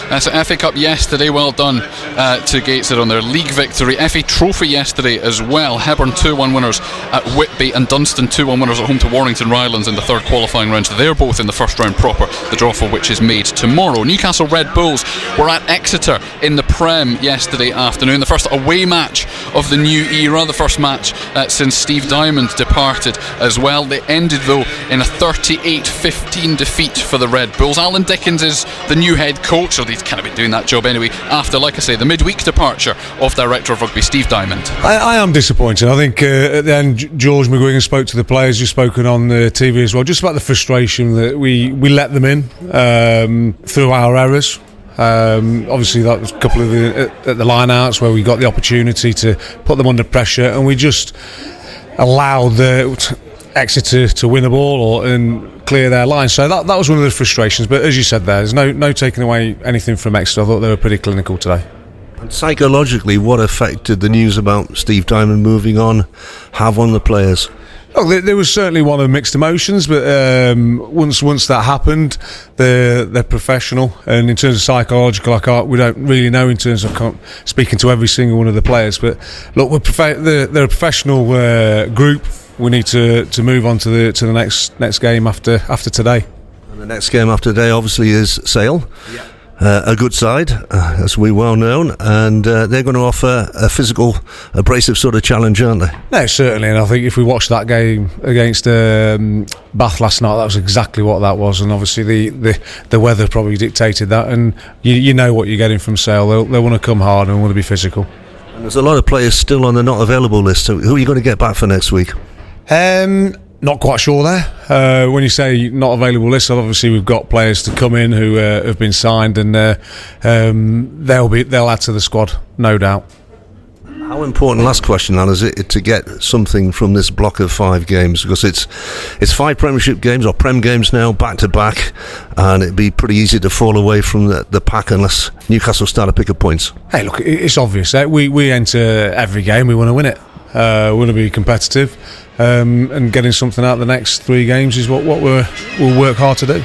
That's an FA Cup yesterday. Well done to Gateshead on their league victory. FA Trophy yesterday as well. Hebburn 2-1 winners at Whitby, and Dunstan 2-1 winners at home to Warrington Rylands in the third qualifying round. So they're both in the first round proper, the draw for which is made tomorrow. Newcastle Red Bulls were at Exeter in the Prem yesterday afternoon. The first away match of the new era, the first match since Steve Diamond departed as well. They ended though in a 38-15 defeat for the Red Bulls. Alan Dickens is the new head coach, or he's he'd kind of been doing that job anyway after, like I say, the midweek departure of Director of Rugby Steve Diamond. I am disappointed. I think at the end George McGuigan spoke to the players, you've spoken on the TV as well, just about the frustration that we let them in through our errors. Obviously that was a couple of the line-outs where we got the opportunity to put them under pressure, and we just allowed Exeter to win the ball and clear their line. So that was one of the frustrations. But as you said there's no taking away anything from Exeter. I thought they were pretty clinical today. And psychologically, what effect did the news about Steve Diamond moving on have on the players? Oh, there was certainly one of mixed emotions, but once that happened, they're professional, and in terms of psychological, we don't really know in terms of speaking to every single one of the players. But look, they're a professional group. We need to move on to the next game after today. And the next game after today, obviously, is Sale. Yeah. A good side, as we well known, and they're going to offer a physical, abrasive sort of challenge, aren't they? No, certainly, and I think if we watched that game against Bath last night, that was exactly what that was, and obviously the weather probably dictated that, and you know what you're getting from Sale. They want to come hard and want to be physical. And there's a lot of players still on the not available list, so who are you going to get back for next week? Not quite sure there. When you say not available list, obviously we've got players to come in who have been signed, and they'll add to the squad, no doubt. How important, last question, Alan, is it to get something from this block of 5 games? Because it's 5 Premiership games, or Prem games now, back to back, and it'd be pretty easy to fall away from the pack unless Newcastle start to pick up points. Hey, look, it's obvious. We enter every game, we want to win it. We want to be competitive, and getting something out of the next 3 games is what we'll work hard to do.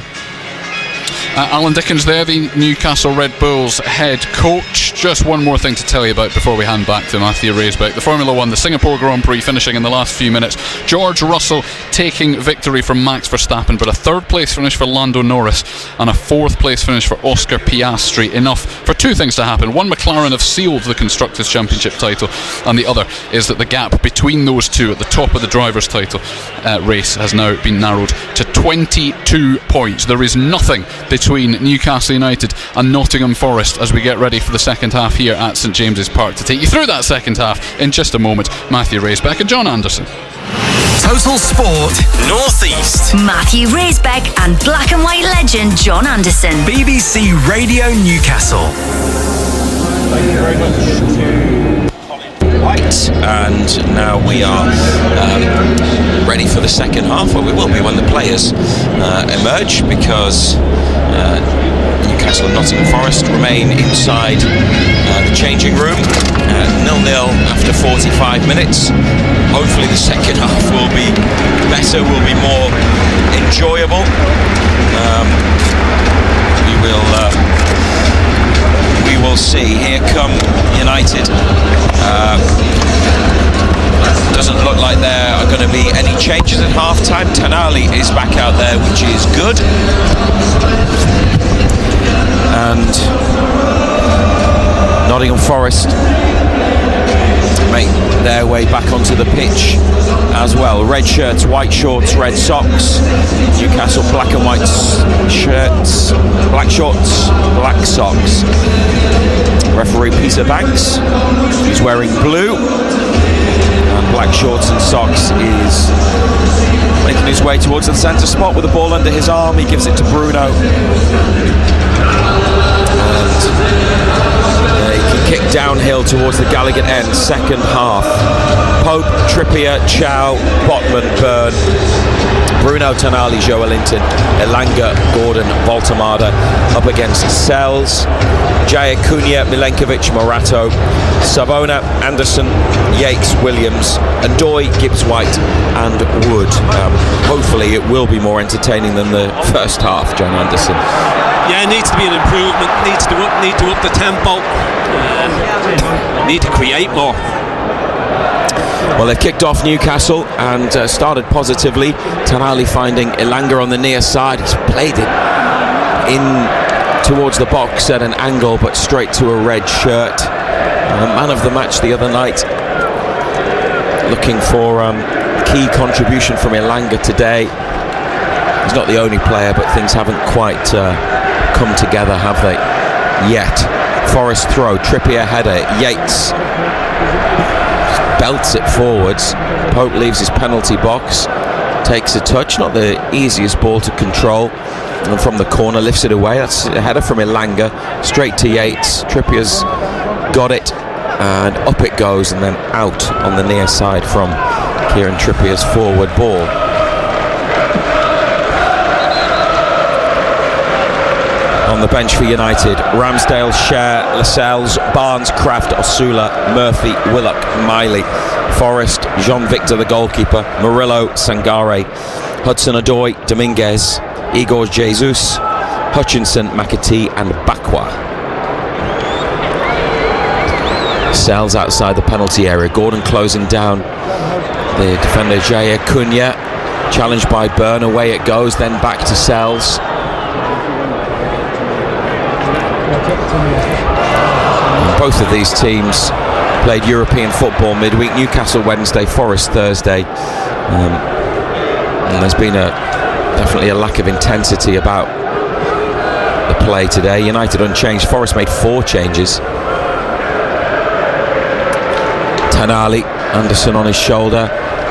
Alan Dickens there, the Newcastle Red Bulls head coach. Just one more thing to tell you about before we hand back to Matthew Raisbeck. The Formula 1, the Singapore Grand Prix finishing in the last few minutes. George Russell taking victory from Max Verstappen, but a 3rd place finish for Lando Norris and a 4th place finish for Oscar Piastri. Enough for 2 things to happen. One, McLaren have sealed the Constructors' Championship title, and the other is that the gap between those two at the top of the Drivers' title race has now been narrowed to 22 points. There is nothing between Newcastle United and Nottingham Forest as we get ready for the second half here at St James's Park. To take you through that second half in just a moment, Matthew Raisbeck and John Anderson. Total Sport North East. Matthew Raisbeck and black and white legend John Anderson. BBC Radio Newcastle. Thank you very much. Right, and now we are ready for the second half, where we will be when the players emerge, because Newcastle and Nottingham Forest remain inside the changing room, 0-0 after 45 minutes. Hopefully the second half will be better, will be more enjoyable. We will see. Here come United. Doesn't look like there are going to be any changes at half-time. Tonali is back out there, which is good. And Nottingham Forest make their way back onto the pitch as well. Red shirts, white shorts, red socks. Newcastle black and white shirts, black shorts, black socks. Referee Peter Banks, who's wearing blue and black shorts and socks, is making his way towards the centre spot with the ball under his arm. He gives it to Bruno, and he can kick downhill towards the Gallagher end. Second half. Pope, Trippier, Chow, Botman, Byrne, Bruno, Tonali, Joelinton, Elanga, Gordon, Voltemada up against Sells, Jaya Cunha, Milenkovic, Morato, Savona, Anderson, Yates, Williams, and Doy, Gibbs-White and Wood. Hopefully it will be more entertaining than the first half, John Anderson. Yeah, it needs to be an improvement, need to up the tempo, need to create more. Well, they've kicked off Newcastle and started positively. Tonali finding Elanga on the near side. He's played it in towards the box at an angle, but straight to a red shirt. Man of the match the other night. Looking for key contribution from Elanga today. He's not the only player, but things haven't quite come together, have they? yet. Forest throw, Trippier header, Yates belts it forwards. Pope leaves his penalty box, takes a touch, not the easiest ball to control, and from the corner lifts it away. That's a header from Elanga straight to Yates. Trippier's got it, and up it goes, and then out on the near side from Kieran Trippier's forward ball. On the bench for United, Ramsdale, Cher, Lascelles, Barnes, Kraft, Osula, Murphy, Willock, Miley. Forest, Jean-Victor the goalkeeper, Murillo, Sangare, Hudson-Odoi, Dominguez, Igor Jesus, Hutchinson, McAtee and Bakwa. Sells outside the penalty area. Gordon closing down the defender Jair Cunha. Challenged by Byrne, away it goes, then back to Sells. Both of these teams played European football midweek. Newcastle Wednesday, Forest Thursday. And there's been definitely a lack of intensity about the play today. United unchanged. Forest made 4 changes. Tonali, Anderson on his shoulder,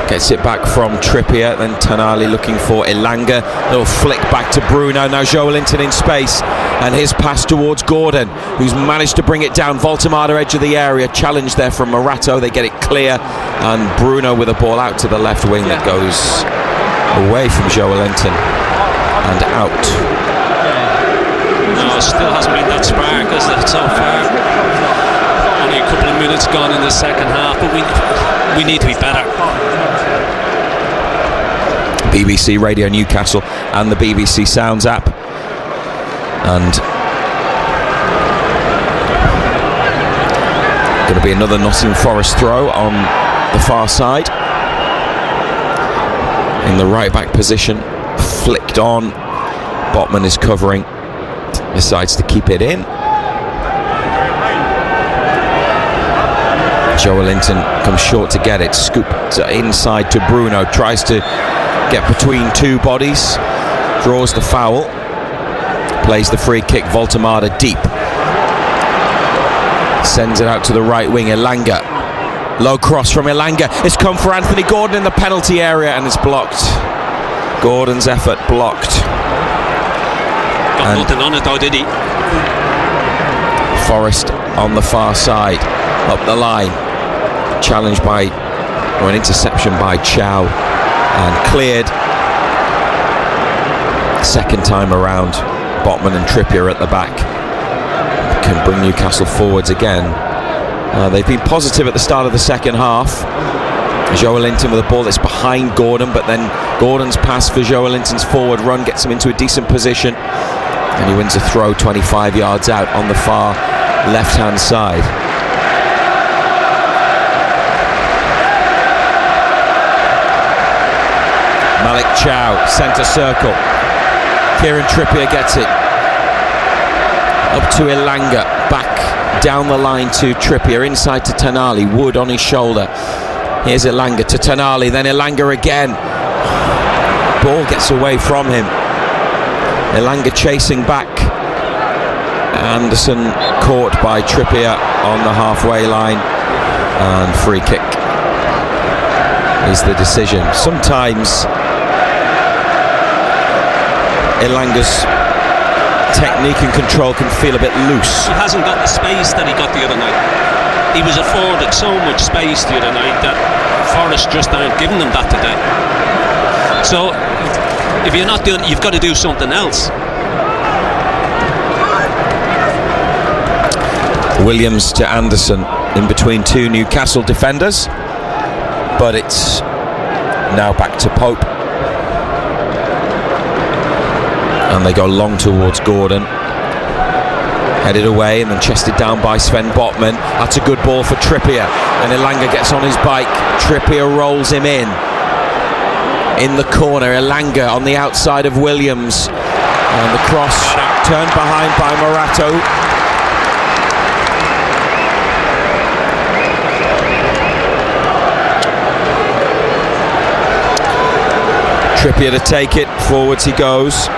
gets it back from Trippier, then Tonali looking for Elanga. Little flick back to Bruno. Now Joelinton in space, and his pass towards Gordon, who's managed to bring it down. Voltemada edge of the area, challenge there from Morato. They get it clear, and Bruno with a ball out to the left wing that goes away from Joelinton and out. No, it still hasn't been that spark, is it, so far? Only a couple of minutes gone in the second half, but we need to be better. BBC Radio Newcastle and the BBC Sounds app. And going to be another Nottingham Forest throw on the far side. In the right back position, flicked on. Botman is covering, decides to keep it in. Joelinton comes short to get it, scooped inside to Bruno, tries to get between two bodies, draws the foul, plays the free kick. Voltemada deep, sends it out to the right wing. Elanga, low cross from Elanga, it's come for Anthony Gordon in the penalty area and it's blocked. Gordon's effort blocked. Got nothing on it though, did he? Forest on the far side, up the line, challenged by, or an interception by Chow, and cleared. Second time around, Botman and Trippier at the back can bring Newcastle forwards again. They've been positive at the start of the second half. Joelinton with a ball that's behind Gordon, but then Gordon's pass for Joelinton's forward run gets him into a decent position, and he wins a throw 25 yards out on the far left-hand side. Malik Chow, centre circle. Kieran Trippier gets it. Up to Elanga, back down the line to Trippier, inside to Tonali, Wood on his shoulder. Here's Elanga to Tonali, then Elanga again. Ball gets away from him. Elanga chasing back. Anderson caught by Trippier on the halfway line, and free kick is the decision. Sometimes Elanga's technique and control can feel a bit loose. He hasn't got the space that he got the other night. He was afforded so much space the other night that Forest just aren't giving them that today. So if you're not doing it, you've got to do something else. Williams to Anderson in between two Newcastle defenders, but it's now back to Pope, and they go long towards Gordon, headed away and then chested down by Sven Botman. That's a good ball for Trippier, and Elanga gets on his bike. Trippier rolls him in the corner. Elanga on the outside of Williams, and the cross turned behind by Morato. Trippier to take it, forwards he goes.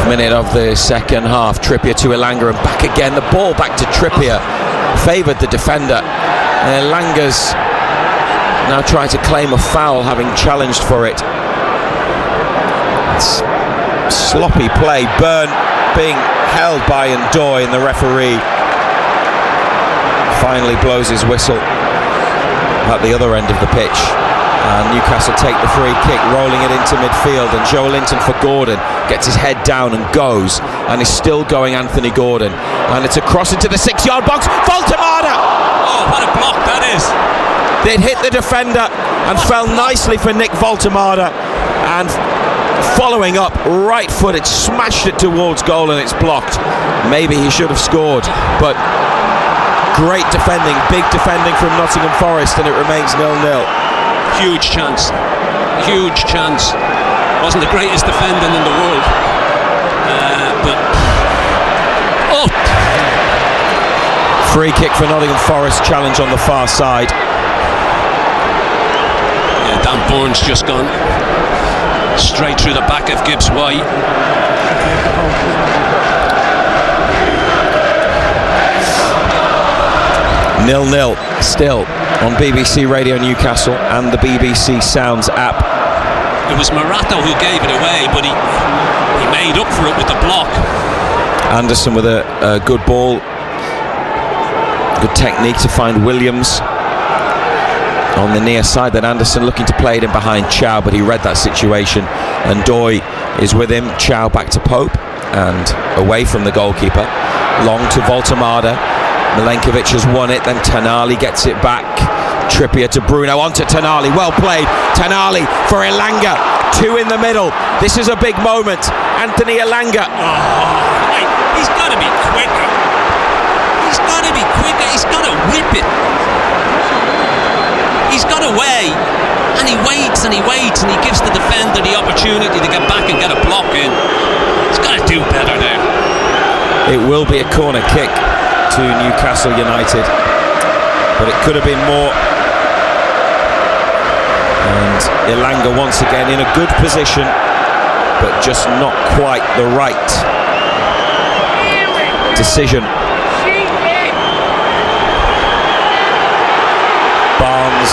4th minute of the second half. Trippier to Elanga and back again. The ball back to Trippier. Favoured the defender. And Elanga's now trying to claim a foul, having challenged for it. It's sloppy play. Byrne being held by Ndoye, and the referee finally blows his whistle at the other end of the pitch. And Newcastle take the free kick, rolling it into midfield, and Joe Linton for Gordon gets his head down and goes, and is still going Anthony Gordon, and it's a cross into the 6-yard box. Voltemada! Oh, what a block that is! It hit the defender and fell nicely for Nick Voltemada, and following up, right footed, smashed it towards goal, and it's blocked. Maybe he should have scored, but great defending, big defending from Nottingham Forest, and it remains 0-0. Huge chance. Wasn't the greatest defending in the world, but free kick for Nottingham Forest. Challenge on the far side. Yeah, Dan Burns just gone straight through the back of Gibbs White. 0-0 still on BBC Radio Newcastle and the BBC Sounds app. It was Morata who gave it away, but he made up for it with the block. Anderson with a good ball, good technique to find Williams on the near side. Then Anderson looking to play it in behind Chow, but he read that situation, and Ndoye is with him. Chow back to Pope and away from the goalkeeper, long to Voltemada. Milenkovic has won it, then Tonali gets it back. Trippier to Bruno, onto Tonali, well played. Tonali for Elanga, 2 in the middle. This is a big moment. Anthony Elanga. He's got to be quicker. He's got to whip it. He's got away, and he waits and he gives the defender the opportunity to get back and get a block in. He's got to do better there. It will be a corner kick to Newcastle United, but it could have been more. And Elanga once again in a good position, but just not quite the right decision. Barnes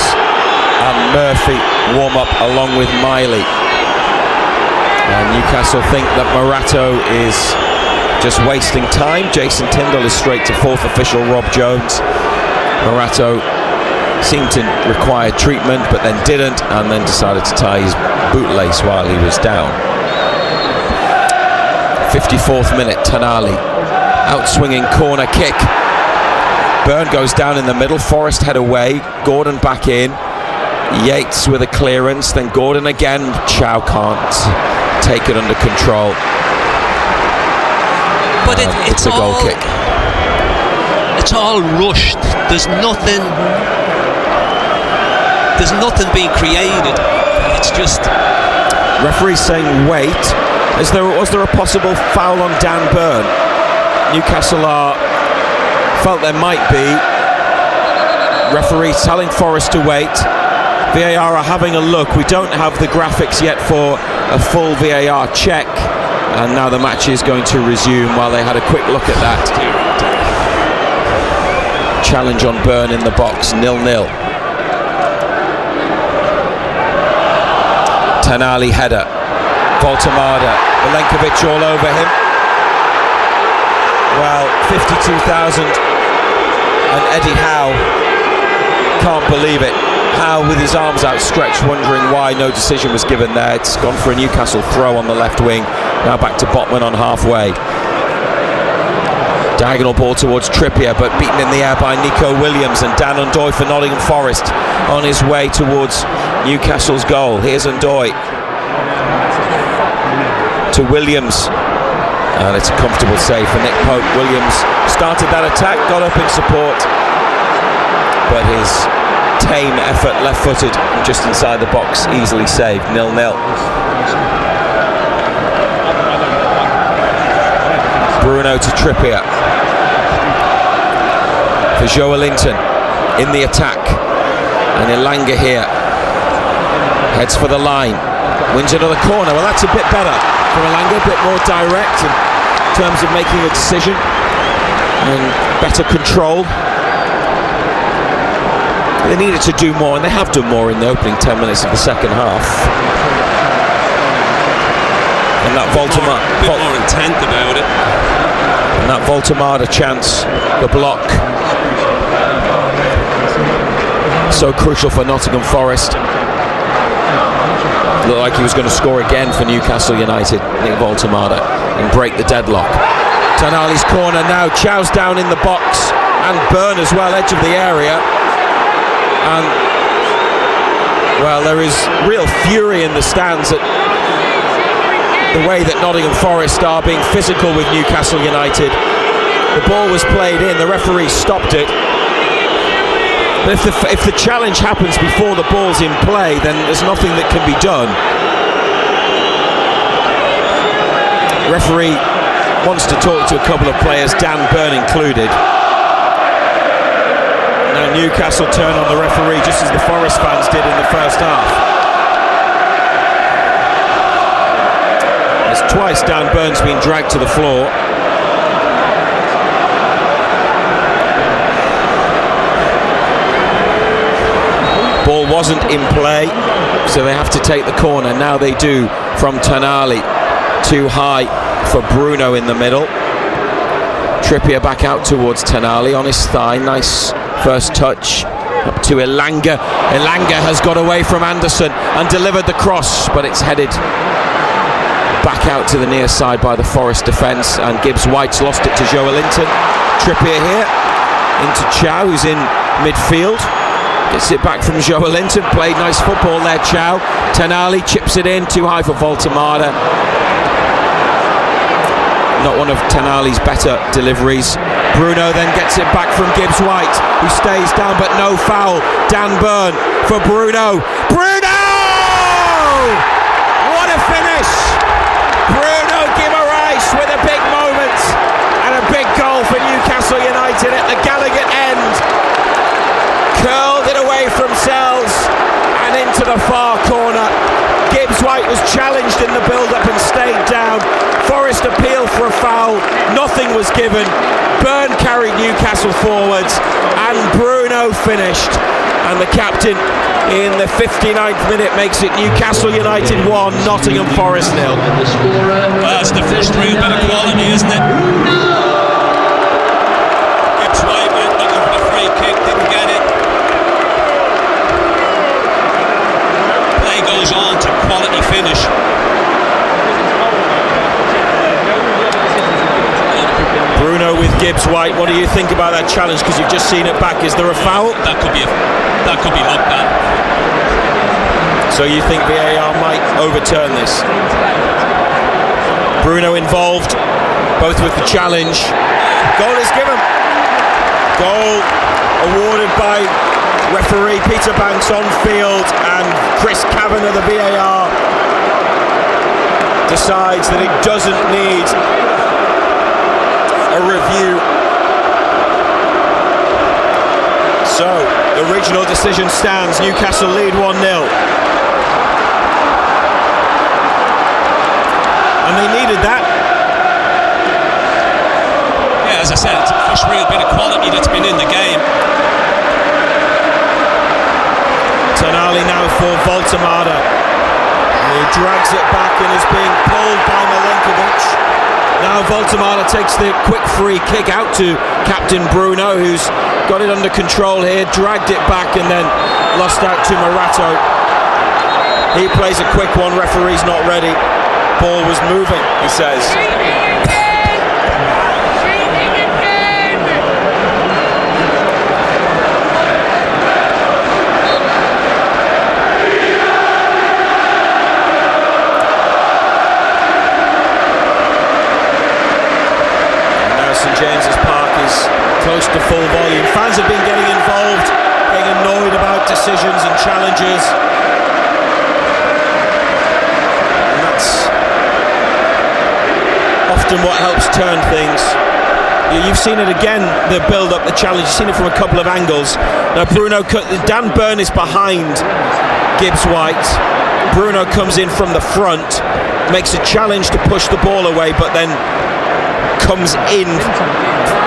and Murphy warm up along with Miley, and Newcastle think that Morato is just wasting time. Jason Tyndall is straight to 4th official Rob Jones. Morato seemed to require treatment, but then didn't, and then decided to tie his bootlace while he was down. 54th minute, Tonali out-swinging corner kick. Byrne goes down in the middle, Forrest head away, Gordon back in, Yates with a clearance, then Gordon again. Chow can't take it under control. But it's a goal kick. It's all rushed. There's nothing being created. It's just referees saying wait. Was there a possible foul on Dan Byrne? Newcastle felt there might be. Referee telling Forrest to wait. VAR are having a look. We don't have the graphics yet for a full VAR check. And now the match is going to resume while they had a quick look at that. Challenge on Byrne in the box, 0-0. Tonali header. Voltemada. Milenkovic all over him. Well, 52,000. And Eddie Howe can't believe it. Howe with his arms outstretched, wondering why no decision was given there. It's gone for a Newcastle throw on the left wing. Now back to Botman on halfway. Diagonal ball towards Trippier, but beaten in the air by Nico Williams, and Dan Ndoye for Nottingham Forest on his way towards Newcastle's goal. Here's Ndoye to Williams, and it's a comfortable save for Nick Pope. Williams started that attack, got up in support, but his tame effort, left-footed, just inside the box, easily saved. 0-0. Bruno to Trippier for Joe Linton in the attack, and Elanga here heads for the line. Wins another corner. Well, that's a bit better from Elanga, a bit more direct in terms of making a decision and better control. They needed to do more, and they have done more in the opening 10 minutes of the second half. And that Voltemada, a bit more intent about it. And that Voltemada chance, the block, so crucial for Nottingham Forest. Looked like he was going to score again for Newcastle United, Nick Voltemada, and break the deadlock. Tonali's corner now. Chow's down in the box, and Byrne as well, edge of the area. And well, there is real fury in the stands at the way that Nottingham Forest are being physical with Newcastle United. The ball was played in, the referee stopped it. But if the challenge happens before the ball's in play, then there's nothing that can be done. Referee wants to talk to a couple of players, Dan Byrne included. Now Newcastle turn on the referee just as the Forest fans did in the first half. As twice Dan Byrne's been dragged to the floor. Ball wasn't in play, so they have to take the corner. Now they do from Tonali. Too high for Bruno in the middle. Trippier back out towards Tonali on his thigh. Nice first touch up to Elanga. Elanga has got away from Anderson and delivered the cross, but it's headed back out to the near side by the Forest defence, and Gibbs White's lost it to Joelinton. Trippier here into Chow, who's in midfield. Gets it back from Joelinton. Played nice football there, Chow. Tonali chips it in, too high for Voltemada. Not one of Tonali's better deliveries. Bruno then gets it back from Gibbs White, who stays down, but no foul. Dan Byrne for Bruno. Bruno! What a finish! Bruno Guimaraes with a big moment and a big goal for Newcastle United at the Gallagher end. Curled it away from Sells and into the far corner. Gibbs White was challenged in the build-up and stayed down. Forest appealed for a foul. Nothing was given. Byrne carried Newcastle forwards and Bruno finished. And the captain in the 59th minute makes it Newcastle United 1, Nottingham Forest 0. Well, that's the first real bit of quality, isn't it? Gibbs White went looking for the free kick, didn't get it. Play goes on to quality finish. Bruno with Gibbs White. What do you think about that challenge? Because you've just seen it back. Is there a foul? That could be looked at. So you think VAR might overturn this? Bruno involved, both with the challenge. Goal is given. Goal awarded by referee Peter Banks on field, and Chris Kavanagh, the VAR, decides that it doesn't need a review. So the original decision stands. Newcastle lead 1-0. And they needed that. Yeah, as I said, it's the first real bit of quality that's been in the game. Tonali now for Voltemada. He drags it back and is being pulled by Milenkovic. Now Voltemada takes the quick free kick out to Captain Bruno, who's got it under control here, dragged it back and then lost out to Morato. He plays a quick one, referee's not ready. Ball was moving, he says. James's Park is close to full volume. Fans have been getting involved, getting annoyed about decisions and challenges. And that's often what helps turn things. You've seen it again, the build-up, the challenge. You've seen it from a couple of angles. Now Dan Byrne is behind Gibbs White. Bruno comes in from the front, makes a challenge to push the ball away, but then comes in.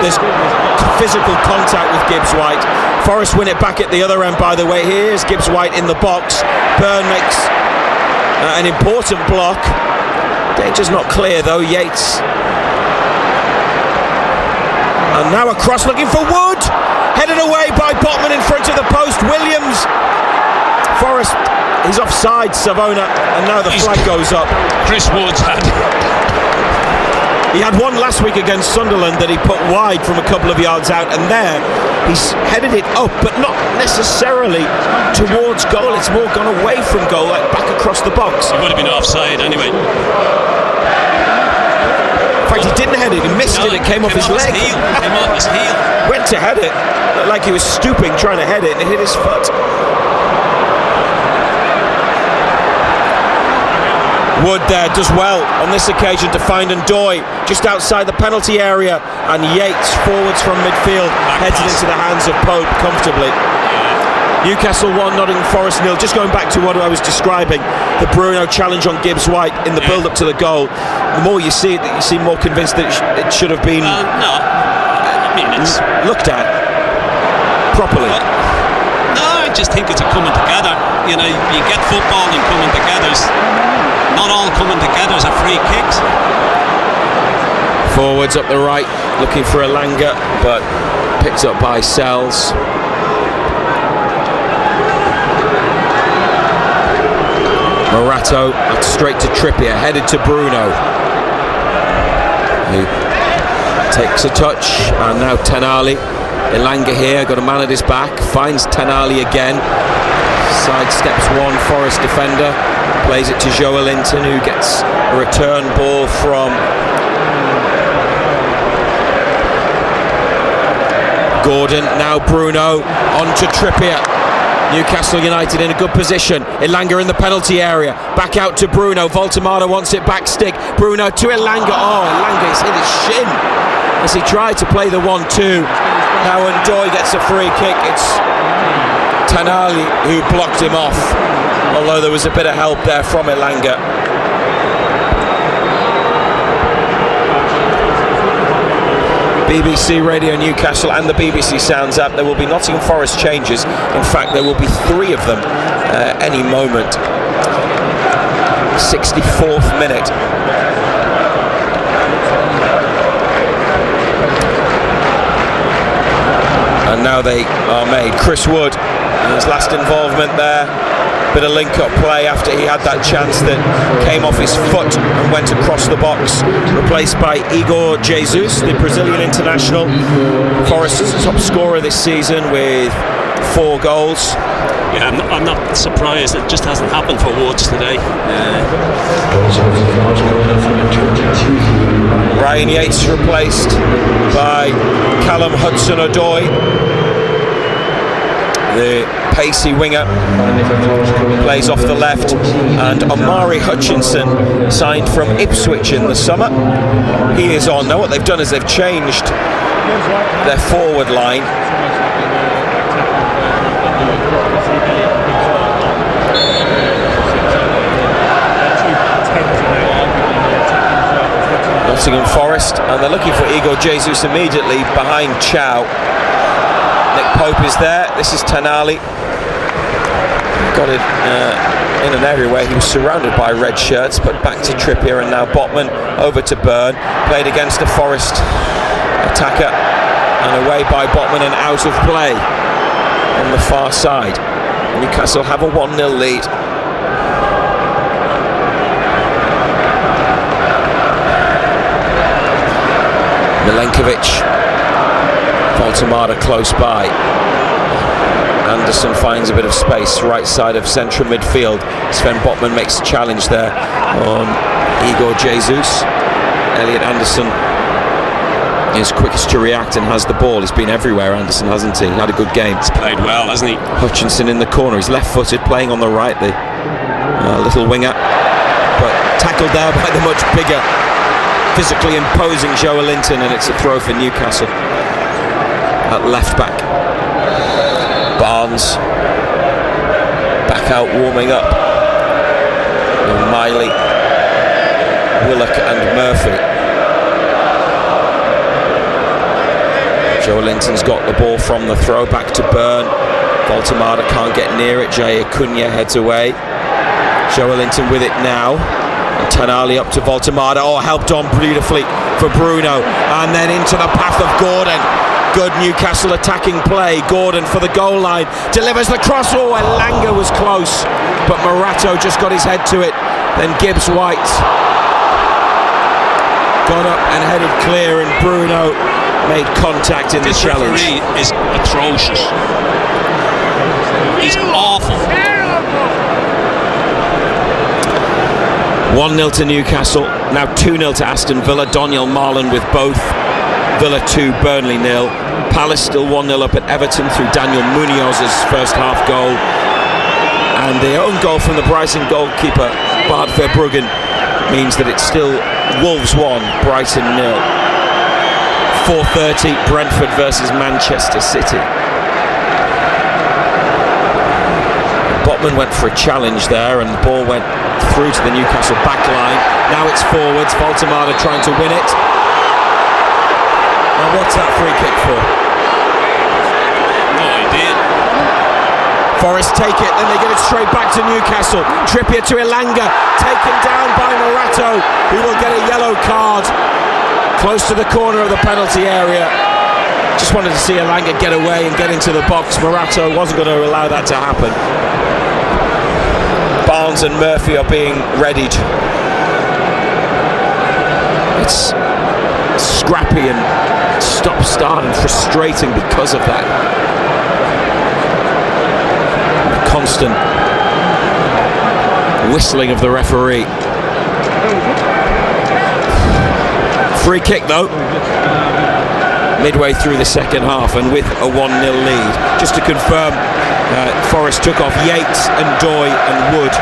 There's physical contact with Gibbs White. Forest win it back at the other end, by the way. Here's Gibbs White in the box. Byrne makes an important block. Danger's not clear though. Yates. And now a cross looking for Wood. Headed away by Botman in front of the post. Williams. Forest is offside, Savona, and now the flag goes up. Chris Wood's had. He had one last week against Sunderland that he put wide from a couple of yards out, and there he's headed it up, but not necessarily towards goal. It's more gone away from goal, like back across the box. He would have been offside anyway. In fact, he didn't head it, he missed it, it came off his leg. Came off his heel. Went to head it, looked like he was stooping trying to head it, and it hit his foot. Wood there does well on this occasion to find Ndoye just outside the penalty area, and Yates forwards from midfield heads it into the hands of Pope comfortably. Newcastle 1, Nottingham Forest 0. Just going back to what I was describing, the Bruno challenge on Gibbs White in the build up to the goal. The more you see it, you seem more convinced that it should have been it's looked at properly. No, I just think it's a coming together. You know, you get football and coming together. Not all coming together are free kicks. Forwards up the right, looking for Elanga, but picked up by Sells. Morato straight to Trippier, headed to Bruno, who takes a touch, and now Tenali. Elanga here, got a man at his back, finds Tenali again, sidesteps one Forest defender, plays it to Joelinton, who gets a return ball from Gordon. Now Bruno on to Trippier. Newcastle United in a good position. Elanga in the penalty area, back out to Bruno. Voltemada wants it back stick. Bruno to Elanga. Oh, Elanga's hit his shin as he tried to play the 1-2. Now Ndoye gets a free kick. It's Tenali who blocked him off, although there was a bit of help there from Elanga. BBC Radio Newcastle and the BBC Sounds app. There will be Nottingham Forest changes. In fact, there will be 3 of them any moment. 64th minute. And now they are made. Chris Wood, his last involvement there. Bit of link-up play after he had that chance that came off his foot and went across the box. Replaced by Igor Jesus, the Brazilian international. Forest's top scorer this season with 4 goals. Yeah, I'm not surprised. It just hasn't happened for Woods today. Ryan Yates replaced by Callum Hudson-Odoi, the pacey winger, plays off the left, and Omari Hutchinson, signed from Ipswich in the summer, he is on. Now what they've done is they've changed their forward line. Nottingham Forest, and they're looking for Igor Jesus immediately behind Chow. Nick Pope is there. This is Tenali. Got it in an area where he was surrounded by red shirts, but back to Trippier, and now Botman over to Byrne. Played against a Forest attacker, and away by Botman and out of play on the far side. Newcastle have a 1-0 lead. Milenkovic, Voltemada close by. Anderson finds a bit of space right side of central midfield. Sven Botman makes a challenge there on Igor Jesus. Elliot Anderson is quickest to react and has the ball. He's been everywhere, Anderson, hasn't he? Had a good game. He's played well, hasn't he? Hutchinson in the corner. He's left-footed, playing on the right. The little winger, but tackled there by the much bigger, physically imposing Joelinton, and it's a throw for Newcastle at left back. Barnes back out warming up. Riley, Willock and Murphy. Joe Linton's got the ball from the throw back to Byrne. Voltemada can't get near it. Jay Acuna heads away. Joe Linton with it now. And Tonali up to Voltemada. Oh, helped on beautifully for Bruno. And then into the path of Gordon. Good Newcastle attacking play. Gordon for the goal line. Delivers the cross. Oh, Elanga was close. But Morato just got his head to it. Then Gibbs White got up and headed clear. And Bruno made contact in the challenge. This referee is atrocious. He's awful. 1-0 to Newcastle, now 2-0 to Aston Villa. Doniel Marlon with both. Villa 2, Burnley 0. Palace still 1-0 up at Everton through Daniel Munoz's first half goal. And the own goal from the Brighton goalkeeper, Bart Verbruggen, means that it's still Wolves 1, Brighton 0. 4:30, Brentford versus Manchester City. Botman went for a challenge there and the ball went through to the Newcastle back line. Now it's forwards, Voltemada trying to win it. And what's that free kick for? No idea. Forest take it, then they get it straight back to Newcastle. Trippier to Elanga, taken down by Morato, who will get a yellow card. Close to the corner of the penalty area. Just wanted to see Elanga get away and get into the box. Morato wasn't going to allow that to happen. Barnes and Murphy are being readied. It's scrappy and stop-start and frustrating because of that. The constant whistling of the referee. Free kick though, midway through the second half and with a 1-0 lead. Just to confirm, Forest took off Yates and Doy and Wood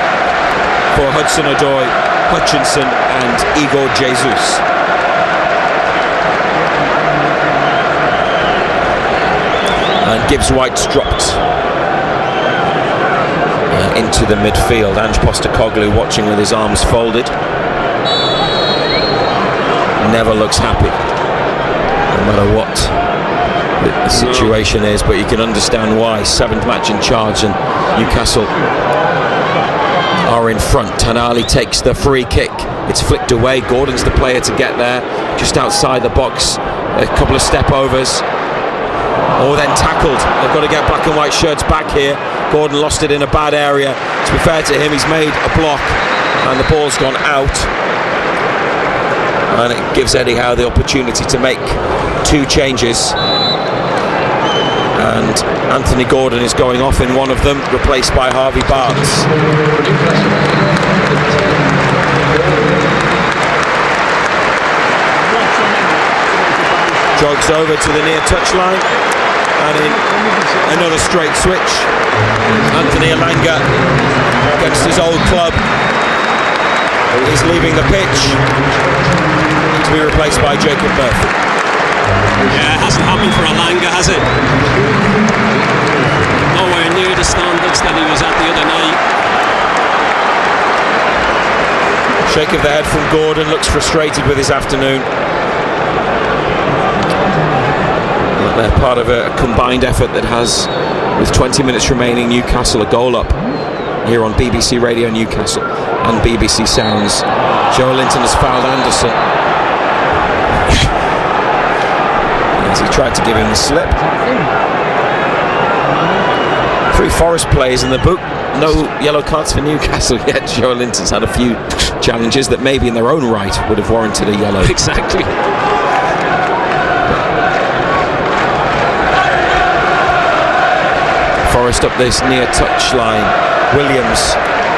for Hudson-Odoi, Hutchinson and Igor Jesus. And Gibbs White's dropped into the midfield. Ange Postecoglou watching with his arms folded. Never looks happy, no matter what the situation is, but you can understand why. 7th match in charge and Newcastle are in front. Tonali takes the free kick. It's flicked away. Gordon's the player to get there, just outside the box. A couple of step overs. Oh, then tackled. They've got to get black and white shirts back here. Gordon lost it in a bad area. To be fair to him, he's made a block and the ball's gone out. And it gives Eddie Howe the opportunity to make 2 changes. And Anthony Gordon is going off in one of them, replaced by Harvey Barnes. Jogs over to the near touchline. And in another straight switch, Anthony Elanga against his old club is leaving the pitch to be replaced by Jacob Murphy. Yeah, it hasn't happened for Elanga, has it? Nowhere near the standards that he was at the other night. Shake of the head from Gordon, looks frustrated with his afternoon. They're part of a combined effort that has, with 20 minutes remaining, Newcastle a goal up here on BBC Radio Newcastle and BBC Sounds. Joe Linton has fouled Anderson as he tried to give him the slip. 3 Forest players in the book. No yellow cards for Newcastle yet. Joe Linton's had a few challenges that maybe in their own right would have warranted a yellow. Exactly. Forest up this near touchline. Williams,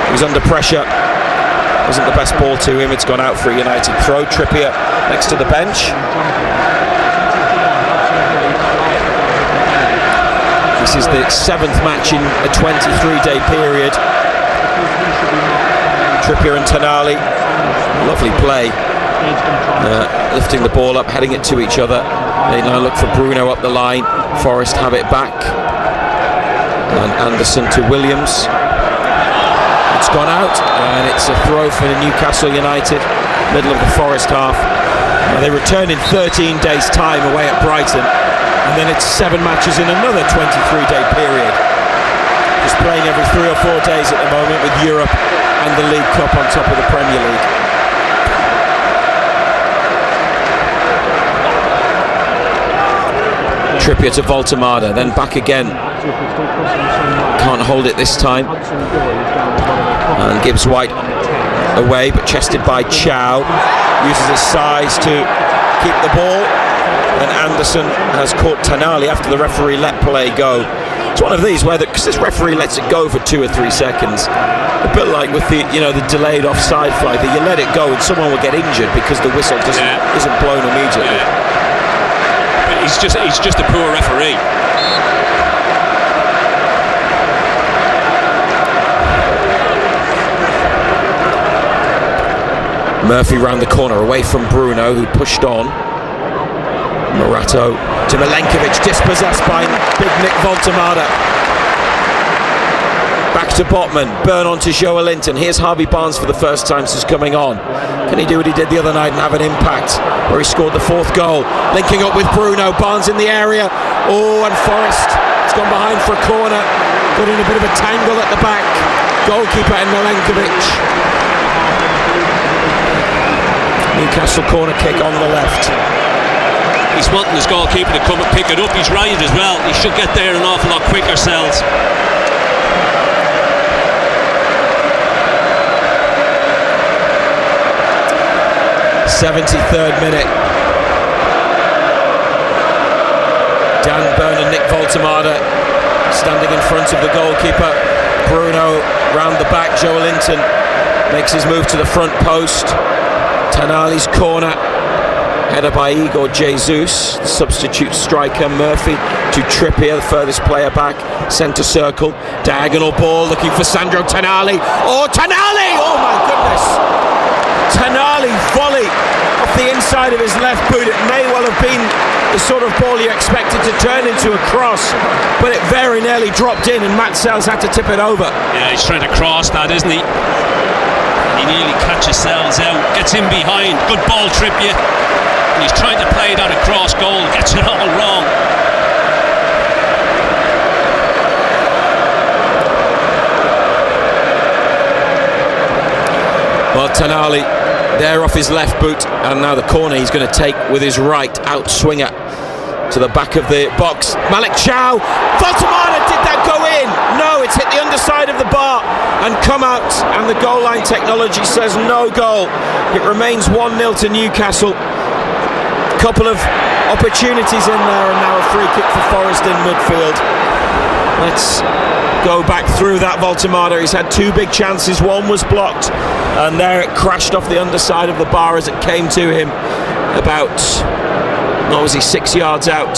he was under pressure. Wasn't the best ball to him. It's gone out for a United throw. Trippier next to the bench. This is the 7th match in a 23-day period. Trippier and Tonali, lovely play. Lifting the ball up, heading it to each other. They now look for Bruno up the line. Forest have it back. And Anderson to Williams. It's gone out, and it's a throw for Newcastle United, middle of the Forest half. Now they return in 13 days' time away at Brighton, and then it's 7 matches in another 23-day period. Just playing every 3 or 4 days at the moment, with Europe and the League Cup on top of the Premier League. Trippier to Voltemada, then back again. Can't hold it this time. And Gibbs White away, but chested by Chow. Uses his size to keep the ball. And Anderson has caught Tonali after the referee let play go. It's one of these where, because this referee lets it go for 2 or 3 seconds, a bit like with the delayed offside flag, that you let it go and someone will get injured because the whistle isn't blown immediately. But he's just a poor referee. Murphy round the corner away from Bruno, who pushed on. Morato to Milenkovic, dispossessed by big Nick Voltemada. Back to Botman, Burn on to Joelinton. Here's Harvey Barnes for the first time since coming on. Can he do what he did the other night and have an impact, where he scored the 4th goal? Linking up with Bruno, Barnes in the area. Oh, and Forrest has gone behind for a corner. Got in a bit of a tangle at the back. Goalkeeper and Milenkovic. Newcastle corner kick on the left. He's wanting his goalkeeper to come and pick it up. He's right as well. He should get there an awful lot quicker, Sells. '73rd minute. Dan Burn and Nick Voltemada standing in front of the goalkeeper. Bruno round the back. Joelinton makes his move to the front post. Tonali's corner, header by Igor Jesus, substitute striker. Murphy to Trippier, the furthest player back, centre circle, diagonal ball looking for Sandro Tonali. Oh, Tonali! Oh my goodness! Tonali volley off the inside of his left boot. It may well have been the sort of ball you expected to turn into a cross, but it very nearly dropped in and Matt Sells had to tip it over. Yeah, he's trying to cross that, isn't he? He nearly catches Sells out, gets in behind, good ball Trippier, and he's trying to play that across goal, gets it all wrong. Well, Tonali there off his left boot, and now the corner he's going to take with his right, out swinger to the back of the box. Malik Chow, Voltemada, did that go in? No, it's hit the underside of the bar and come out, and the goal line technology says no goal. It remains 1-0 to Newcastle. Couple of opportunities in there, and now a free kick for Forest in midfield. Let's go back through that. Voltemada, he's had 2 big chances, one was blocked, and there it crashed off the underside of the bar as it came to him about, 6 yards out.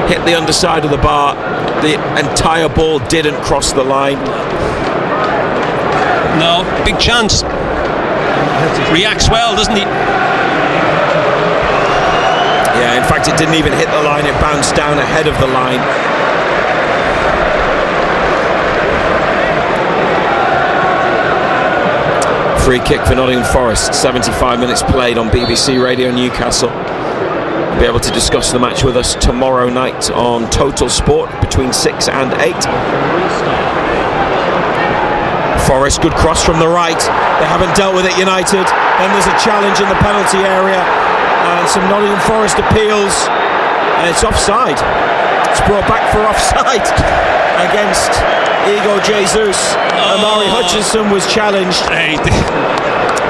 Hit the underside of the bar. The entire ball didn't cross the line. No, big chance. Reacts well, doesn't he? Yeah, in fact it didn't even hit the line, it bounced down ahead of the line. Free kick for Nottingham Forest, 75 minutes played on BBC Radio Newcastle. You'll be able to discuss the match with us tomorrow night on Total Sport between 6 and 8. Forest, good cross from the right. They haven't dealt with it, United. Then there's a challenge in the penalty area, and some Nottingham Forest appeals, and it's offside. It's brought back for offside against Igor Jesus. Amari Hutchinson was challenged,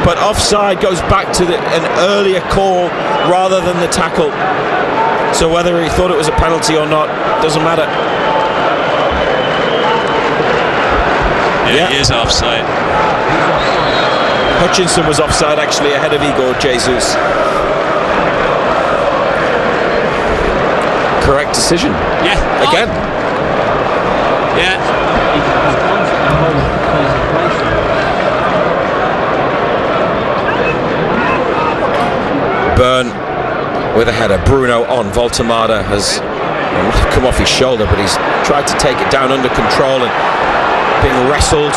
but offside goes back to an earlier call rather than the tackle. So whether he thought it was a penalty or not doesn't matter. Yeah, he is offside. Hutchinson was offside actually ahead of Igor Jesus. Correct decision. Yeah. Again. Yeah. Burn with a header. Bruno on. Voltemada has come off his shoulder, but he's tried to take it down under control and being wrestled.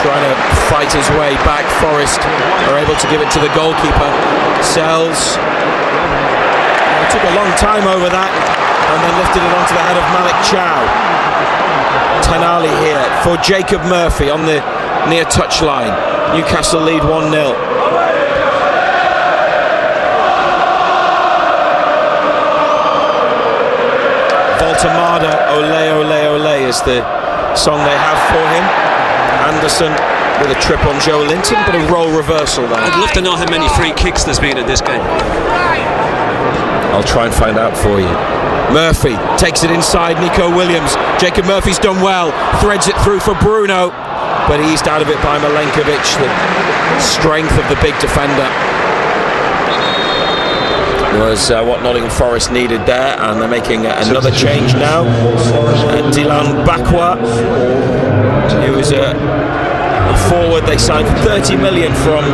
trying to fight his way back. Forest are able to give it to the goalkeeper. Sells. It took a long time over that, and then lifted it onto the head of Malik Chow. Tanali here for Jacob Murphy on the near touchline. Newcastle lead 1-0. Voltamada, Ole Ole Ole is the song they have for him. Anderson with a trip on Joe Linton, but a role reversal there. I'd love to know how many free kicks there's been in this game. I'll try and find out for you. Murphy takes it inside, Nico Williams. Jacob Murphy's done well, threads it through for Bruno, but eased out of it by Milenkovic, the strength of the big defender. Was what Nottingham Forest needed there, and they're making another change now. Dylan Bakwa, who is a forward they signed for 30 million from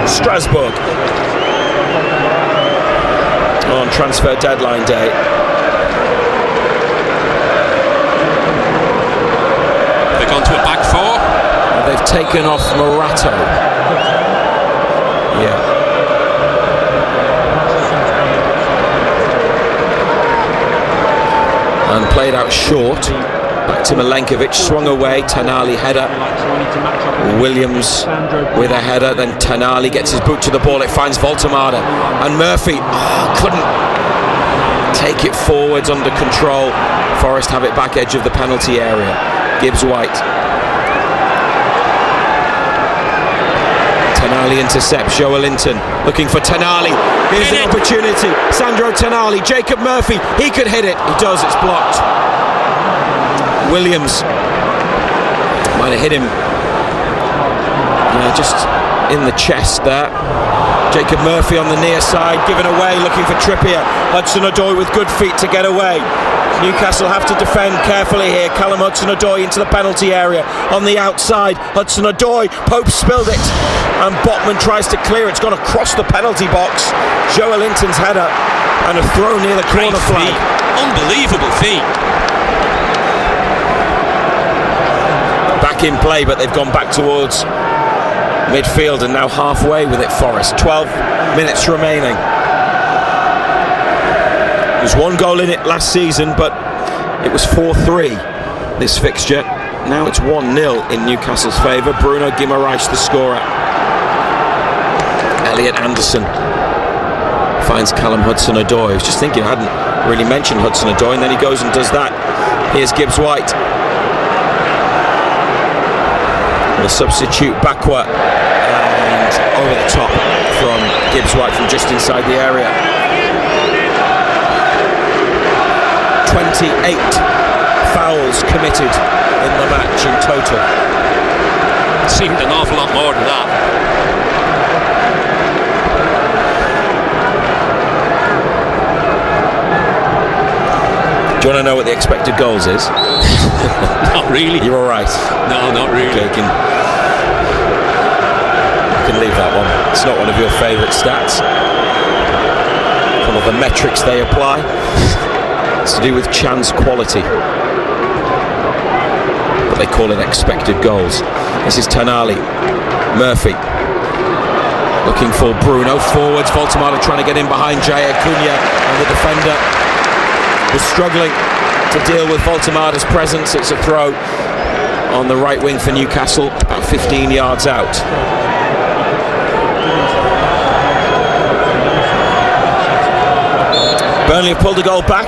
Strasbourg on transfer deadline day. They've gone to a back four. And they've taken off Morato. Yeah. And played out short. Back to Milenkovic, swung away. Tanali header. Williams with a header. Then Tanali gets his boot to the ball. It finds Voltamada. And Murphy couldn't take it forwards under control. Forest have it back edge of the penalty area. Gibbs White. Tanali intercepts. Joe Linton looking for Tanali. Here's the opportunity. Sandro Tanali. Jacob Murphy. He could hit it. He does. It's blocked. Williams might have hit him just in the chest there. Jacob Murphy on the near side, given away, looking for Trippier. Hudson-Odoi with good feet to get away. Newcastle have to defend carefully here. Callum Hudson-Odoi into the penalty area on the outside. Hudson-Odoi, Pope spilled it, and Botman tries to clear. It's gone across the penalty box. Joe Linton's header and a throw near the corner flag. Unbelievable feat. Back in play, but they've gone back towards midfield and now halfway with it. Forest. 12 minutes remaining. There's one goal in it last season, but it was 4-3 this fixture. Now it's 1-0 in Newcastle's favour. Bruno Guimaraes the scorer. Elliot Anderson finds Callum Hudson-Odoi. I was just thinking I hadn't really mentioned Hudson-Odoi, and then he goes and does that. Here's Gibbs White. The substitute Bakwa, and over the top from Gibbs White from just inside the area. 28 fouls committed in the match in total. Seemed an awful lot more than that. Do you want to know what the expected goals is? Not really. You're all right. No, not really. Okay, you can leave that one. It's not one of your favourite stats. One of the metrics they apply. It's to do with chance quality, but they call it expected goals. This is Tanali. Murphy looking for Bruno. Forwards. Voltamada trying to get in behind Jair Cunha, and the defender was struggling to deal with Voltamada's presence. It's a throw on the right wing for Newcastle, about 15 yards out. Burnley have pulled a goal back.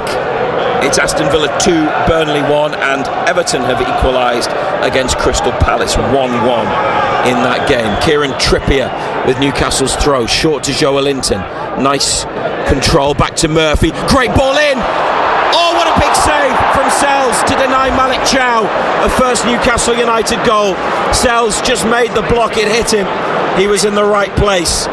It's Aston Villa 2, Burnley 1, and Everton have equalised against Crystal Palace 1-1 in that game. Kieran Trippier with Newcastle's throw, short to Joe Linton. Nice control, back to Murphy. Great ball in! Oh, what a big save from Sells to deny Malik Chow a first Newcastle United goal. Sells just made the block, it hit him. He was in the right place.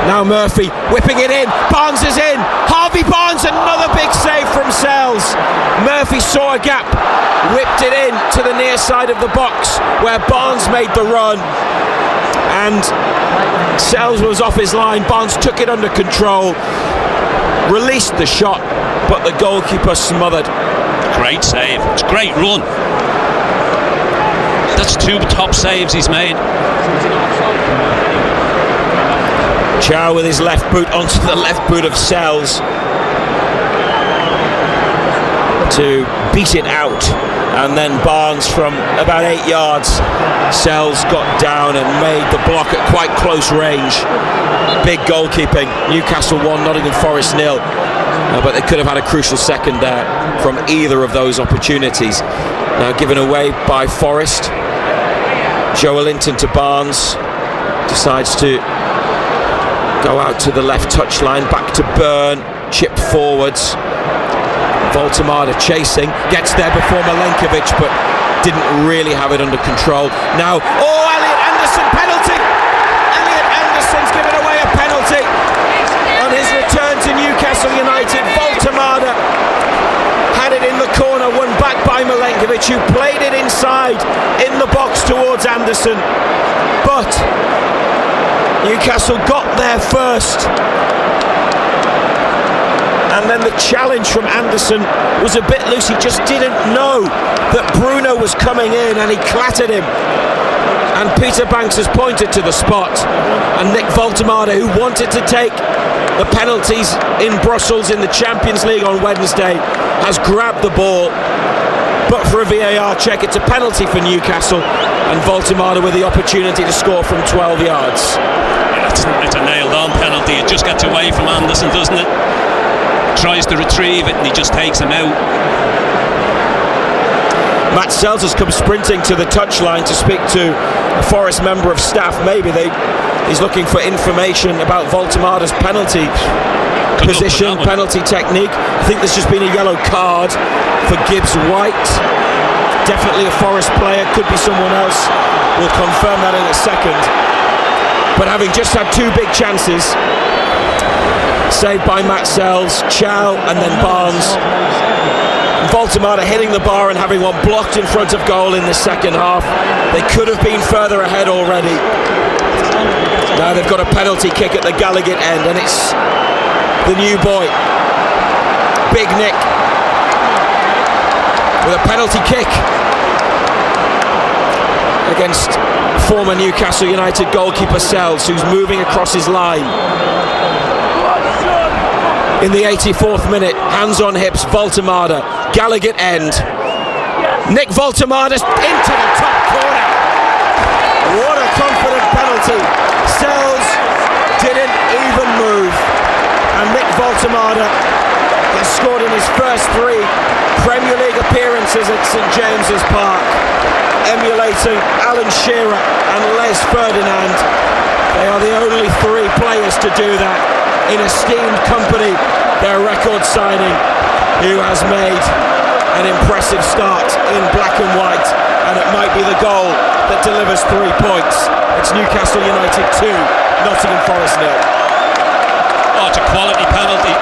Now Murphy whipping it in. Barnes is in. Harvey Barnes, another big save from Sells. Murphy saw a gap, whipped it in to the near side of the box where Barnes made the run, and Sells was off his line. Barnes took it under control, released the shot, but the goalkeeper smothered. Great save. It's a great run. That's 2 top saves he's made. Chow with his left boot onto the left boot of Sells to beat it out, and then Barnes from about 8 yards. Sells got down and made the block at quite close range. Big goalkeeping. Newcastle 1, Nottingham Forest 0. But they could have had a crucial second there from either of those opportunities. Now given away by Forest. Joe Linton to Barnes, decides to go out to the left touchline, back to Byrne, chip forwards. Voltemada chasing, gets there before Milenkovic, but didn't really have it under control. Now, Elliot Anderson, penalty! Elliot Anderson's given away a penalty on his return to Newcastle United. Voltemada had it in the corner, won back by Milenkovic, who played it inside in the box towards Anderson. But Newcastle got there first. And then the challenge from Anderson was a bit loose. He just didn't know that Bruno was coming in, and he clattered him. And Peter Banks has pointed to the spot. And Nick Voltemada, who wanted to take the penalties in Brussels in the Champions League on Wednesday, has grabbed the ball. But for a VAR check, it's a penalty for Newcastle. And Voltemada with the opportunity to score from 12 yards. It's a nailed-on penalty. It just gets away from Anderson, doesn't it? Tries to retrieve it and he just takes him out. Matt Sells has come sprinting to the touchline to speak to a Forest member of staff. Maybe he's looking for information about Voltemada's penalty position, penalty technique. I think there's just been a yellow card for Gibbs White. Definitely a Forest player, could be someone else. We'll confirm that in a second. But having just had 2 big chances, saved by Matt Sells, Chow and then Barnes. Voltemada hitting the bar and having one blocked in front of goal in the second half. They could have been further ahead already. Now they've got a penalty kick at the Gallagher end, and it's the new boy, Big Nick, with a penalty kick against former Newcastle United goalkeeper Sells, who's moving across his line. In the 84th minute, hands on hips, Voltemada, Gallagher end. Nick Voltemada into the top corner. What a confident penalty. Sells didn't even move. And Nick Voltemada has scored in his first 3 Premier League appearances at St James's Park, emulating Alan Shearer and Les Ferdinand. They are the only 3 players to do that in esteemed company. Their record signing, who has made an impressive start in black and white, and it might be the goal that delivers 3 points. It's Newcastle United 2, Nottingham Forest 0. Oh, it's a quality penalty.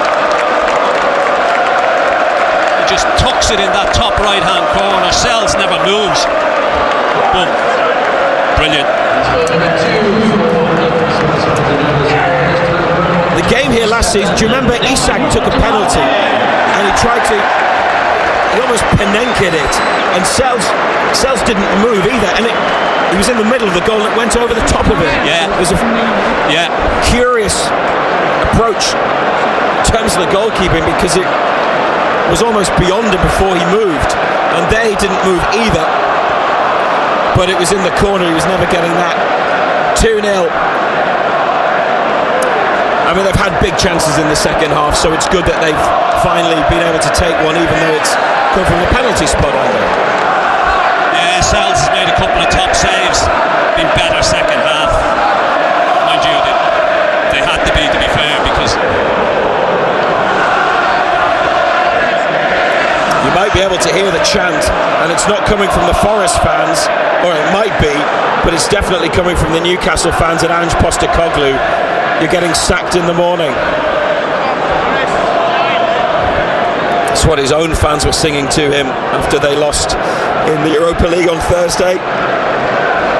He just tucks it in that top right hand corner. Sells never moves. Boom. Brilliant. The game here last season, do you remember Isak took a penalty and he almost Penenke'd it, and Sells didn't move either, and he was in the middle of the goal and it went over the top of it. Yeah. It was a curious approach in terms of the goalkeeping, because it was almost beyond him before he moved, and there he didn't move either, but it was in the corner. He was never getting that. 2-0. I mean, they've had big chances in the second half, so it's good that they've finally been able to take one, even though it's come from the penalty spot on there. Yeah, Sells has made a couple of top saves. Been better second half. Mind you, they had to be fair, because you might be able to hear the chant, and it's not coming from the Forest fans, or it might be, but it's definitely coming from the Newcastle fans and Ange Postecoglou. You're getting sacked in the morning. That's what his own fans were singing to him after they lost in the Europa League on Thursday.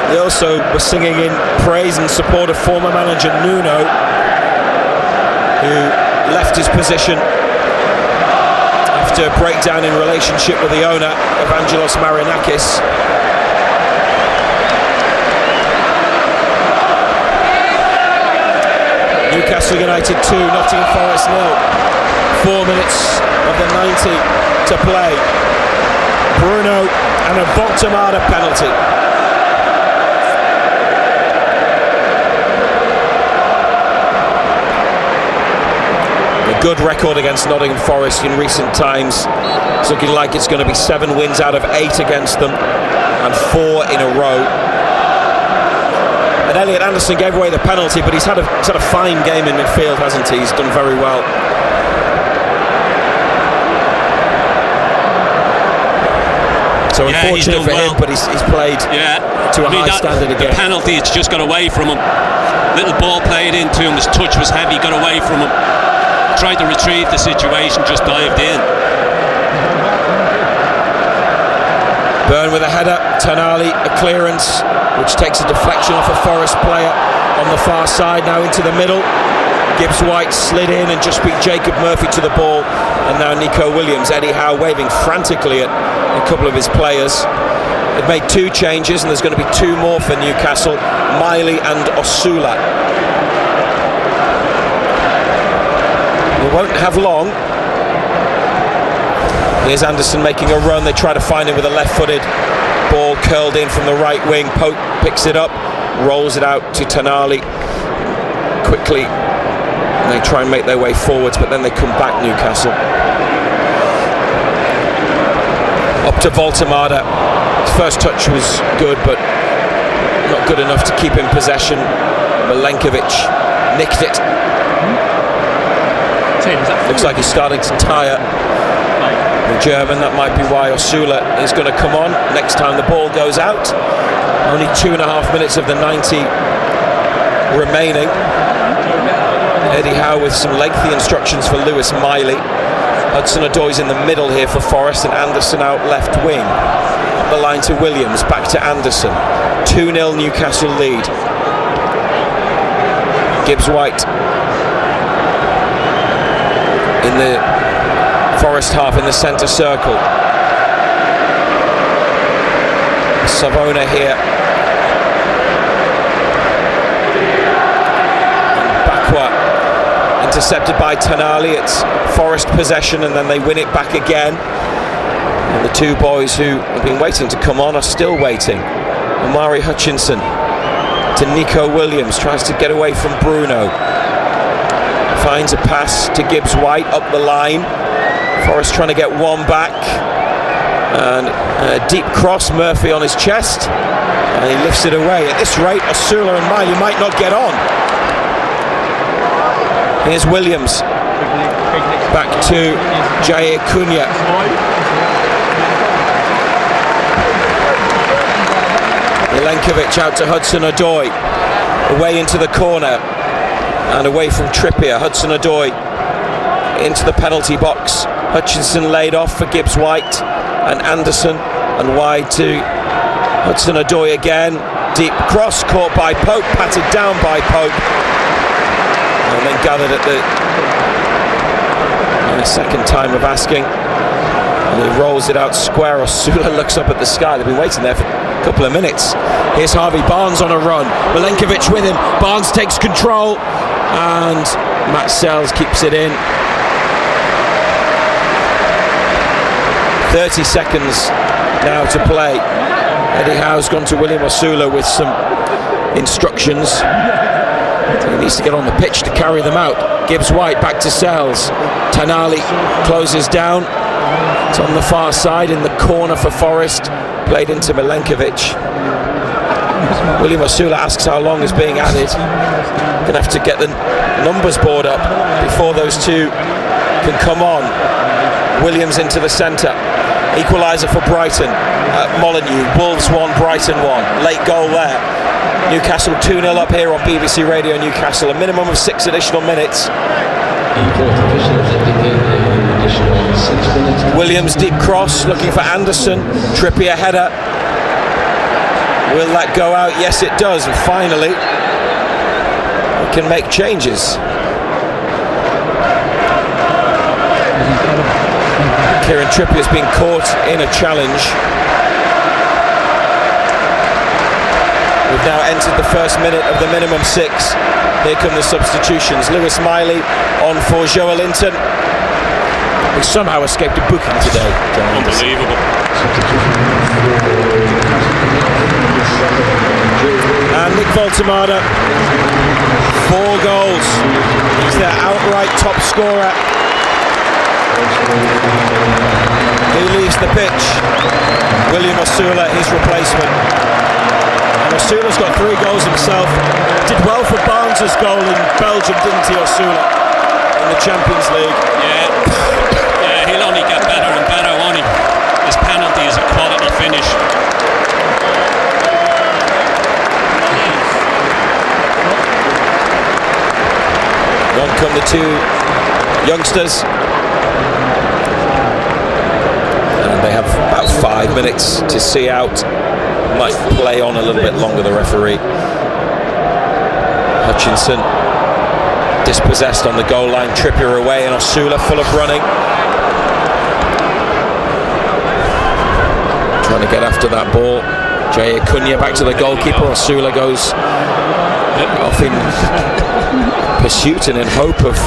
They also were singing in praise and support of former manager Nuno, who left his position after a breakdown in relationship with the owner, Evangelos Marinakis. Newcastle United 2, Nottingham Forest 0. 4 minutes of the 90 to play. Bruno and a Voltemada penalty. A good record against Nottingham Forest in recent times. It's looking like it's going to be 7 wins out of 8 against them and 4 in a row. And Elliot Anderson gave away the penalty, but he's had a fine game in midfield, hasn't he? He's done very well. So unfortunate for him, but he's played to a high standard again. The penalty, it's just got away from him. Little ball played into him, his touch was heavy, got away from him. Tried to retrieve the situation, just dived in. Byrne with a header, Tonali a clearance, which takes a deflection off a Forest player on the far side, now into the middle. Gibbs White slid in and just beat Jacob Murphy to the ball, and now Nico Williams. Eddie Howe waving frantically at a couple of his players. They've made 2 changes, and there's going to be 2 more for Newcastle, Miley and Osula. We won't have long. Here's Anderson making a run. They try to find him with a left-footed ball curled in from the right wing. Pope picks it up, rolls it out to Tonali quickly. And they try and make their way forwards, but then they come back, Newcastle. Up to Voltemada. His first touch was good, but not good enough to keep in possession. Milenkovic nicked it. Looks like he's starting to tire. The German, that might be why Osula is going to come on next time the ball goes out. Only 2.5 minutes of the 90 remaining. Eddie Howe with some lengthy instructions for Lewis Miley. Hudson-Odoi's in the middle here for Forest, and Anderson out left wing. Up the line to Williams, back to Anderson. 2-0 Newcastle lead. Gibbs White in the Forest half in the centre circle. Savona here. Bakwa intercepted by Tonali. It's Forest possession, and then they win it back again. And the 2 boys who have been waiting to come on are still waiting. Omari Hutchinson to Nico Williams, tries to get away from Bruno. Finds a pass to Gibbs White up the line. Forest trying to get one back, and a deep cross, Murphy on his chest, and he lifts it away. At this rate, Osula and Miley might not get on. Here's Williams back to Jair Cunha. Milenkovic out to Hudson-Odoi, away into the corner and away from Trippier. Hudson-Odoi into the penalty box. Hutchinson laid off for Gibbs White and Anderson, and wide to Hudson-Odoi again. Deep cross caught by Pope, patted down by Pope, and then gathered at the second time of asking, and he rolls it out square. Osula looks up at the sky. They've been waiting there for a couple of minutes. Here's Harvey Barnes on a run. Milenkovic with him. Barnes takes control, and Matt Sells keeps it in. 30 seconds now to play. Eddie Howe's gone to William Osula with some instructions. He needs to get on the pitch to carry them out. Gibbs White back to Sells. Tonali closes down. It's on the far side in the corner for Forest. Played into Milenkovic. William Osula asks how long is being added. Gonna have to get the numbers board up before those 2 can come on. Williams into the centre. Equaliser for Brighton. Molineux. Wolves 1, Brighton 1. Late goal there. Newcastle 2-0 up here on BBC Radio Newcastle. A minimum of 6 additional minutes. Williams deep cross, looking for Anderson. Trippier header. Will that go out? Yes, it does. And finally, we can make changes. Kieran Trippier's been caught in a challenge We've now entered the first minute of the minimum 6. Here come the substitutions. Lewis Miley on for Joelinton, who somehow escaped a booking today. Unbelievable. And Nick Voltemada, 4 goals. He's their outright top scorer. He leaves the pitch. William Osula, his replacement. And Osula's got 3 goals himself. Did well for Barnes' goal in Belgium, didn't he, Osula? In the Champions League. Yeah, he'll only get better and better, won't he? His penalty is a quality finish. On come the 2 youngsters. And they have about 5 minutes to see out. Might play on a little bit longer, the referee. Hutchinson dispossessed on the goal line. Trippier away and Osula full of running. Trying to get after that ball. Jay Cunha back to the goalkeeper. Osula goes off in pursuit and in hope of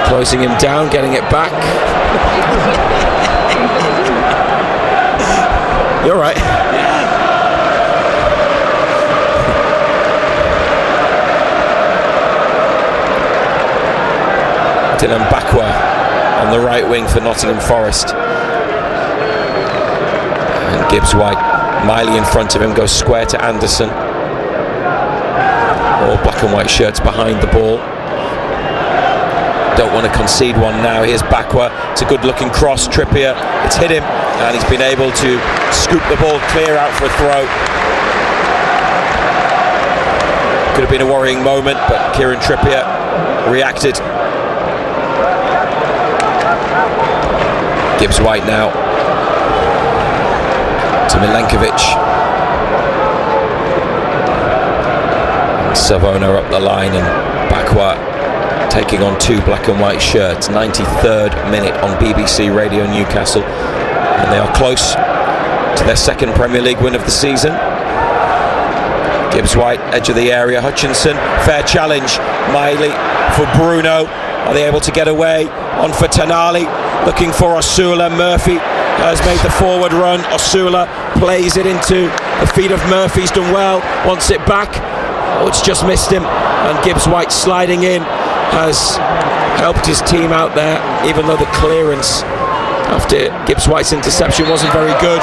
closing him down, getting it back. You're right. Dylan Bakwa on the right wing for Nottingham Forest. And Gibbs White, Miley in front of him, goes square to Anderson. All black and white shirts behind the ball. Don't want to concede one now. Here's Bakwa. It's a good looking cross. Trippier, it's hit him, and he's been able to scoop the ball clear out for a throw. Could have been a worrying moment, but Kieran Trippier reacted. Gibbs White now to Milenkovic. Savona up the line and Bakwa taking on 2 black and white shirts. 93rd minute on BBC Radio Newcastle, and they are close to their 2nd Premier League win of the season. Gibbs White, edge of the area. Hutchinson, fair challenge. Miley for Bruno. Are they able to get away? On for Tonali, looking for Osula. Murphy has made the forward run. Osula plays it into the feet of Murphy. He's done well, wants it back. Oh, it's just missed him. And Gibbs White sliding in has helped his team out there, even though the clearance after Gibbs White's interception wasn't very good.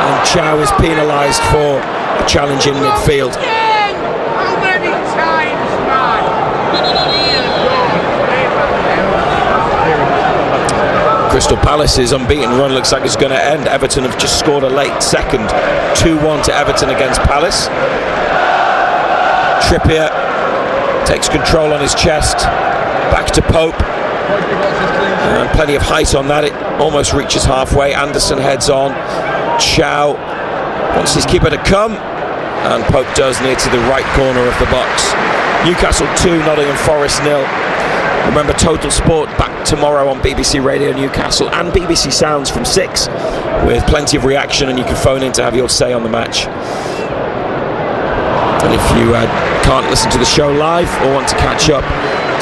And Chow is penalised for a challenge in midfield. Crystal Palace's unbeaten run looks like it's going to end. Everton have just scored a late second. 2-1 to Everton against Palace. Trippier takes control on his chest. Back to Pope. And plenty of height on that. It almost reaches halfway. Anderson heads on. Chow wants his keeper to come. And Pope does, near to the right corner of the box. Newcastle 2, Nottingham Forest 0. Remember, Total Sport back tomorrow on BBC Radio Newcastle and BBC Sounds from 6, with plenty of reaction, and you can phone in to have your say on the match. And if you can't listen to the show live or want to catch up,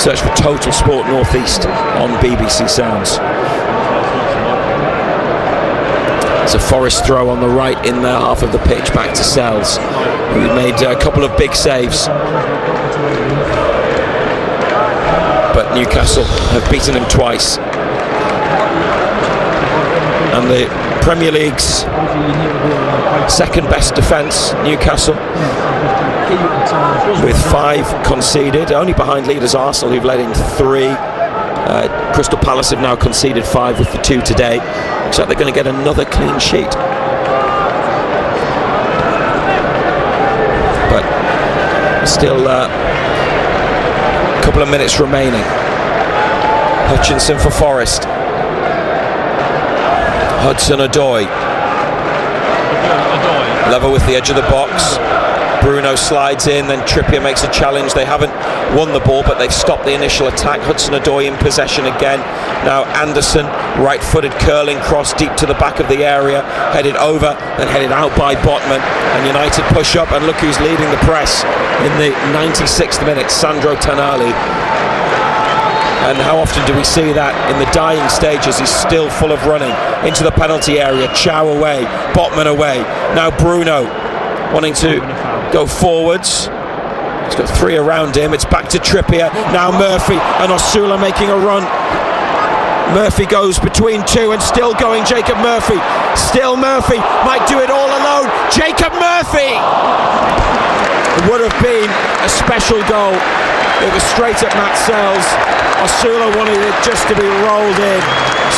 search for Total Sport North East on BBC Sounds. It's a Forest throw on the right in their half of the pitch back to Sells, who made a couple of big saves. But Newcastle have beaten him twice. And the Premier League's 2nd best defence, Newcastle, with 5 conceded, only behind leaders Arsenal, who've led in 3. Crystal Palace have now conceded 5 with the 2 today. Looks like they're going to get another clean sheet. But still a couple of minutes remaining. Hutchinson for Forest. Hudson-Odoi. Level with the edge of the box. Bruno slides in, then Trippier makes a challenge. They haven't won the ball, but they've stopped the initial attack. Hudson-Odoi in possession again. Now Anderson, right-footed curling cross deep to the back of the area, headed over, then headed out by Botman. And United push up, and look who's leading the press in the 96th minute, Sandro Tonali. And how often do we see that in the dying stages? He's still full of running into the penalty area. Chow away, Botman away. Now Bruno wanting to go forwards. He's got 3 around him. It's back to Trippier. Now Murphy and Osula making a run. Murphy goes between 2 and still going. Jacob Murphy. Still Murphy. Might do it all alone. Jacob Murphy! It would have been a special goal. It was straight at Matt Sells. Osula wanted it just to be rolled in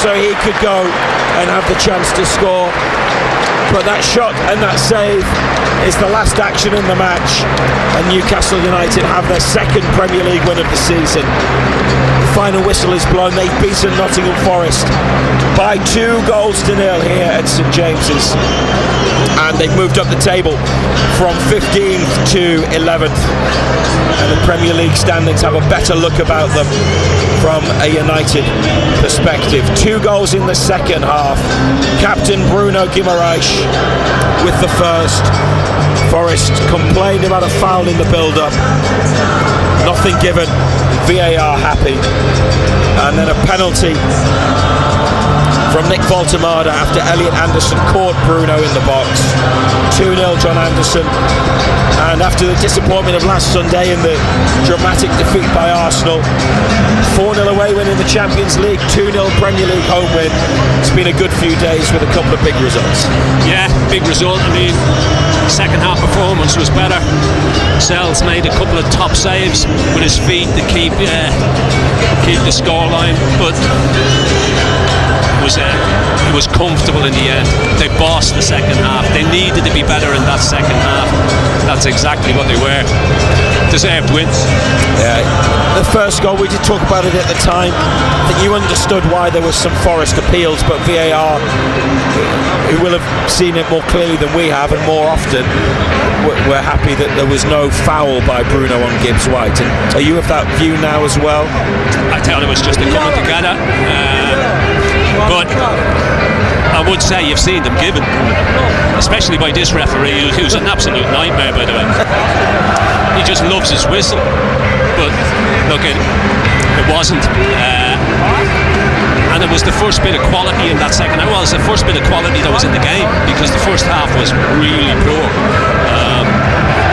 so he could go and have the chance to score. But that shot and that save is the last action in the match, and Newcastle United have their second Premier League win of the season. The final whistle is blown. They've beaten Nottingham Forest by 2 goals to 0 here at St James's, and they've moved up the table from 15th to 11th, and the Premier League standings have a better look about them from a United perspective. 2 goals in the second half. Captain Bruno Guimaraes with the first. Forest complained about a foul in the build-up. Nothing given. VAR happy. And then a penalty from Nick Voltemada after Elliot Anderson caught Bruno in the box. 2-0 John Anderson. And after the disappointment of last Sunday in the dramatic defeat by Arsenal, 4-0 away win in the Champions League, 2-0 Premier League home win. It's been a good few days with a couple of big results. Yeah, big result. I mean, second half performance was better. Sells made a couple of top saves with his feet to keep the scoreline, but it was comfortable in the end. They bossed the second half. They needed to be better in that second half. That's exactly what they were. Deserved wins. Yeah, the first goal, we did talk about it at the time. I think you understood why there was some Forest appeals, but VAR, who will have seen it more clearly than we have and more often, we're happy that there was no foul by Bruno on Gibbs White. And are you of that view now as well? I thought it was just a coming together. But I would say you've seen them given, especially by this referee, who's an absolute nightmare, by the way. He just loves his whistle. But look, it wasn't. And it was the first bit of quality in that second half. Well, it's the first bit of quality that was in the game, because the first half was really poor.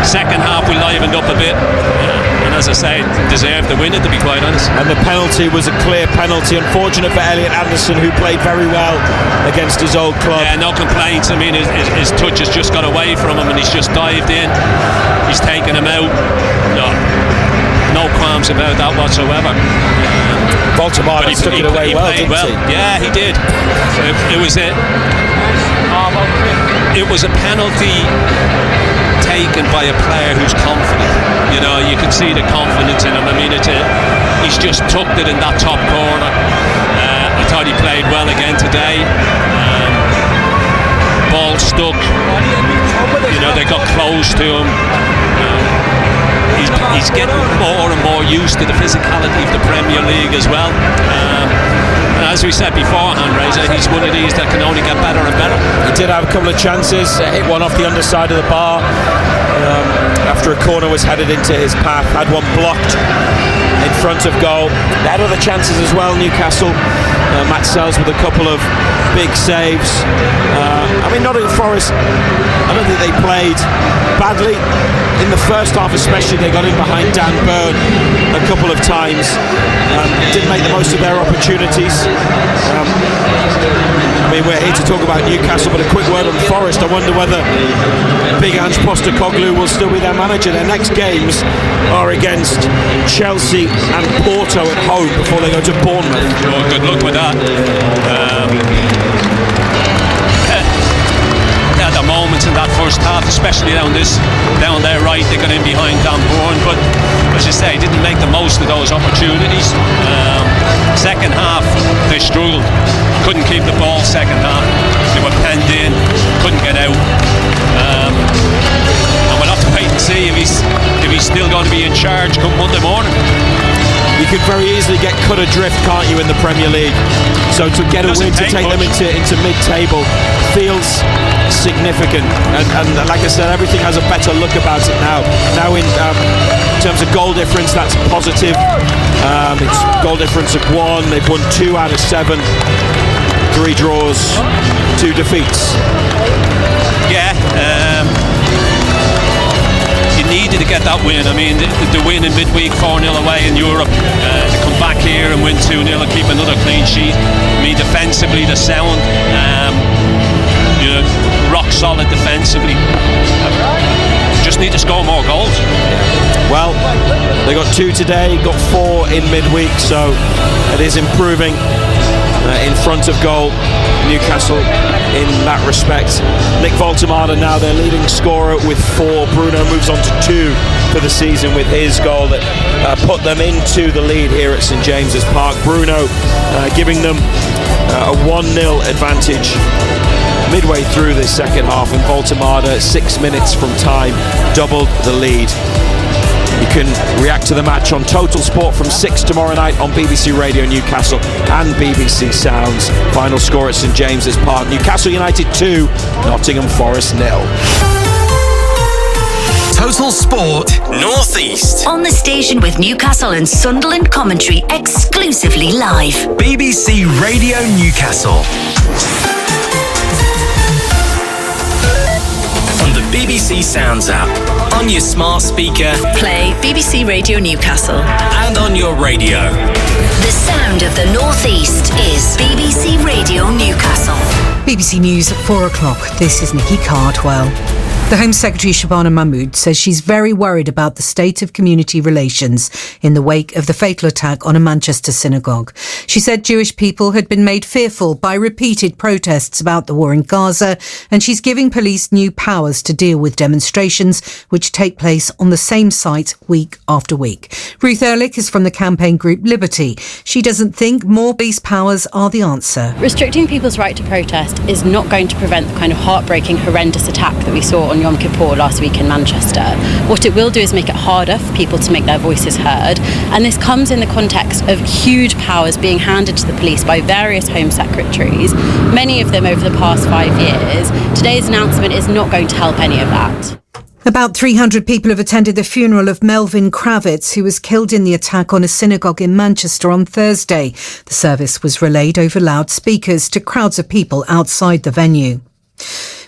Second half we livened up a bit, and as I say, deserved the winner, to be quite honest. And the penalty was a clear penalty. Unfortunate for Elliot Anderson, who played very well against his old club. Yeah, no complaints. I mean, his touch has just got away from him, and he's just dived in. He's taken him out. No qualms about that whatsoever. Baltimore took it away well, didn't he? Yeah, he did. It was a penalty taken by a player who's confident. You know, you can see the confidence in him. I mean, he's just tucked it in that top corner. I thought he played well again today. Ball stuck. You know, they got close to him. He's getting more and more used to the physicality of the Premier League as well. And as we said beforehand, Razor, he's one of these that can only get better and better. He did have a couple of chances, hit one off the underside of the bar after a corner was headed into his path, had one blocked in front of goal. They had other chances as well, Newcastle. Matt Sells with a couple of big saves. I mean, Nottingham Forest, I don't think they played badly. In the first half especially, they got in behind Dan Burn a couple of times. Didn't make the most of their opportunities. I mean, we're here to talk about Newcastle, but a quick word on Forest. I wonder whether Big Ange Postecoglou will still be their manager. Their next games are against Chelsea and Porto at home before they go to Bournemouth. Oh, good luck with that. At the moments in that first half, especially down their right, they got in behind Dan Burn, but as you say, didn't make the most of those opportunities. Second half, they struggled, couldn't keep the ball. Second half, they were penned in, couldn't get out. And we'll have to wait and see see if he's still going to be in charge come Monday morning. You could very easily get cut adrift, can't you, in the Premier League? So to get a win to take them into mid-table feels significant. And like I said, everything has a better look about it now. Now in terms of goal difference, that's positive. It's goal difference of 1. They've won 2 out of 7. 3 draws, 2 defeats. Yeah. Needed to get that win. I mean, the win in midweek 4-0 away in Europe, to come back here and win 2-0 and keep another clean sheet. I mean, defensively they're sound, rock solid defensively. Just need to score more goals. Well, they got 2 today, got 4 in midweek, so it is improving in front of goal. Newcastle in that respect. Nick Voltemada now their leading scorer with 4. Bruno moves on to 2 for the season with his goal that put them into the lead here at St James's Park. Bruno giving them a 1-0 advantage midway through this second half, and Voltemada 6 minutes from time doubled the lead. You can react to the match on Total Sport from 6 tomorrow night on BBC Radio Newcastle and BBC Sounds. Final score at St James's Park: Newcastle United 2, Nottingham Forest 0. Total Sport North East. On the station with Newcastle and Sunderland commentary exclusively live. BBC Radio Newcastle. On the BBC Sounds app, on your smart speaker, Play BBC Radio Newcastle. and on your radio. The sound of the North East is BBC Radio Newcastle. BBC News at 4 o'clock. This is Nikki Cardwell. The Home Secretary Shabana Mahmood says she's very worried about the state of community relations in the wake of the fatal attack on a Manchester synagogue. She said Jewish people had been made fearful by repeated protests about the war in Gaza, and she's giving police new powers to deal with demonstrations which take place on the same site week after week. Ruth Ehrlich is from the campaign group Liberty. She doesn't think more police powers are the answer. Restricting people's right to protest is not going to prevent the kind of heartbreaking, horrendous attack that we saw on Yom Kippur last week in Manchester. What it will do is make it harder for people to make their voices heard, and this comes in the context of huge powers being handed to the police by various Home Secretaries, many of them over the past 5 years. Today's announcement is not going to help any of that. About 300 people have attended the funeral of Melvin Kravitz, who was killed in the attack on a synagogue in Manchester on Thursday. The service was relayed over loudspeakers to crowds of people outside the venue.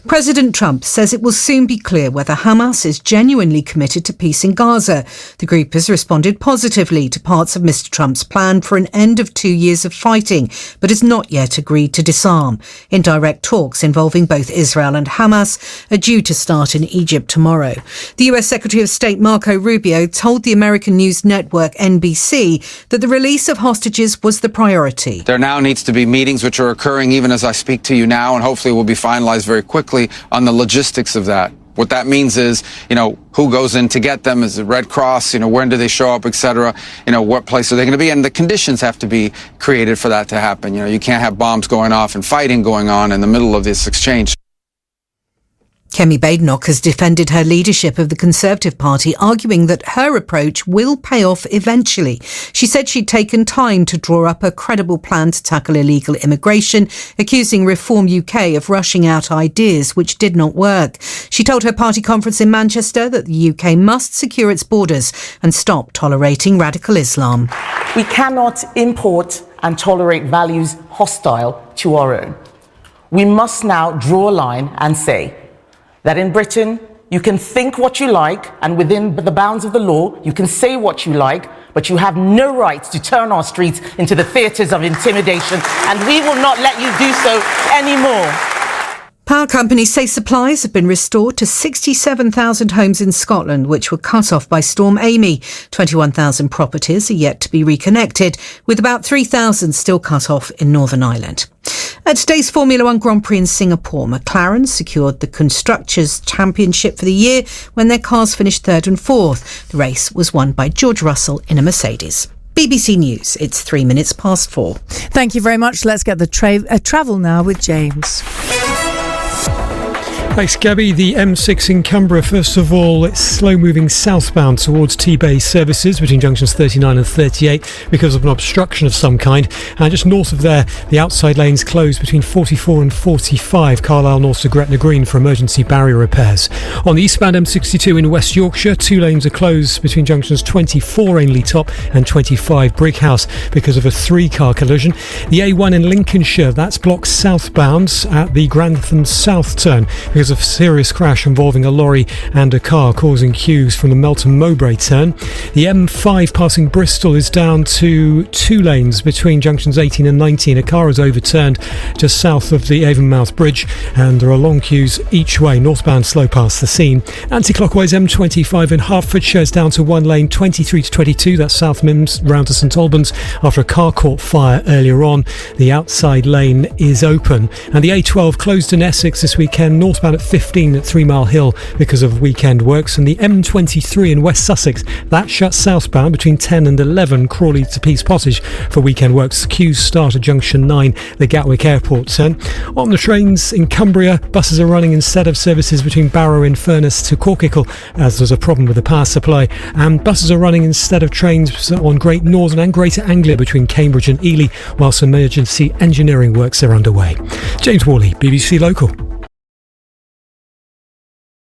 President Trump says it will soon be clear whether Hamas is genuinely committed to peace in Gaza. The group has responded positively to parts of Mr. Trump's plan for an end of 2 years of fighting, but has not yet agreed to disarm. Indirect talks involving both Israel and Hamas are due to start in Egypt tomorrow. The US Secretary of State Marco Rubio told the American news network NBC that the release of hostages was the priority. There now needs to be meetings which are occurring even as I speak to you now, and hopefully will be finalized very quickly on the logistics of that. What that means is, who goes in to get them? Is it Red Cross? When do they show up, etc.? What place are they going to be? And the conditions have to be created for that to happen. You can't have bombs going off and fighting going on in the middle of this exchange. Kemi Badenoch has defended her leadership of the Conservative Party, arguing that her approach will pay off eventually. She said she'd taken time to draw up a credible plan to tackle illegal immigration, accusing Reform UK of rushing out ideas which did not work. She told her party conference in Manchester that the UK must secure its borders and stop tolerating radical Islam. We cannot import and tolerate values hostile to our own. We must now draw a line and say that in Britain, you can think what you like, and within the bounds of the law, you can say what you like, but you have no right to turn our streets into the theatres of intimidation, and we will not let you do so anymore. Power companies say supplies have been restored to 67,000 homes in Scotland, which were cut off by Storm Amy. 21,000 properties are yet to be reconnected, with about 3,000 still cut off in Northern Ireland. At today's Formula One Grand Prix in Singapore, McLaren secured the Constructors' Championship for the year when their cars finished third and fourth. The race was won by George Russell in a Mercedes. BBC News, it's 3 minutes past 4. Thank you very much. Let's get the travel now with James. Thanks, Gabby. The M6 in Cumbria, first of all, it's slow-moving southbound towards T-Bay services between junctions 39 and 38 because of an obstruction of some kind. And just north of there, the outside lanes closed between 44 and 45, Carlisle north to Gretna Green for emergency barrier repairs. On the eastbound M62 in West Yorkshire, 2 lanes are closed between junctions 24 Ainley Top and 25 Brighouse because of a 3-car collision. The A1 in Lincolnshire, that's blocked southbound at the Grantham South turn because of a serious crash involving a lorry and a car, causing queues from the Melton Mowbray turn. The M5 passing Bristol is down to 2 lanes between junctions 18 and 19. A car is overturned just south of the Avonmouth Bridge, and there are long queues each way, northbound slow past the scene. Anti-clockwise M25 in Hertfordshire is down to 1 lane, 23 to 22, that's South Mims round to St Albans after a car caught fire earlier on. The outside lane is open. And the A12 closed in Essex this weekend, northbound at 15 at 3 Mile Hill because of weekend works. And the M23 in West Sussex, that shuts southbound between 10 and 11 Crawley to Pease Pottage for weekend works. Queues start at junction 9, the Gatwick Airport turn. On the trains in Cumbria, buses are running instead of services between Barrow and Furness to Corkicle as there's a problem with the power supply, and buses are running instead of trains on Great Northern and Greater Anglia between Cambridge and Ely whilst emergency engineering works are underway. James Worley, BBC Local.